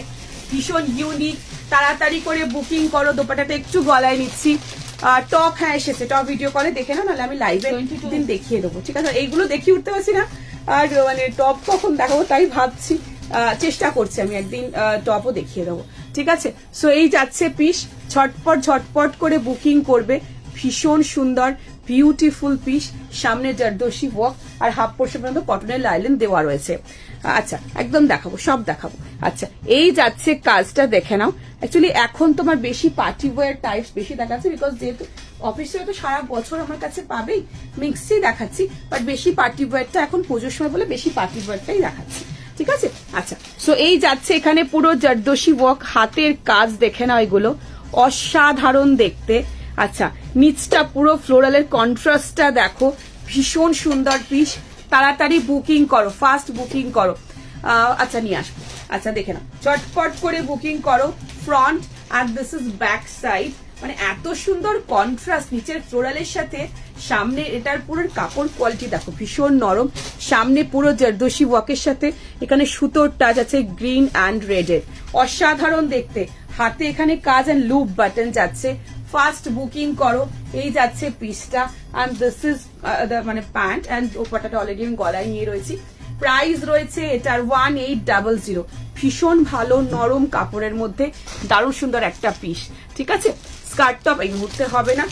ভীষণ ইউনিক। তাড়াতাড়ি করে বুকিং করো। দোপাট্টাটা একটু গলায় নিচ্ছি, টপ হ্যাঁ এসেছে, টপ ভিডিও কলে দেখে নাও, নাহলে আমি লাইভে দিন দেখিয়ে দেবো। ঠিক আছে, এইগুলো দেখিয়ে উঠতে পারছি না, আর মানে টপ কখন দেখাবো তাই ভাবছি, চেষ্টা করছি আমি একদিন টপও দেখিয়ে দেবো। ঠিক আছে, সো এই যাচ্ছে পিস, ঝটপট করে বুকিং করবে, ভীষণ সুন্দর বিউটিফুল পিস, সামনে জারদোশি ওয়ার্ক আর হাফ পোর্শন পর্যন্ত কটনের লাইলেন দেওয়া রয়েছে। আচ্ছা একদম দেখাবো, সব দেখাবো। আচ্ছা এই যাচ্ছে কাজটা, দেখে নাও। অ্যাকচুয়ালি এখন তোমার বেশি পার্টি ওয়্যার টাইপস বেশি দেখাচ্ছে, বিকজ যেহেতু অফিসে তো সারা বছর আমার কাছে পাবেই, মিক্সই দেখাচ্ছি, বাট বেশি পার্টি ওয়্যারটা এখন পুজোর সময় বলে বেশি পার্টি ওয়্যারটাই দেখাচ্ছি। ঠিক আছে। আচ্ছা, সো এই যাচ্ছে এখানে পুরো জর্দোসি ওয়ার্ক, হাতের কাজ দেখে নাও, এগুলো অসাধারণ দেখতে। আচ্ছা, নিচটা পুরো ফ্লোরালের কন্ট্রাস্টটা দেখো, ভীষণ সুন্দর পিস। তাড়াতাড়ি বুকিং করো, ফাস্ট বুকিং করো। আচ্ছা নিয়ে আসবো। আচ্ছা দেখে নাও, চটপট করে বুকিং করো। ফ্রন্ট আর দিস ইজ ব্যাক সাইড, মানে এত সুন্দর কন্ট্রাস্ট নিচের ফ্লোরালের সাথে সামনে। এটার পুরো কাপড় কোয়ালিটি দেখো, ভীষণ নরম। সামনে পুরো জর্দোসি ওয়ার্কের সাথে এখানে সুতোর টাচ আছে গ্রিন অ্যান্ড রেড এর, অসাধারণ দেখতে। হাতে এখানে কাজ এন্ড লুপ বাটন যাচ্ছে। ফাস্ট বুকিং করো। এই যাচ্ছে পিসটা অ্যান্ড দিস ইজ মানে প্যান্ট অ্যান্ড ওপাটাটা অলরেডি আমি গলায় নিয়ে রয়েছি। প্রাইস রয়েছে এটার 1800। ভীষণ ভালো নরম কাপড়ের মধ্যে দারুণ সুন্দর একটা পিস। ঠিক আছে, স্কার্ট টপ এই মুহূর্তে হবে না।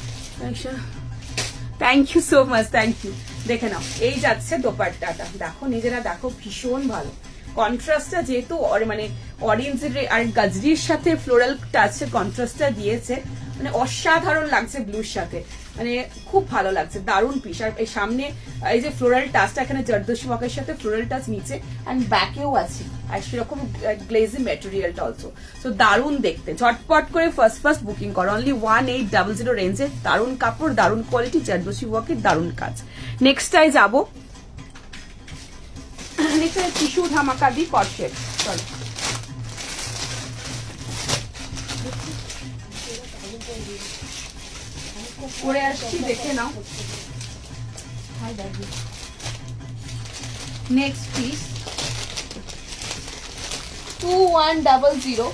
Thank you so much, thank you. দেখে নাও, এই যাচ্ছে দোপাট্টাটা, দেখো নিজেরা দেখো, ভীষণ ভালো কন্ট্রাস্টটা, যেহেতু মানে অরেঞ্জের আর গাজরির সাথে ফ্লোরাল টাচের কন্ট্রাস্টটা দিয়েছে, মানে অসাধারণ লাগছে ব্লুর সাথে, মানে খুব ভালো লাগছে, দারুণ পিস। আর এই সামনে এই যে ফ্লোরাল টাচটা, এখানে জর্দোসি ওয়ার্কের সাথে ফ্লোরাল টাচ নিচে অ্যান্ড ব্যাকেও আছে, আর সেরকম গ্লেজি ম্যাটেরিয়ালটা অলসো। সো দারুণ দেখতে, ঝটপট করে ফার্স্ট বুকিং করো। অনলি 1800 রেঞ্জে, দারুণ কাপড়, দারুণ কোয়ালিটি, জর্দোসি ওয়ার্কের দারুণ কাজ। নেক্সটটাই যাবো, নেক্সট টিস্যু ধামাকা দি কর্সেট। চলো পরে আসছি, দেখে নাও। নেক্সট পিস 2100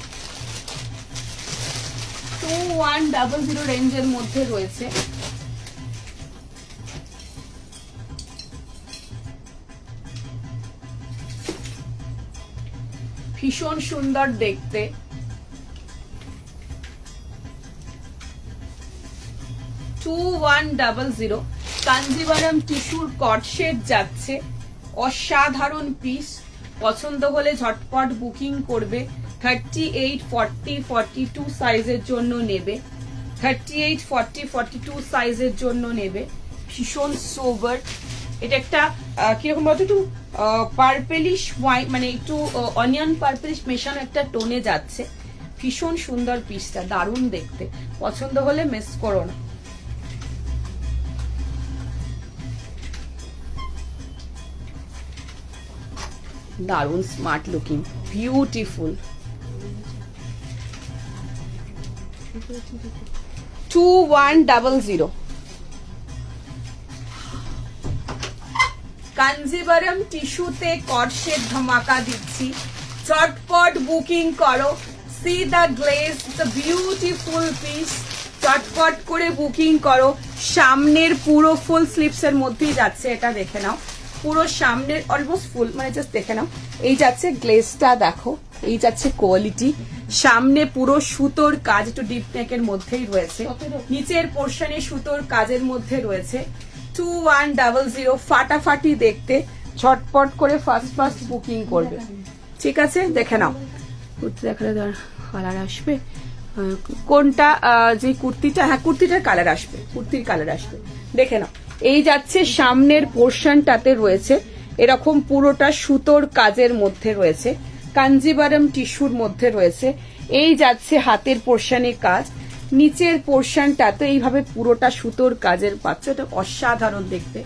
রেঞ্জের মধ্যে রয়েছে। ভীষণ সুন্দর দেখতে, 2100 কাঞ্জিভারাম টিস্যুর কটশেট যাচ্ছে, অসাধারণ পিস। পছন্দ হলে ঝটপট বুকিং করবে। 38, 40, 42 সাইজের জন্য নেবে, 38, 40, 42 সাইজের জন্য নেবে। ভীষণ সোবার, এটা একটা কিরকম বলতো, একটু পার্পেলিশ হোয়াইট, মানে একটু অনিয়ন পার্পেলিশ মেশানো একটা টোনে যাচ্ছে। ভীষণ সুন্দর পিসটা, দারুণ দেখতে। পছন্দ হলে মিস করো না। দারুণ স্মার্ট লুকিং, বিউটিফুল। 2100 কাঞ্জিভারাম টিস্যুতে কটশেট ধামাকা দিচ্ছি, চটপট বুকিং করো। C the glaze, the beautiful piece, চটপট করে বুকিং করো। সামনের পুরো ফুল স্লিভস এর মধ্যেই যাচ্ছে, এটা দেখে নাও, পুরো সামনের অলমোস্ট ফুল, মানে জাস্ট দেখে নাও। এই যাচ্ছে গ্লেজটা দেখো, এই যাচ্ছে কোয়ালিটি। সামনে পুরো সুতোর কাজ, একটু ডিপ নেকের মধ্যেই রয়েছে, নিচের পোর্শনে সুতোর কাজের মধ্যে রয়েছে। 2100 ফাটাফাটি দেখতে, ঝটপট করে ফাস্ট বুকিং করবে। ঠিক আছে, দেখে নাও। কুর্তি দেখালে কালার আসবে কোনটা, যে কুর্তিটা, হ্যাঁ কুর্তিটার কালার আসবে, কুর্তির কালার আসবে, দেখে নাও। এই যাচ্ছে সামনের পোর্শনটাতে রয়েছে এরকম পুরোটা সুতোর কাজের মধ্যে রয়েছে, কাঞ্জিভারাম টিস্যুর মধ্যে রয়েছে। এই যাচ্ছে হাতের পোর্শনে কাজ, নিচের পোর্শনটাতে এইভাবে পুরোটা সুতোর কাজের পাচ্ছ, এটা অসাধারণ দেখতে।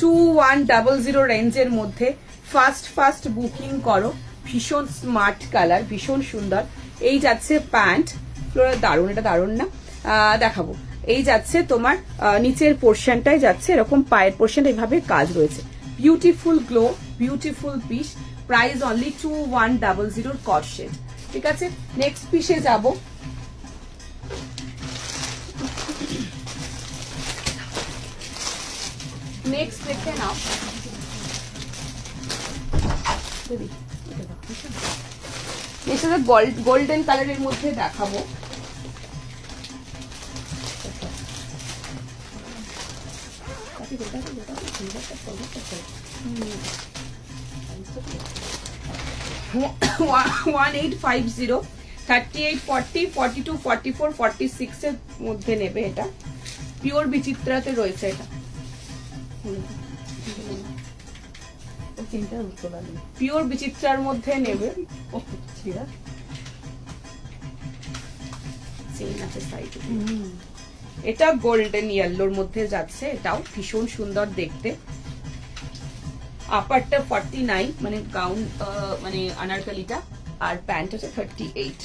2100 রেঞ্জের মধ্যে ফাস্ট বুকিং করো। ভীষণ স্মার্ট কালার, ভীষণ সুন্দর। এই যাচ্ছে প্যান্ট, দারুণ, এটা দারুণ না, দেখাবো। এই যাচ্ছে তোমার নিচের পোর্শনটাই যাচ্ছে এরকম, পায়ের পোর্শন এইভাবে কাজ রয়েছে। Beautiful glow, beautiful piece. Price only 2100 কটশেট। ঠিক আছে, নেক্সট পিসে যাব। নেক্সট দেখে নাও, গোল্ডেন কালারের মধ্যে দেখাবো। $1850, 38, 40, 42, 44, 46 এর মধ্যে নেবে। এটা পিওর বিচিত্রাতে রয়েছে, এটা চেনটা তোলা নেই, পিওর বিচিত্রার মধ্যে নেবে। চেন আছে সাইডে, এটা গোল্ডেন ইয়েলোর মধ্যে যাচ্ছে, এটাও ভীষণ সুন্দর দেখতে। আপারটা 49 মানে গাউন মানে আনারকলিটা, আর প্যান্ট হচ্ছে 38।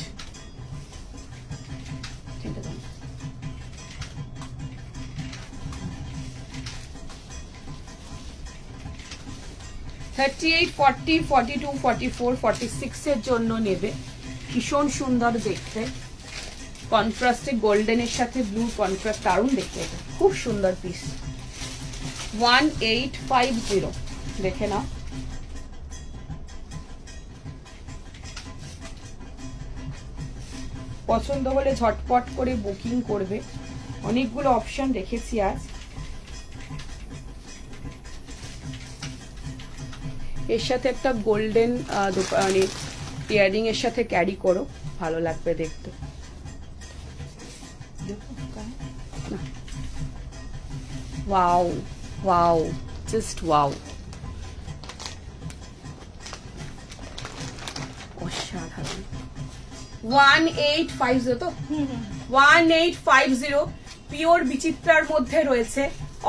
38, 40, 42, 44, 46 এর জন্য নেবে, ভীষণ সুন্দর দেখতে। কন্ট্রাস্টে গোল্ডেনের সাথে ব্লু কন্ট্রাস্ট, দারুণ দেখতে, এটা খুব সুন্দর পিস। 1850 দেখে নাও। পছন্দ হলে ঝটপট করে বুকিং করবে, অনেকগুলো অপশন রেখেছি আজ। এর সাথে একটা গোল্ডেন মানে ইয়ারিং এর সাথে ক্যারি করো, ভালো লাগবে দেখতে। ওয়াও ওয়াও, জাস্ট ওয়াও, অসাধারণ। 1850 তো, 1850 পিওর বিচিত্রার মধ্যে রয়েছে,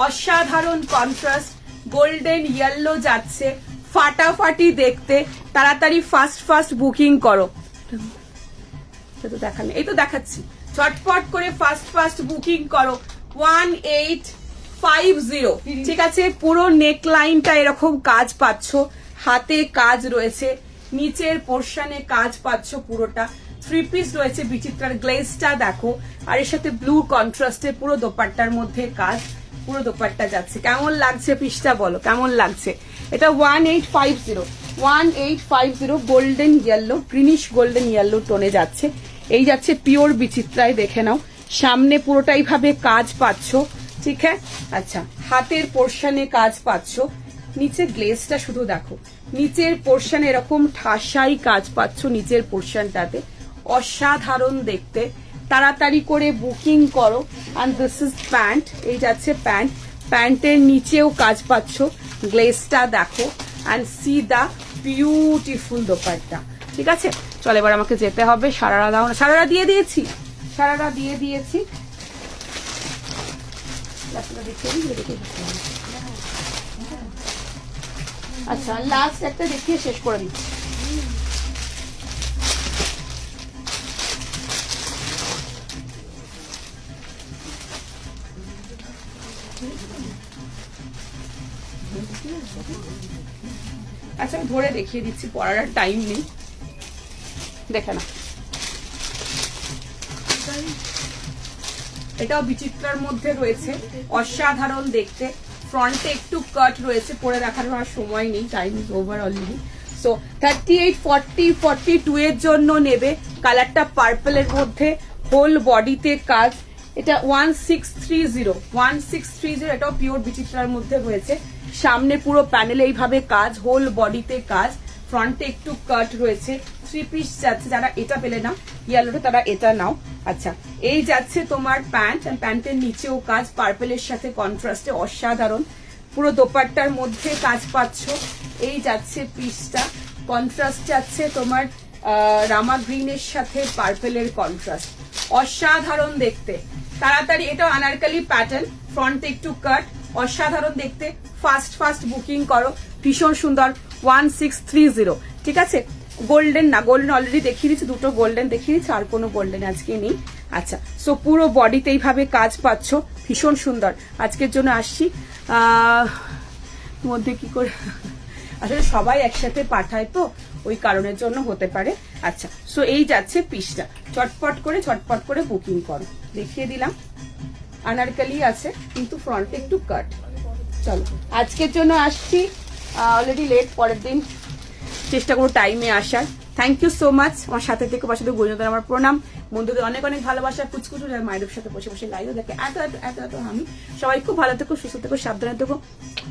অসাধারণ কন্ট্রাস্ট, গোল্ডেন ইয়েলো যাচ্ছে, ফাটাফাটি দেখতে। তাড়াতাড়ি ফাস্ট বুকিং করো। তো দেখালে, এই তো দেখাচ্ছি, ঝটপট করে ফাস্ট বুকিং করো। 1850, ঠিক আছে। পুরো নেক লাইনটা এরকম কাজ পাচ্ছ, হাতে কাজ রয়েছে, নিচের পোর্শনে কাজ পাচ্ছ পুরোটা। 3 পিস রয়েছে বিচিত্রার, গ্লেজটা দেখো, আর এর সাথে ব্লু কন্ট্রাস্টে পুরো দোপাট্টার মধ্যে কাজ, পুরো দোপাট্টা যাচ্ছে। কেমন লাগছে পিসটা বলো, কেমন লাগছে? এটা 1850 golden yellow, greenish golden yellow টোনে যাচ্ছে। এই যাচ্ছে পিওর বিচিত্রায়, দেখে নাও, সামনে পুরোটাই ভাবে কাজ পাচ্ছ, ঠিক আছে। আচ্ছা, হাতের পোর্শনে কাজ পাচ্ছ, নিচে গ্লেজটা শুধু দেখো, নিচের পোর্শনে এরকম ঠাসাই কাজ পাচ্ছ, নিচের পোর্শনটাতে অসাধারণ দেখতে। তাড়াতাড়ি করে বুকিং করো। এন্ড দিস ইজ প্যান্ট, এই যাচ্ছে প্যান্ট, প্যান্টের নিচেও কাজ পাচ্ছ, গ্লেজটা দেখো, and see the beautiful dupatta, ঠিক আছে। চল এবার আমাকে যেতে হবে। সারারা দাও না, সারারা দিয়ে দিয়েছি, সারারা দিয়ে দিয়েছি। আচ্ছা, লাস্ট একটা দেখিয়ে শেষ করে দিচ্ছি। আচ্ছা, আমি ধরে দেখিয়ে দিচ্ছি, পড়ার আর টাইম নেই, দেখে না। এটাও বিচিত্রার মধ্যে রয়েছে, অসাধারণ দেখতে। ফ্রন্টে একটু কাট রয়েছে, পরে দেখানোর আর সময় নেই, time is over already. So 38, 40, 42 এর জন্য নেবে। কালারটা পার্পলের মধ্যে, হোল বডিতে কাজ। এটা 1630, এটাও পিওর বিচিত্রার মধ্যে রয়েছে। সামনে পুরো প্যানেলে এইভাবে কাজ, হোল বডিতে কাজ, ফ্রন্টে একটু কাট রয়েছে। 3 পিস যাচ্ছে, যারা এটা পেলে না ইয়েলোটা তারা এটা নাও। আচ্ছা, এই যাচ্ছে তোমার প্যান্ট, প্যান্টের নিচেও কাজ, পার্পেলের সাথে কন্ট্রাস্টে অসাধারণ। পুরো দোপাট্টার মধ্যে কাজ পাচ্ছ। এই যাচ্ছে পিসটা, কন্ট্রাস্ট যাচ্ছে তোমার রামা গ্রিনের সাথে পার্পেলের কন্ট্রাস্ট, অসাধারণ দেখতে। তাড়াতাড়ি, এটাও আনারকলি প্যাটার্ন, ফ্রন্টে একটু কাট, অসাধারণ দেখতে। ফাস্ট বুকিং করো, ভীষণ সুন্দর। 1630, ঠিক আছে। গোল্ডেন না, গোল্ডেন অলরেডি দেখিয়ে দিচ্ছি, দুটো গোল্ডেন দেখিয়ে দিচ্ছি, আর কোনো গোল্ডেন আজকে নেই। আচ্ছা, সো পুরো বডিতে এইভাবে কাজ পাচ্ছ, ভীষণ সুন্দর। আজকের জন্য আসছি। মধ্যে কি করে, আসলে সবাই একসাথে পাঠায় তো, ওই কারণের জন্য হতে পারে। আচ্ছা, সো এই যাচ্ছে পিসটা, ঝটপট করে বুকিং করো। দেখিয়ে দিলাম, আনারকলি আছে কিন্তু ফ্রন্টে একটু কাট। চলো, আজকের জন্য আসছি, অলরেডি লেট, পরের দিন চেষ্টা করবো টাইমে আসার। Thank you so much. আমার সাথে থেকে পাশে গুরুজনদের আমার প্রণাম, বন্ধুদের অনেক ভালোবাসা। কুচকুচু মায়ের সাথে বসে লাইভ দেখে এত আমি। সবাই খুব ভালো থেকো, সুস্থ থেকো, সাবধানে থেকো।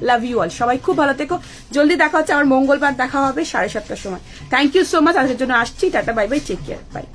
লাভ ইউ অল, সবাই খুব ভালো থেকো। জলদি দেখা হচ্ছে, আমার মঙ্গলবার দেখা হবে 7:30টার সময়। Thank you so much. আজকের জন্য আসছি, টাটা, bye bye, take care, by.